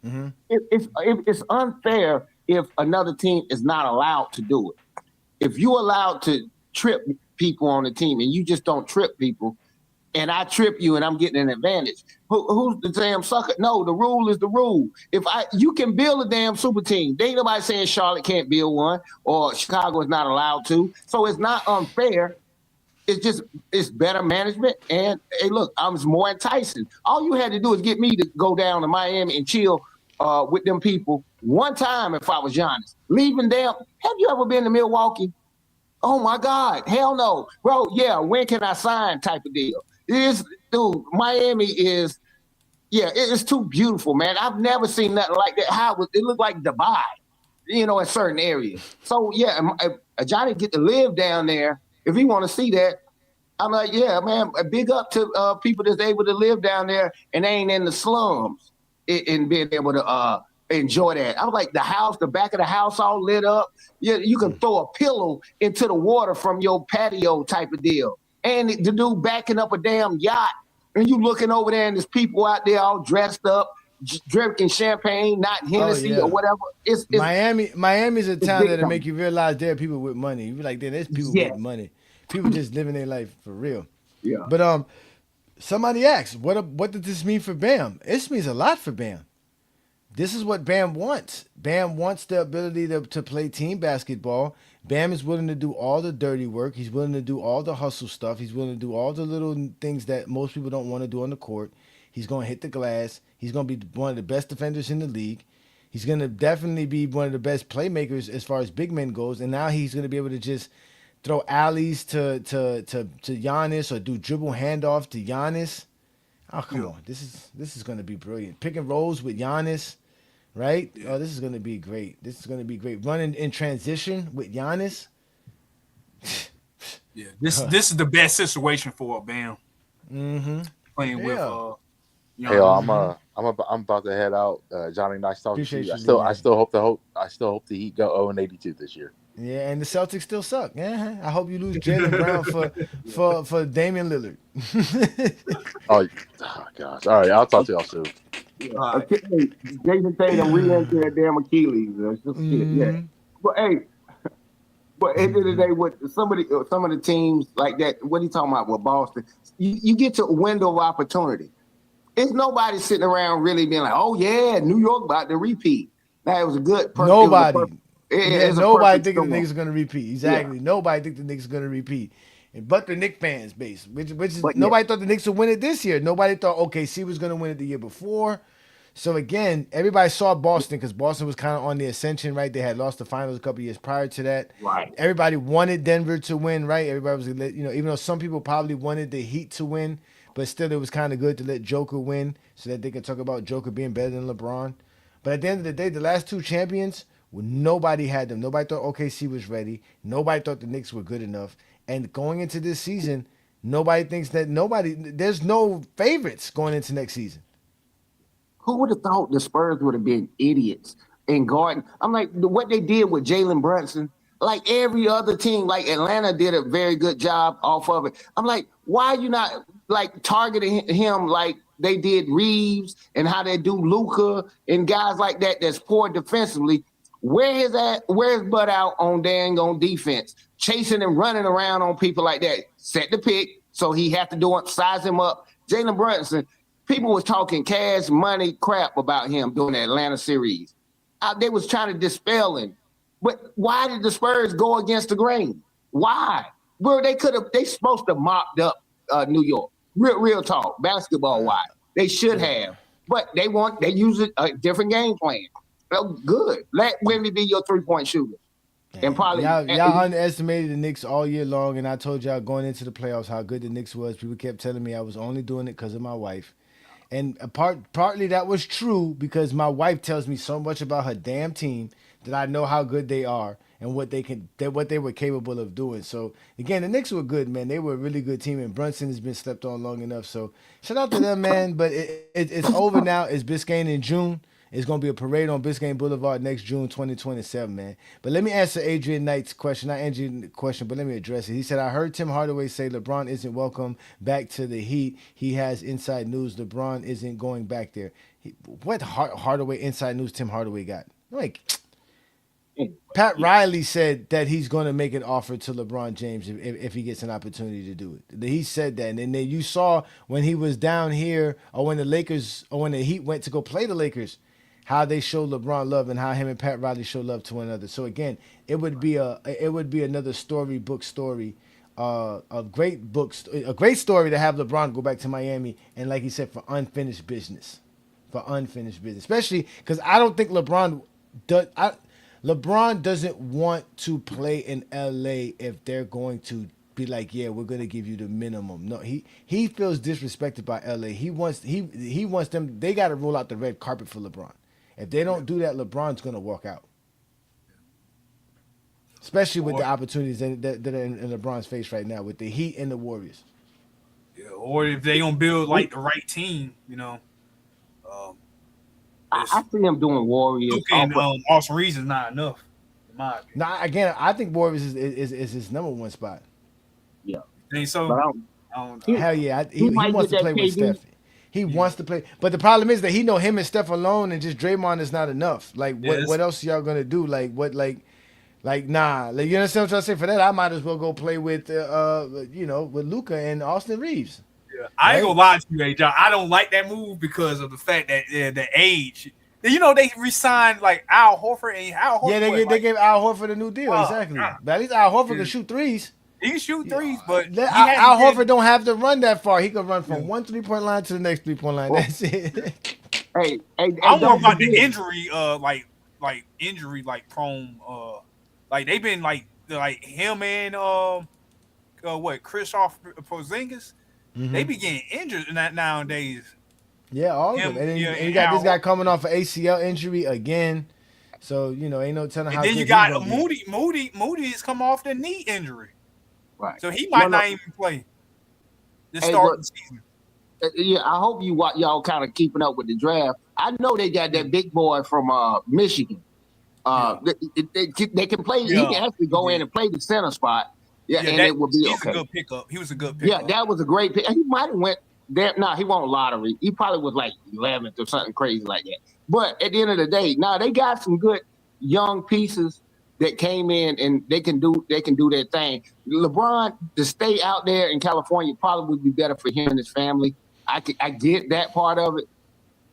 Mm-hmm. It's unfair if another team is not allowed to do it. If you allowed to trip people on the team and you just don't trip people, and I trip you and I'm getting an advantage, who's the damn sucker? No, the rule is the rule. You can build a damn super team. There ain't nobody saying Charlotte can't build one or Chicago is not allowed to. So it's not unfair. It's better management. And hey, look, I'm more enticing. All you had to do is get me to go down to Miami and chill with them people one time if I was Giannis. Leaving them. Have you ever been to Milwaukee? Oh my God. Hell no. Bro, yeah, when can I sign type of deal? Miami is, it's too beautiful, man. I've never seen nothing like that. It looked like Dubai, in certain areas. So yeah, Johnny get to live down there. If you want to see that, I'm like, yeah, man, big up to people that's able to live down there and they ain't in the slums and being able to enjoy that. I was like, the back of the house all lit up. Yeah, you can throw a pillow into the water from your patio type of deal. And the dude backing up a damn yacht and you looking over there and there's people out there all dressed up, drinking champagne, not Hennessy or whatever. It's Miami's a town that'll make you realize there are people with money. You be like, there's people with money. People just living their life for real. Yeah. But somebody asked, what does this mean for Bam? This means a lot for Bam. This is what Bam wants. Bam wants the ability to play team basketball. Bam is willing to do all the dirty work. He's willing to do all the hustle stuff. He's willing to do all the little things that most people don't want to do on the court. He's going to hit the glass. He's going to be one of the best defenders in the league. He's going to definitely be one of the best playmakers as far as big men goes. And now he's going to be able to just throw alleys to Giannis or do dribble handoff to Giannis. Oh, come on. This is going to be brilliant. Pick and rolls with Giannis, right? Oh, this is going to be great. This is going to be great. Running in transition with Giannis. Yeah, this is the best situation for Bam. Mm-hmm. Playing with Hey, I'm about to head out. Johnny, nice talking to you. I still hope the Heat go 0-82 this year. Yeah, and the Celtics still suck. Yeah, I hope you lose Jaylen Brown for Damian Lillard. oh gosh! All right, I'll talk to y'all soon. Jason Tatum re-entered that damn Achilles. Yeah. But hey, But at the end of the day, with some of the teams like that, what are you talking about with Boston? You get to a window of opportunity. It's nobody sitting around really being like, "Oh yeah, New York about to repeat." Now it was a good. Nobody. Nobody thinking storm. the Knicks are going to repeat. Exactly. Yeah. Nobody think the Knicks are going to repeat. But the Knicks fans base, which is nobody thought the Knicks would win it this year. Nobody thought OKC was going to win it the year before. So again, everybody saw Boston because Boston was kind of on the ascension, right? They had lost the finals a couple years prior to that. Right. Everybody wanted Denver to win, right? Everybody was, even though some people probably wanted the Heat to win, but still it was kind of good to let Joker win so that they could talk about Joker being better than LeBron. But at the end of the day, the last two champions, nobody had them. Nobody thought OKC was ready. Nobody thought the Knicks were good enough. And going into this season, nobody thinks that there's no favorites going into next season. Who would have thought the Spurs would have been idiots in guarding? I'm like, what they did with Jalen Brunson, like every other team, like Atlanta did a very good job off of it. I'm like, why are you not like targeting him like they did Reeves and how they do Luka and guys like that that's poor defensively? Where's butt out on defense, chasing and running around on people like that? Set the pick, so he have to do it, size him up. Jalen Brunson, people was talking cash money crap about him during the Atlanta series. They was trying to dispel him. But why did the Spurs go against the grain? Why? Well, they supposed to mopped up New York. Real talk, basketball wise. They should have. But they use a different game plan. Well, good. Let Wemby be your 3-point shooter. And probably y'all underestimated the Knicks all year long, and I told y'all going into the playoffs how good the Knicks was. People kept telling me I was only doing it because of my wife. And partly that was true because my wife tells me so much about her damn team that I know how good they are and what they were capable of doing. So again, the Knicks were good, man. They were a really good team, and Brunson has been slept on long enough. So shout out to them, man. But it's over now. It's Biscayne in June. It's going to be a parade on Biscayne Boulevard next June 2027, man. But let me answer Adrian Knight's question. Not Adrian's question, but let me address it. He said, I heard Tim Hardaway say LeBron isn't welcome back to the Heat. He has inside news. LeBron isn't going back there. What Hardaway inside news Tim Hardaway got? Like, Pat Riley said that he's going to make an offer to LeBron James if he gets an opportunity to do it. He said that. And then you saw when he was down here or when the Heat went to go play the Lakers, how they show LeBron love and how him and Pat Riley show love to one another. So again, it would be another story, a great story to have LeBron go back to Miami and like he said, for unfinished business, especially because I don't think LeBron doesn't want to play in LA if they're going to be like, yeah, we're gonna give you the minimum. No, he feels disrespected by LA. He wants them. They got to roll out the red carpet for LeBron. If they don't do that, LeBron's going to walk out. Especially with the opportunities that are in LeBron's face right now with the Heat and the Warriors. Yeah, or if they don't build like the right team, I see them doing Warriors. Austin Reeves is not enough, in my opinion. Now, again, I think Warriors is his number one spot. Yeah. Think so? But I don't know. Hell yeah. He wants to play with Steph. He wants to play. But the problem is that he know him and Steph alone and just Draymond is not enough. Like, what else y'all going to do? Like, what, nah. Like, you understand what I'm trying to say? For that, I might as well go play with, with Luka and Austin Reeves. Yeah. I ain't going to lie to you, AJ. I don't like that move because of the fact that the age. They re-signed, like, Al Horford. And Al Horford they gave Al Horford a new deal. Exactly. God. But at least Al Horford can shoot threes. He can shoot threes, but Al Horford don't have to run that far. He can run from one 3-point line to the next 3-point line. That's it. Hey, I'm more about the injury, injury prone. Like they've been like him and Kristaps Porzingis. Mm-hmm. They be getting injured in that nowadays. Yeah, all of them. And then you got this guy coming off an ACL injury again. So ain't no telling how. Then you got Moody. Moody has come off the knee injury. Right. So he might not even play this start of the season. Yeah, I hope y'all kind of keeping up with the draft. I know they got that big boy from Michigan. They can play. Yeah. He can actually go in and play the center spot. Yeah, and it will be okay. A good pickup. He was a good pickup. Yeah, that was a great pick. He might have went there. No, he won't lottery. He probably was like 11th or something crazy like that. But at the end of the day, they got some good young pieces. that came in and they can do their thing. LeBron to stay out there in California probably would be better for him and his family. I get that part of it,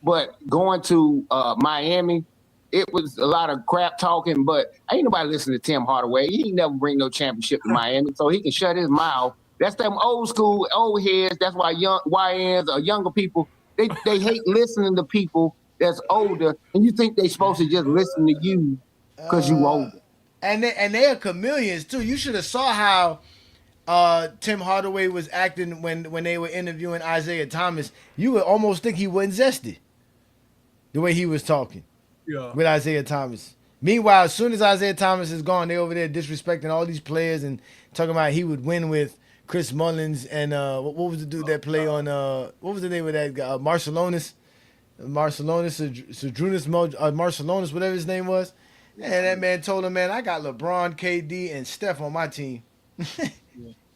but going to Miami, it was a lot of crap talking. But ain't nobody listening to Tim Hardaway. He ain't never bring no championship to Miami, so he can shut his mouth. That's them old school old heads. That's why young YNs or younger people they hate listening to people that's older, and you think they supposed to just listen to you because you older. And they are chameleons too. You should have saw how Tim Hardaway was acting when they were interviewing Isaiah Thomas. You would almost think he wasn't zesty. The way he was talking with Isaiah Thomas. Meanwhile, as soon as Isaiah Thomas is gone, they over there disrespecting all these players and talking about he would win with Chris Mullins and what was the dude that play on what was the name of that guy? Marcelonis, Marcelonis, whatever his name was. And that man told him, man, I got LeBron, KD, and Steph on my team.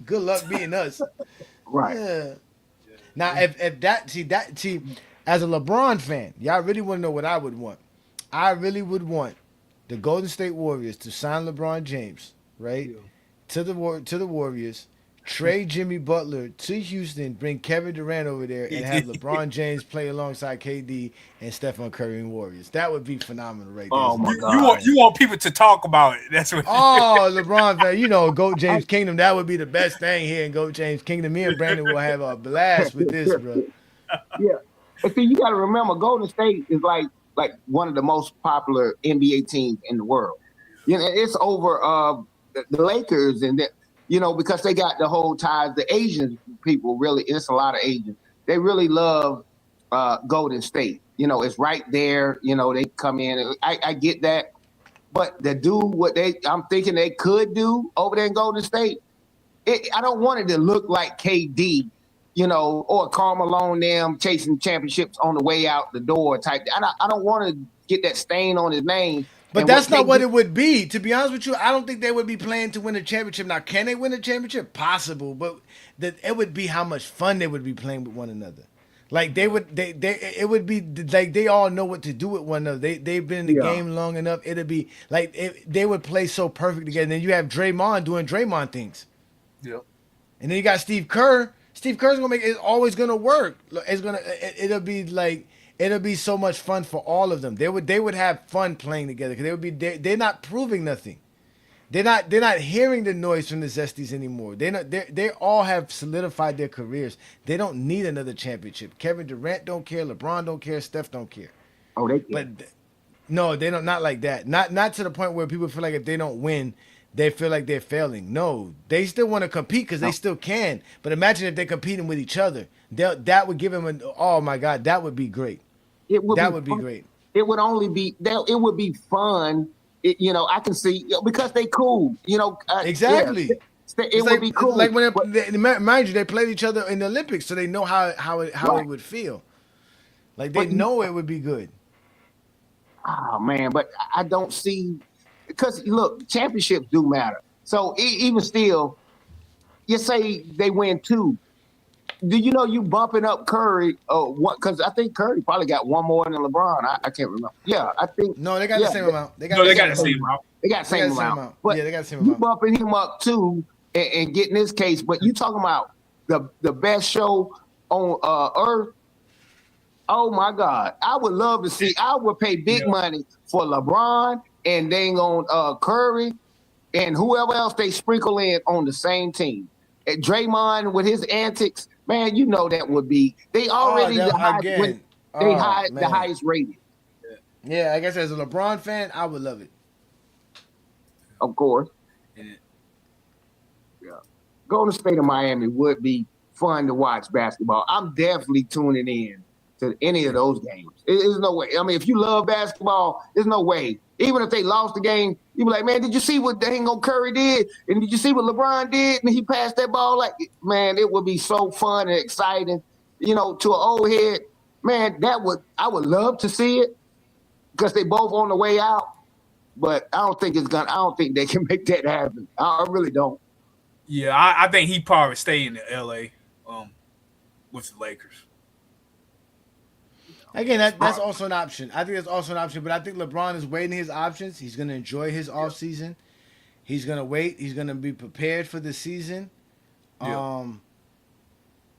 Good luck beating us. Right. Yeah. Now, if as a LeBron fan, y'all really want to know what I would want. I really would want the Golden State Warriors to sign LeBron James, right? Yeah. To the Warriors, trade Jimmy Butler to Houston, bring Kevin Durant over there, and have LeBron James play alongside KD and Stephen Curry and Warriors. That would be phenomenal, right there. Oh my God! You want people to talk about it? That's what. Oh, LeBron fan, Goat James Kingdom. That would be the best thing here in Goat James Kingdom. Me and Brandon will have a blast with this, bro. Yeah, but see, you got to remember, Golden State is like one of the most popular NBA teams in the world. It's over the Lakers and because they got the whole ties. The Asian people really, it's a lot of Asians. They really love Golden State. It's right there. They come in. I get that, but to do what I'm thinking they could do over there in Golden State, I don't want it to look like KD. Or Karl Malone them chasing championships on the way out the door type. I don't want to get that stain on his name. But that's not what it would be. To be honest with you, I don't think they would be playing to win a championship. Now, can they win a championship? Possible, but it would be how much fun they would be playing with one another. Like it would be like they all know what to do with one another. They've been in the game long enough. It'd be like they would play so perfect together. And then you have Draymond doing Draymond things. Yep. And then you got Steve Kerr. Steve Kerr's gonna make it's always gonna work. It'll be so much fun for all of them. They would have fun playing together because they're not proving nothing. They're not hearing the noise from the Zesties anymore. They all have solidified their careers. They don't need another championship. Kevin Durant don't care. LeBron don't care. Steph don't care. Oh, they care. But no, they don't. Not like that. Not to the point where people feel like if they don't win, they feel like they're failing. No, they still want to compete because they still can. But imagine if they're competing with each other. That would give them oh my God, that would be great. That would be great. It would only be it would be fun. I can see because they cool. Exactly. Yeah, it would be cool. Like mind you, they played each other in the Olympics, so they know how it would feel. Like they know it would be good. Oh man, but I don't see. Because, look, championships do matter. So even still, you say they win 2. Do you know you bumping up Curry? Because I think Curry probably got one more than LeBron. I can't remember. Yeah, I think. No, they got the same amount. They got the same amount. They got the same amount. But yeah, they got the same amount. You bumping him up too and getting this case. But you talking about the best show on earth. Oh my God, I would love to see. I would pay big money for LeBron and dang on Curry and whoever else they sprinkle in on the same team. And Draymond with his antics, man, that would be. They already the highest rated. Yeah, I guess as a LeBron fan, I would love it. Of course. Yeah. Golden State of Miami would be fun to watch basketball. I'm definitely tuning in to any of those games. There's no way. I mean, if you love basketball, there's no way. Even if they lost the game, you be like, man, did you see what dang on Curry did? And did you see what LeBron did? And he passed that ball. Like, man, it would be so fun and exciting, to an old head. Man, I would love to see it because they both on the way out. But I don't think they can make that happen. I really don't. Yeah, I think he probably stay in the LA with the Lakers. Again, that's also an option. I think that's also an option, but I think LeBron is weighing his options. He's going to enjoy his offseason. He's going to wait. He's going to be prepared for the season. And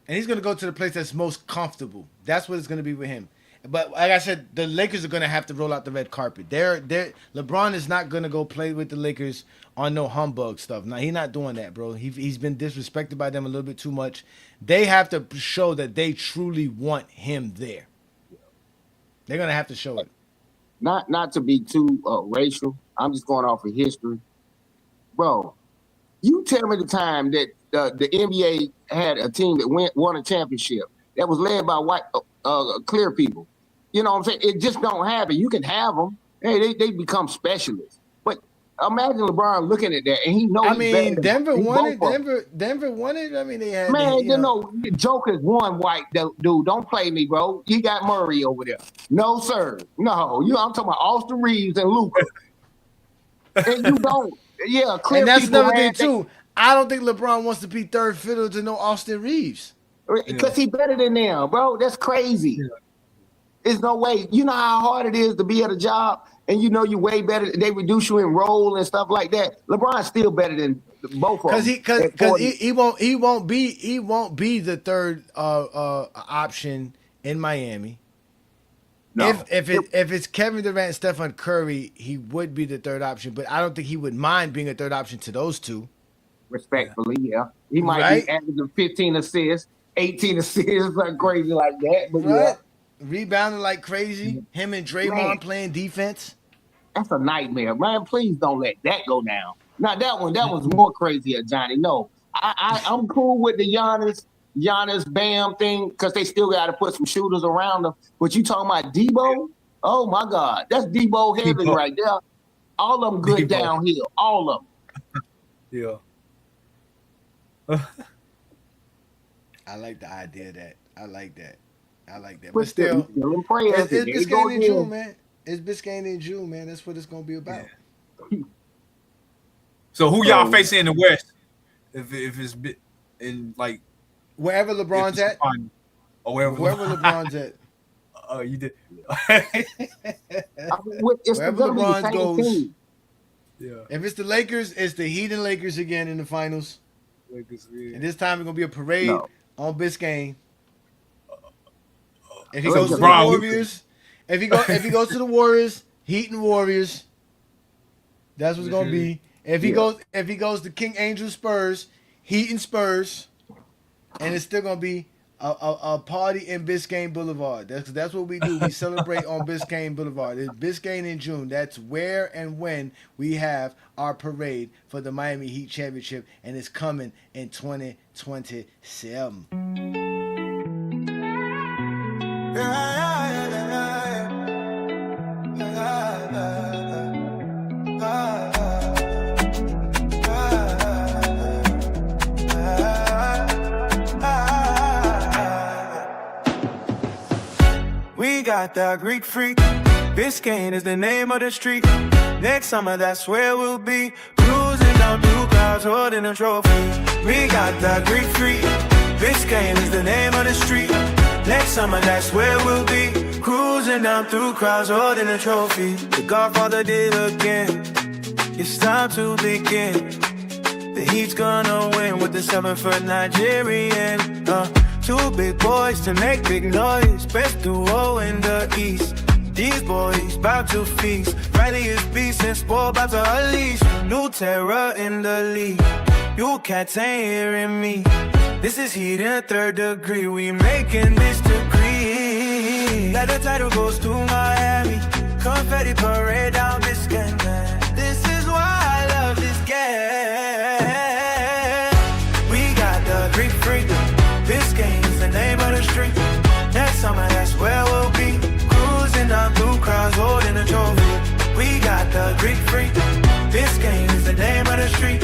he's going to go to the place that's most comfortable. That's what it's going to be with him. But like I said, the Lakers are going to have to roll out the red carpet. LeBron is not going to go play with the Lakers on no humbug stuff. Now, he's not doing that, bro. He's been disrespected by them a little bit too much. They have to show that they truly want him there. They're going to have to show it. Not to be too racial. I'm just going off of history. Bro, you tell me the time that the NBA had a team that won a championship that was led by white, clear people. You know what I'm saying? It just don't happen. You can have them. Hey, they become specialists. But imagine LeBron looking at that, and he knows. I mean, Denver won it. Denver won it. I mean, they had. Man, you know, Joker's one white dude. Don't play me, bro. You got Murray over there. No, sir. No, I'm talking about Austin Reeves and Luka. And you don't. Yeah, clear. And that's another thing too. I don't think LeBron wants to be third fiddle to no Austin Reeves. Because he better than them, bro. That's crazy. Yeah. There's no way. You know how hard it is to be at a job, and you know you way better. They reduce you in role and stuff like that. LeBron's still better than both of them. Because he won't be the third option in Miami. No. If it's Kevin Durant and Stephen Curry, he would be the third option. But I don't think he would mind being a third option to those two. Respectfully, yeah. He might be averaging 15 assists. 18 assists, like crazy like that. But yeah. Rebounding like crazy. Him and Draymond playing defense. That's a nightmare. Man, please don't let that go down. Now that was more crazy, Ajani. No. I'm cool with the Giannis Bam thing because they still got to put some shooters around them. But you talking about Debo? Oh my God. That's Debo heaven right there. All of them good downhill. All of them. Yeah. I like the idea of that. I like that. But still it's Biscayne in June, man. It's Biscayne in June, man. That's what it's gonna be about. Yeah. So who y'all facing in the West? If it's in like wherever LeBron's at, or wherever LeBron's at. Oh, you did. Wherever LeBron goes. Team. Yeah. If it's the Lakers, it's the Heat and Lakers again in the finals. And this time it's gonna be a parade on Biscayne. If he goes to the Warriors, if he goes to the Warriors, Heat and Warriors, that's what's gonna be. If he goes to King Angel Spurs, Heat and Spurs, and it's still gonna be a party in Biscayne Boulevard. That's what we do. We celebrate on Biscayne Boulevard. It's Biscayne in June. That's where and when we have our parade for the Miami Heat Championship, and it's coming in 2027. We got the Greek freak. Biscayne is the name of the street. Next summer, that's where we'll be. Cruising down through clouds, holding a trophy. We got the Greek freak. Biscayne is the name of the street. Next summer, that's where we'll be. Cruising down through crowds, holding a trophy. The Godfather did again. It's time to begin. The Heat's gonna win with the 7-foot Nigerian. Two big boys to make big noise. Best duo in the East. These boys bout to feast. Riley is beast and sport about to unleash. New terror in the league. You cats ain't hearing me. This is Heat in 3rd degree. We making this decree. Like the title goes to Miami. Confetti parade down Biscayne. This is why I love this game. We got the Greek freak. Biscayne is the name of the street. Next summer, that's where we'll be. Cruising down through crowds, holding a trophy. We got the Greek freak. Biscayne is the name of the street.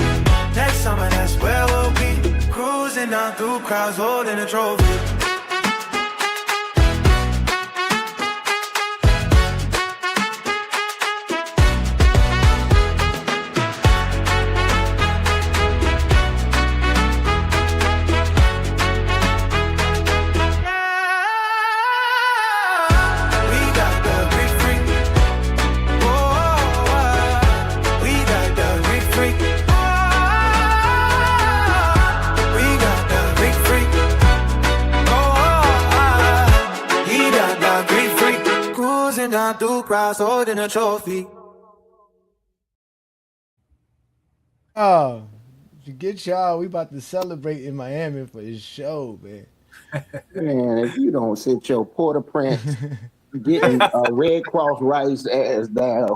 Next summer, that's where we'll be. Cruising down through crowds, holding a trophy. down, two crowds holding a trophy. Oh, forget y'all. We about to celebrate in Miami for his show, man. Man, if you don't sit your Port-au-Prince getting a Red Cross rice ass down.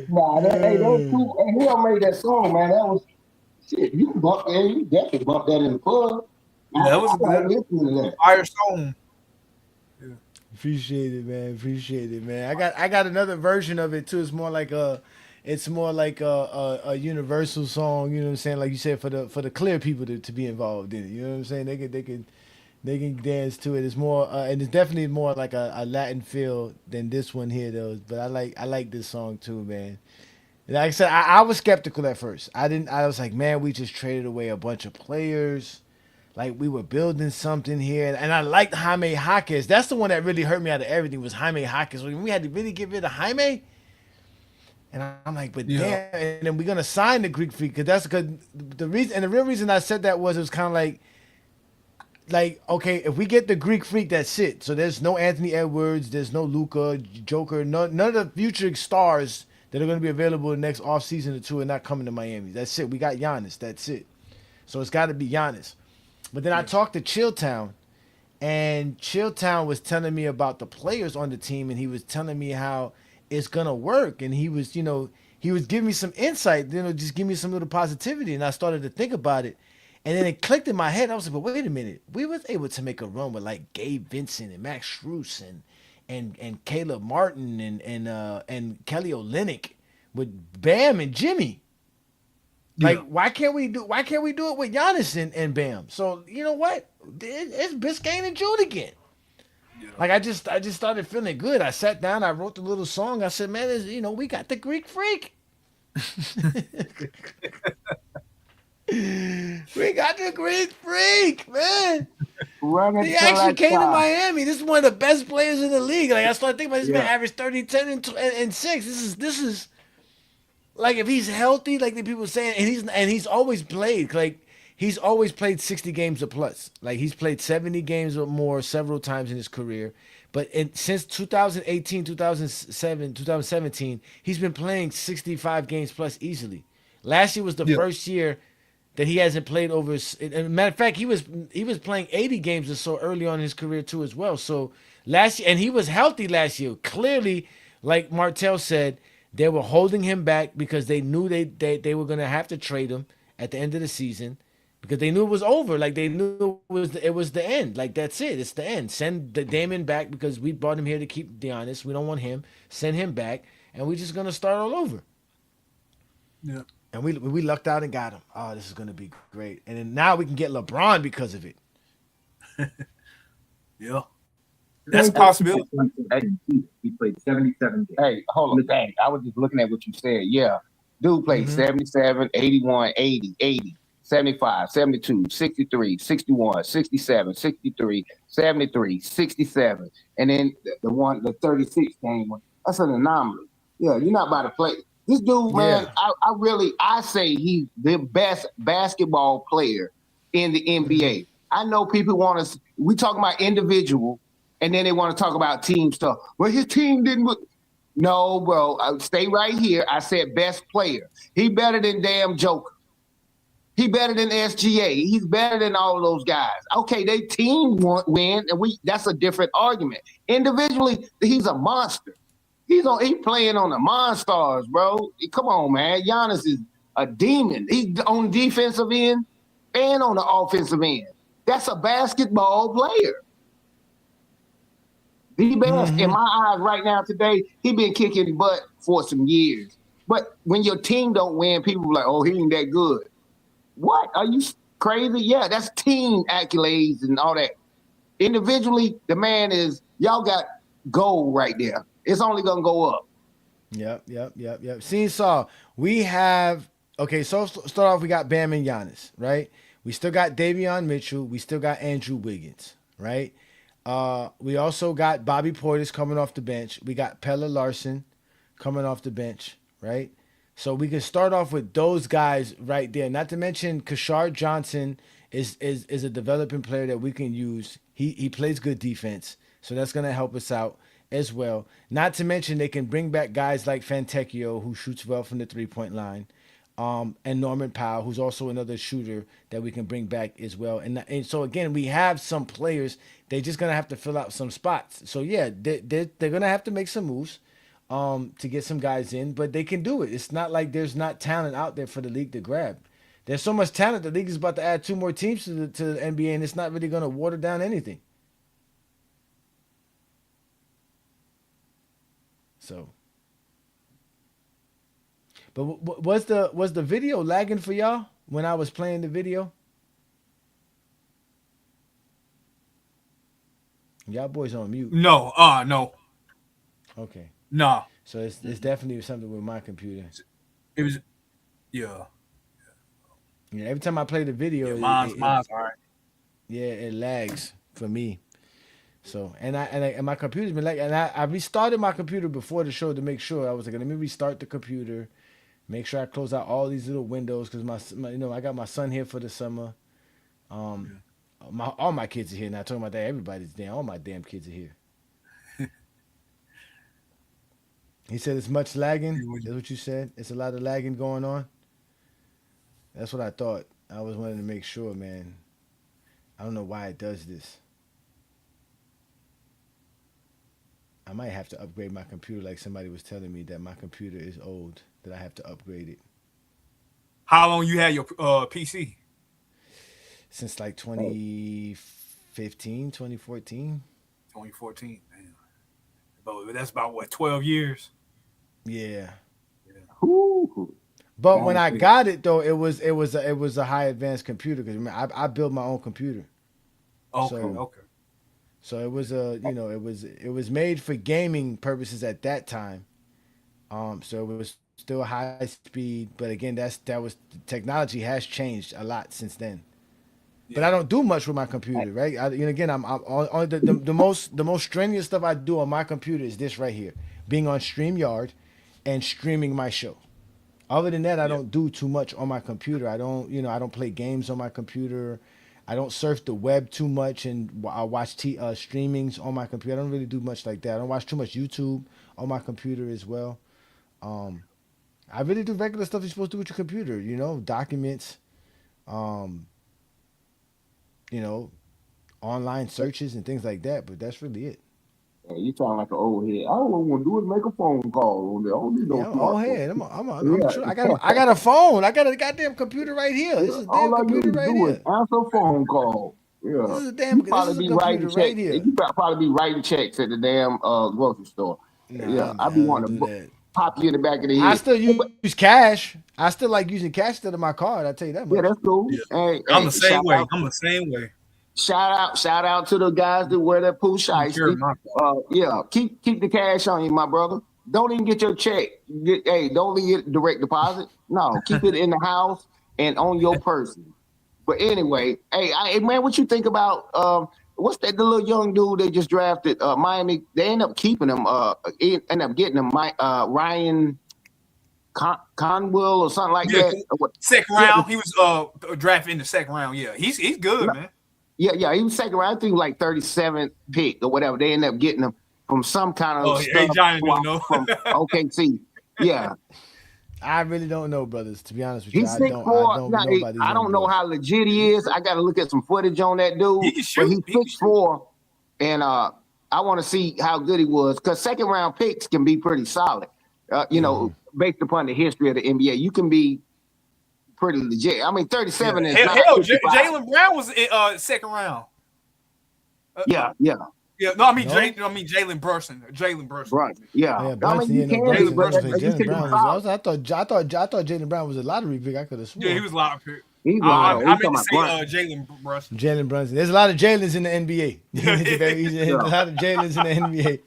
Nah, hey, those two, and whoever made that song, man, that was shit. You can bump that, you definitely bump that in the club. Yeah, that was I a like good listening to that. fire song. Appreciate it, man. Appreciate it, man. I got another version of it too. It's more like a universal song. You know what I'm saying? Like you said, for the clear people to be involved in it. You know what I'm saying? They can dance to it. It's more and it's definitely more like a Latin feel than this one here though. But I like this song too, man. Like I said, I was skeptical at first. I was like, man, we just traded away a bunch of players. Like we were building something here, and I liked Jaime Jaquez. That's the one that really hurt me out of everything was Jaime Jaquez. We had to really get rid of Jaime, and I'm like, but damn. And then we're gonna sign the Greek Freak because that's because the reason and the real reason I said that was it was kind of like okay, if we get the Greek Freak, that's it. So there's no Anthony Edwards, there's no Luka, Joker, none of the future stars that are gonna be available in the next offseason or two are not coming to Miami. That's it. We got Giannis. That's it. So it's got to be Giannis. But then I talked to Chilltown, and Chilltown was telling me about the players on the team, and he was telling me how it's gonna work, and he was giving me some insight, just give me some little positivity, and I started to think about it, and then it clicked in my head. I was like, but wait a minute, we was able to make a run with like Gabe Vincent and Max Strus and Caleb Martin and Kelly Olynyk with Bam and Jimmy. Like, why can't we do it with Giannis and Bam? So you know what? It's Biscayne and June again. Yeah. Like I just started feeling good. I sat down, I wrote the little song. I said, man, we got the Greek Freak. We got the Greek Freak, man. He actually came to Miami. This is one of the best players in the league. Like I started thinking about this man averaged 30, 10, and 6. This is like if he's healthy, like the people saying, and he's always played, like he's always played 60 games or plus. Like he's played 70 games or more several times in his career. But since 2018, 2007, 2017, he's been playing 65 games plus easily. Last year was the first year that he hasn't played over. Matter of fact, he was playing 80 games or so early on in his career too as well. So last year, and he was healthy last year. Clearly, like Martell said, they were holding him back because they knew they were going to have to trade him at the end of the season because they knew it was over. Like they knew it was the end. Like that's it. It's the end. Send the Damon back because we brought him here to keep Giannis. We don't want him. Send him back, and we're just going to start all over. Yeah. And we lucked out and got him. Oh, this is going to be great. And then now we can get LeBron because of it. Yeah. That's a possibility. He played 77 games. Hey, hold on. Dang, I was just looking at what you said. Yeah. Dude played 77, 81, 80, 80, 75, 72, 63, 61, 67, 63, 73, 67. And then the 36 game one. That's an anomaly. Yeah, you're not about to play. This dude, man, I say he's the best basketball player in the NBA. I know people want to, we talk about individual, and then they want to talk about team stuff. Well, his team didn't look. No, bro, stay right here. I said best player. He better than damn Joker. He better than SGA. He's better than all of those guys. Okay, they team win, and that's a different argument. Individually, he's a monster. He playing on the Monstars, bro. Come on, man. Giannis is a demon. He's on the defensive end and on the offensive end. That's a basketball player. The best in my eyes right now today. He been kicking butt for some years. But when your team don't win, people are like, oh, he ain't that good. What? Are you crazy? Yeah, that's team accolades and all that. Individually, the man is, y'all got gold right there. It's only going to go up. Yep. Seesaw, we have, okay, so start off, we got Bam and Giannis, right? We still got Davion Mitchell. We still got Andrew Wiggins, right? We also got Bobby Portis coming off the bench. We got Pella Larson coming off the bench, right? So we can start off with those guys right there. Not to mention Kashard Johnson is a developing player that we can use. He plays good defense. So that's going to help us out as well. Not to mention they can bring back guys like Fantecchio, who shoots well from the three-point line, and Norman Powell, who's also another shooter that we can bring back as well. And so again, we have some players. They're just going to have to fill out some spots. So yeah, they're going to have to make some moves to get some guys in, but they can do it. It's not like there's not talent out there for the league to grab. There's so much talent. The league is about to add 2 more teams to the NBA, and it's not really going to water down anything. So, but was the video lagging for y'all when I was playing the video? Y'all boys on mute. No, no. Okay. No. So it's definitely something with my computer. It was, yeah. Yeah. Every time I play the video, Mine's all right. Yeah, it lags for me. So and my computer's been lagging, and I restarted my computer before the show to make sure. I was like, let me restart the computer, make sure I close out all these little windows because my I got my son here for the summer. All my kids are here now. Talking about that, everybody's there. All my damn kids are here. He said it's much lagging. That's what you said. It's a lot of lagging going on. That's what I thought. I was wanting to make sure, man. I don't know why it does this. I might have to upgrade my computer, like somebody was telling me that my computer is old, that I have to upgrade it. How long you had your PC? Since like 2015, 2014. 2014. Damn. But that's about what, 12 years? Yeah. Ooh. But when I got it though, it was a high advanced computer because I built my own computer. Okay, So- okay. So it was it was made for gaming purposes at that time. So it was still high speed, but again, the technology has changed a lot since then. But I don't do much with my computer, right? I'm on the most strenuous stuff I do on my computer is this right here, being on StreamYard and streaming my show. Other than that, I don't do too much on my computer. I don't play games on my computer. I don't surf the web too much, and I watch streamings on my computer. I don't really do much like that. I don't watch too much YouTube on my computer as well. I really do regular stuff you're supposed to do with your computer. Documents, online searches and things like that. But that's really it. Hey, you sound like an old head. All I want to do is make a phone call on there. I don't need no Yeah, I'm smart all phone. head. I'm sure. I got a phone. I got a goddamn computer right here. This is a damn All I computer need to right do is here. answer a phone call. Yeah. This is a damn. You This probably is a be computer writing right checks. here. You probably be writing checks at the damn grocery store. Nah, I be man, wanting don't to do that. pop you in the back of the head. I still use cash. I still like using cash instead of my card. I tell you that much. Yeah, that's cool. Yeah. Hey, I'm the same shout way. out- I'm the same way. Shout out to the guys that wear that poo shiesty. Keep the cash on you, my brother. Don't even get your check. Don't get direct deposit. No, keep it in the house and on your person. But anyway, hey, man, what you think about what's that? The little young dude they just drafted, Miami. They end up keeping him. End up getting him, Ryan Conwell or something like that. Second round. He was drafted in the second round. Yeah, he's good, man. Yeah, he was second round. I think like 37th pick or whatever. They ended up getting him from some kind of Johnny don't know. from OKC. Yeah. I really don't know, brothers. To be honest with you, He's I 6'4". don't know about these I don't young know boys. how legit he is. I got to look at some footage on that dude. He can shoot. But he's 6'4", and I want to see how good he was because second round picks can be pretty solid. Based upon the history of the NBA, you can be pretty legit. I mean, 37 is not hell. 55. Jaylen Brown was second round. Yeah. No, I mean Jalen Brunson. Jalen Brunson. Right. Yeah. Yeah, I Brunson, mean, you Brunson, can, but Brunson, you Jaylen said Brown he's was. solid. I thought Jaylen Brown was a lottery pick. I could have sworn. Yeah, he was lottery pick. He's I wild. meant to say Jalen Brunson. Jalen Brunson. There's a lot of Jalen's in the NBA. There's a lot of Jalen's in the NBA.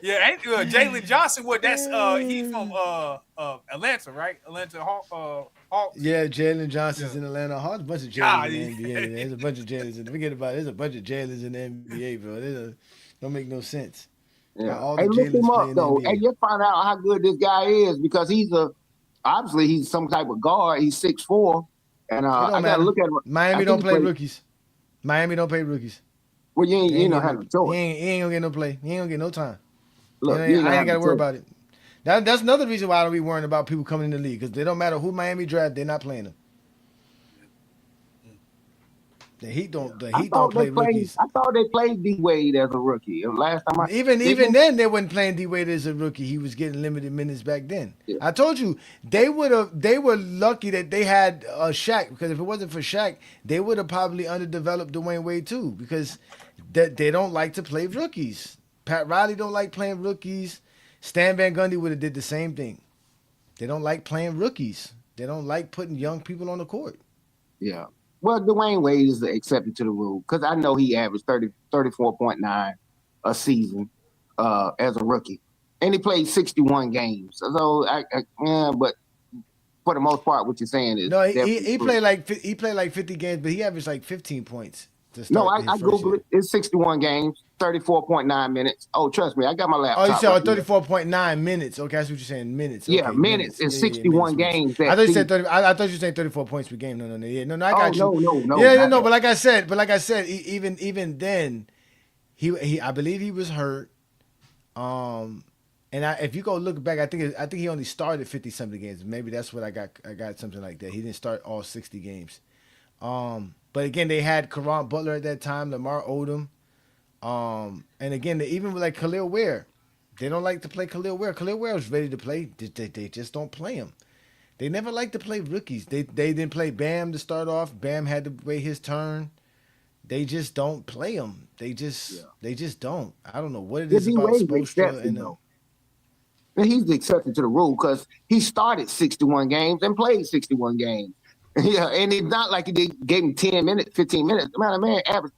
Yeah, ain't Jalen Johnson? What? That's he's from Atlanta, right? Atlanta Hawks. Yeah, Jalen Johnson's in Atlanta Hawks. A bunch of Jalen's in the NBA. There's a bunch of Jalen's. Forget about it. There's a bunch of Jalen's in the NBA, bro. Don't make no sense. Yeah. All Hey, the look Jalen's him play up in though. the NBA. Hey, just find out how good this guy is because obviously he's some type of guard. He's 6'4", and I gotta look at him. Miami don't play rookies. Miami don't pay rookies. Well, you He ain't ain't gonna getting have no, no choice. he ain't gonna get no play. He ain't gonna get no time. Look, you ain't I gonna ain't have got no to worry choice. about it. That's another reason why I don't be worrying about people coming in the league because they don't matter who Miami draft, they're not playing them. The Heat don't. The Heat don't play rookies. I thought they played D Wade as a rookie. And last time Even then, they wasn't playing D Wade as a rookie. He was getting limited minutes back then. Yeah. I told you they were lucky that they had Shaq because if it wasn't for Shaq, they would have probably underdeveloped Dwayne Wade too because they don't like to play rookies. Pat Riley don't like playing rookies. Stan Van Gundy would have did the same thing. They don't like playing rookies. They don't like putting young people on the court. Yeah. Well, Dwayne Wade is the exception to the rule because I know he averaged 34.9 a season as a rookie. And he played 61 games. So, but for the most part, what you're saying is No, he played like 50 games, but he averaged like 15 points to start No, his I first Googled year. it. It's 61 games, 34.9 minutes. Oh, trust me, I got my laptop. Oh, you said right here. 34.9 minutes. Okay, that's what you're saying. Minutes. Yeah, Okay, minutes. It's 61 minutes. games. I thought you said 30. I thought you were saying 34 points per game. No. Yeah, no. I got you. No. Yeah, no. But like I said, even then, he I believe he was hurt. And if you go look back, I think he only started 50 something games. Maybe that's what I got. I got something like that. He didn't start all 60 games. But again, they had Caron Butler at that time, Lamar Odom. And again, even with like Khalil Ware, they don't like to play Khalil Ware. Khalil Ware was ready to play. They just don't play him. They never like to play rookies. They didn't play Bam to start off. Bam had to wait his turn. They just don't play him. They just don't. I don't know what it is about Spoelstra and them. And he's the exception to the rule because he started 61 games and played 61 games. Yeah, and it's not like they gave him 10 minutes, 15 minutes. Man averaged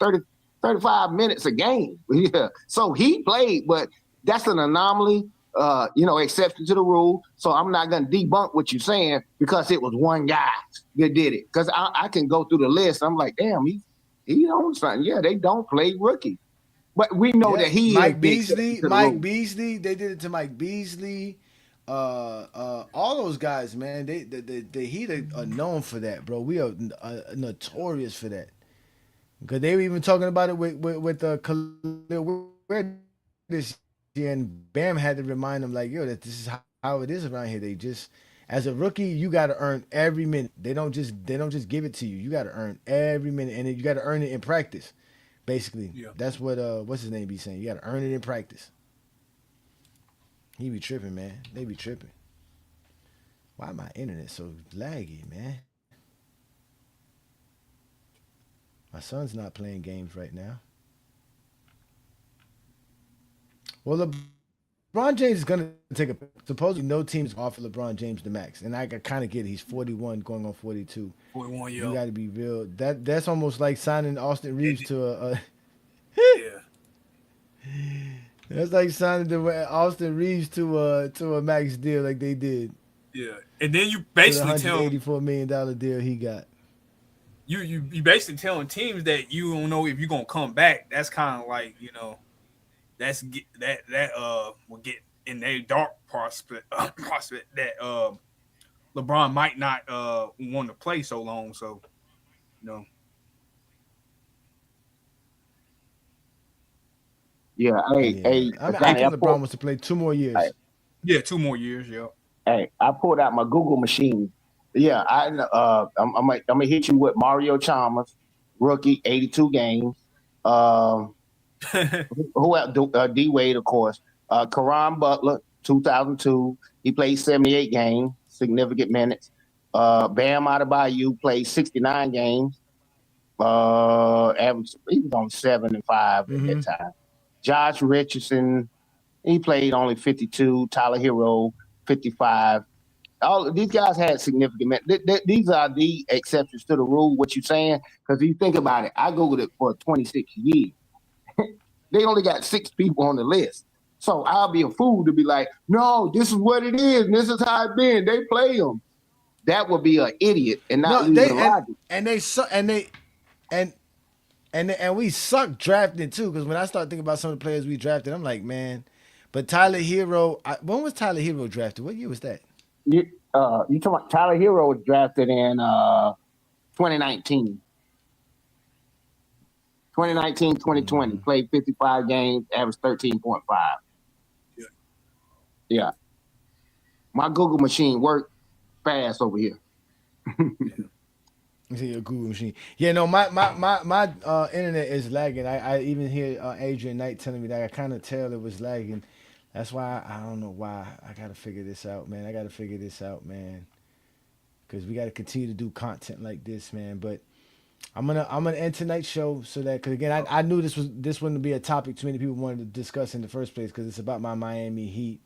35 minutes a game. Yeah. So he played, but that's an anomaly, exception to the rule. So I'm not going to debunk what you're saying because it was one guy that did it. Because I can go through the list. I'm like, damn, he owns something. Yeah, they don't play rookie. But we know that he Mike Beasley, they did it to Mike Beasley. All those guys, man, the Heat are known for that, bro. We are notorious for that. Because they were even talking about it with Khalil Ware this year, and Bam had to remind them like, yo, that this is how it is around here. They just, as a rookie, you got to earn every minute. They don't just give it to you. You got to earn every minute, and you got to earn it in practice. Basically, that's what what's his name be saying. You got to earn it in practice. He be tripping, man. They be tripping. Why my internet so laggy, man? My son's not playing games right now. Well, LeBron James is gonna take a. Supposedly, no teams offer LeBron James the max, and I kind of get it. He's 41, going on 42. 41, You got to be real. That's almost like signing Austin Reeves to a yeah. That's like signing Austin Reeves to a max deal, like they did. Yeah, and then you basically tell $184 million deal he got. You basically telling teams that you don't know if you're gonna come back. That's kind of like that will get in their dark prospect that LeBron might not want to play so long. So Yeah, I think LeBron wants to play 2 more years. Yeah, 2 more years. Yeah. Hey, I pulled out my Google machine. Yeah, I'm gonna hit you with Mario Chalmers, rookie, 82 games. Who else? D Wade, of course. Caron Butler, 2002. He played 78 games, significant minutes. Bam Adebayo played 69 games. Average, he was on 7 and 5 at that time. Josh Richardson, he played only 52. Tyler Hero, 55. All these guys had significant minutes. These are the exceptions to the rule. What you're saying? Because if you think about it, I googled it for 26 years. They only got 6 people on the list. So I'll be a fool to be like, no, this is what it is, and this is how it's been. They play them. That would be an idiot and not use the logic. And we suck drafting too. Because when I start thinking about some of the players we drafted, I'm like, man. But Tyler Hero, when was Tyler Hero drafted? What year was that? You talking about Tyler Hero was drafted in 2019. 2019, 2020. Played 55 games, averaged 13.5. Yeah. My Google machine worked fast over here. You see your Google machine. Yeah, no, my internet is lagging. I even hear Adrian Knight telling me that I kind of tell it was lagging. That's why I don't know why. I gotta figure this out, man. Because we gotta continue to do content like this, man. But I'm gonna end tonight's show so that, because again, I knew this wouldn't be a topic too many people wanted to discuss in the first place, because it's about my Miami Heat.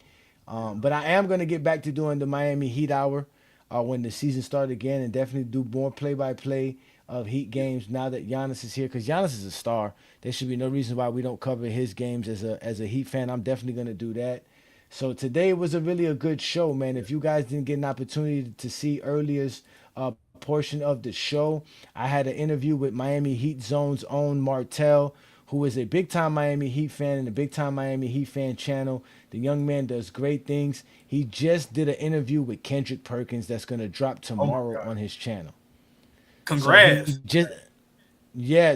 But I am gonna get back to doing the Miami Heat hour when the season starts again, and definitely do more play-by-play of Heat games now that Giannis is here, because Giannis is a star. There should be no reason why we don't cover his games as a Heat fan. I'm definitely gonna do that. So today was really a good show, man. If you guys didn't get an opportunity to see earlier's portion of the show, I had an interview with Miami Heat Zone's own Martell, who is a big-time Miami Heat fan and a big-time Miami Heat fan channel. The young man does great things. He just did an interview with Kendrick Perkins that's going to drop tomorrow on his channel. Congrats.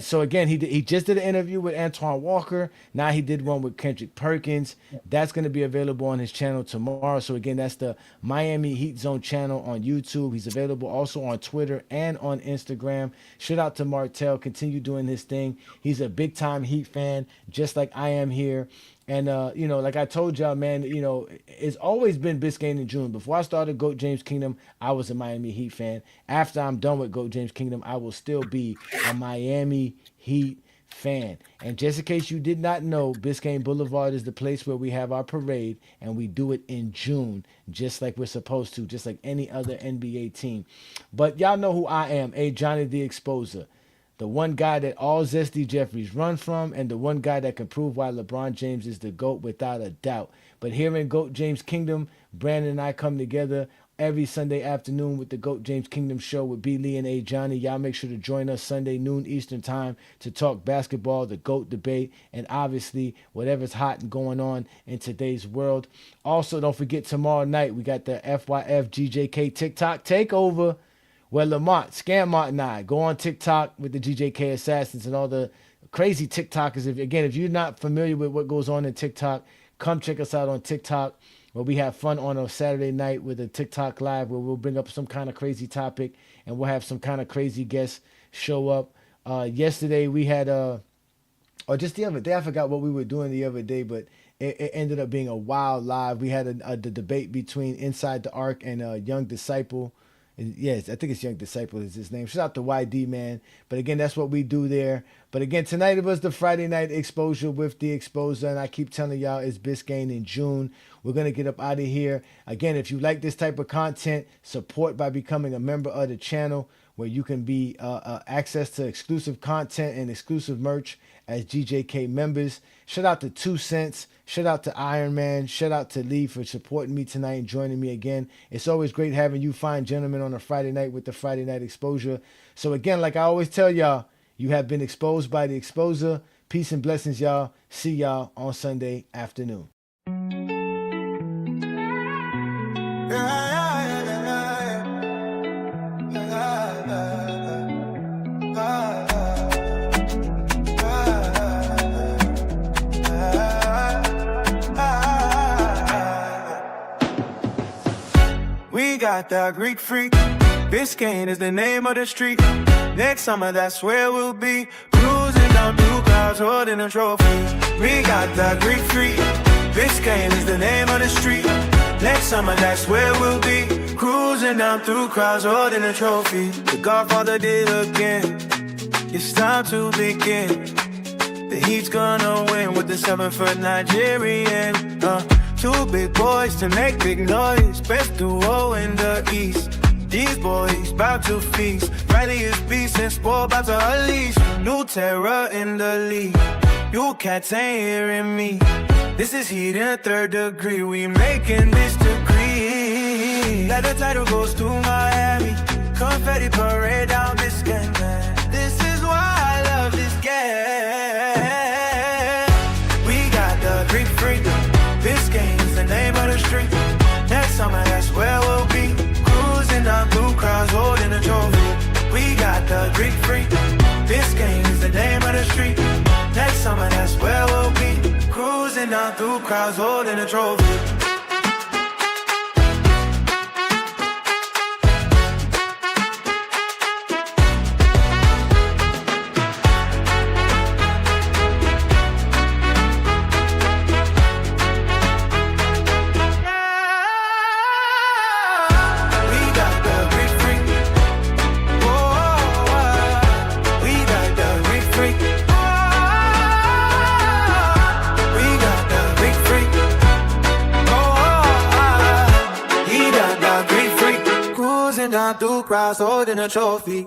So again, he just did an interview with Antoine Walker. Now he did one with Kendrick Perkins. That's going to be available on his channel tomorrow. So again, that's the Miami Heat Zone channel on YouTube. He's available also on Twitter and on Instagram. Shout out to Martell. Continue doing his thing. He's a big time Heat fan, just like I am here. And, like I told y'all, man, it's always been Biscayne in June. Before I started GOAT James Kingdom, I was a Miami Heat fan. After I'm done with GOAT James Kingdom, I will still be a Miami Heat fan. And just in case you did not know, Biscayne Boulevard is the place where we have our parade, and we do it in June, just like we're supposed to, just like any other NBA team. But y'all know who I am, Ajani the Exposer. The one guy that all Zesty Jeffries run from, and the one guy that can prove why LeBron James is the GOAT without a doubt. But here in GOAT James Kingdom, Brandon and I come together every Sunday afternoon with the GOAT James Kingdom show with B. Lee and Ajani. Y'all make sure to join us Sunday noon Eastern time to talk basketball, the GOAT debate, and obviously whatever's hot and going on in today's world. Also, don't forget tomorrow night we got the FYF GJK TikTok takeover, where Lamont, Scammont, and I go on TikTok with the GJK Assassins and all the crazy TikTokers. If you're not familiar with what goes on in TikTok, come check us out on TikTok, where we have fun on a Saturday night with a TikTok live, where we'll bring up some kind of crazy topic and we'll have some kind of crazy guests show up. Yesterday we had, or just the other day, I forgot what we were doing the other day, but it ended up being a wild live. We had the debate between Inside the Ark and Young Disciple. Yes, I think it's Young Disciple is his name. Shout out to YD, man. But again, that's what we do there. But again, tonight it was the Friday night exposure with the Exposer. And I keep telling y'all it's Biscayne in June. We're going to get up out of here. Again, if you like this type of content, support by becoming a member of the channel, where you can be access to exclusive content and exclusive merch as GJK members. Shout out to 2 Cents. Shout out to Iron Man. Shout out to Lee for supporting me tonight and joining me again. It's always great having you fine gentlemen on a Friday night with the Friday Night Exposure. So again, like I always tell y'all, you have been exposed by the Exposer. Peace and blessings, y'all. See y'all on Sunday afternoon. We got that Greek freak. Biscayne is the name of the street. Next summer, that's where we'll be. Cruising down through clouds, holding a trophy. We got that Greek freak. Biscayne is the name of the street. Next summer, that's where we'll be. Cruising down through crowds, holding a trophy. The Godfather did again. It's time to begin. The Heat's gonna win with the 7-foot Nigerian. 2 big boys to make big noise. Best duo in the East. These boys bout to feast. Riley is beast and sport about to unleash. New terror in the league. You cats ain't hearing me. This is Heat in 3rd degree. We making this degree. Let the title goes to Miami. Confetti parade down Biscayne, man. This is why I love this game. We got the Greek freak. Biscayne is the name of the street. Next summer, that's where we'll be. Cruising down through crowds, holding a trophy. We got the Greek freak. Biscayne is the name of the street. crowds holding a trophy. Down through crowds holding a trophy.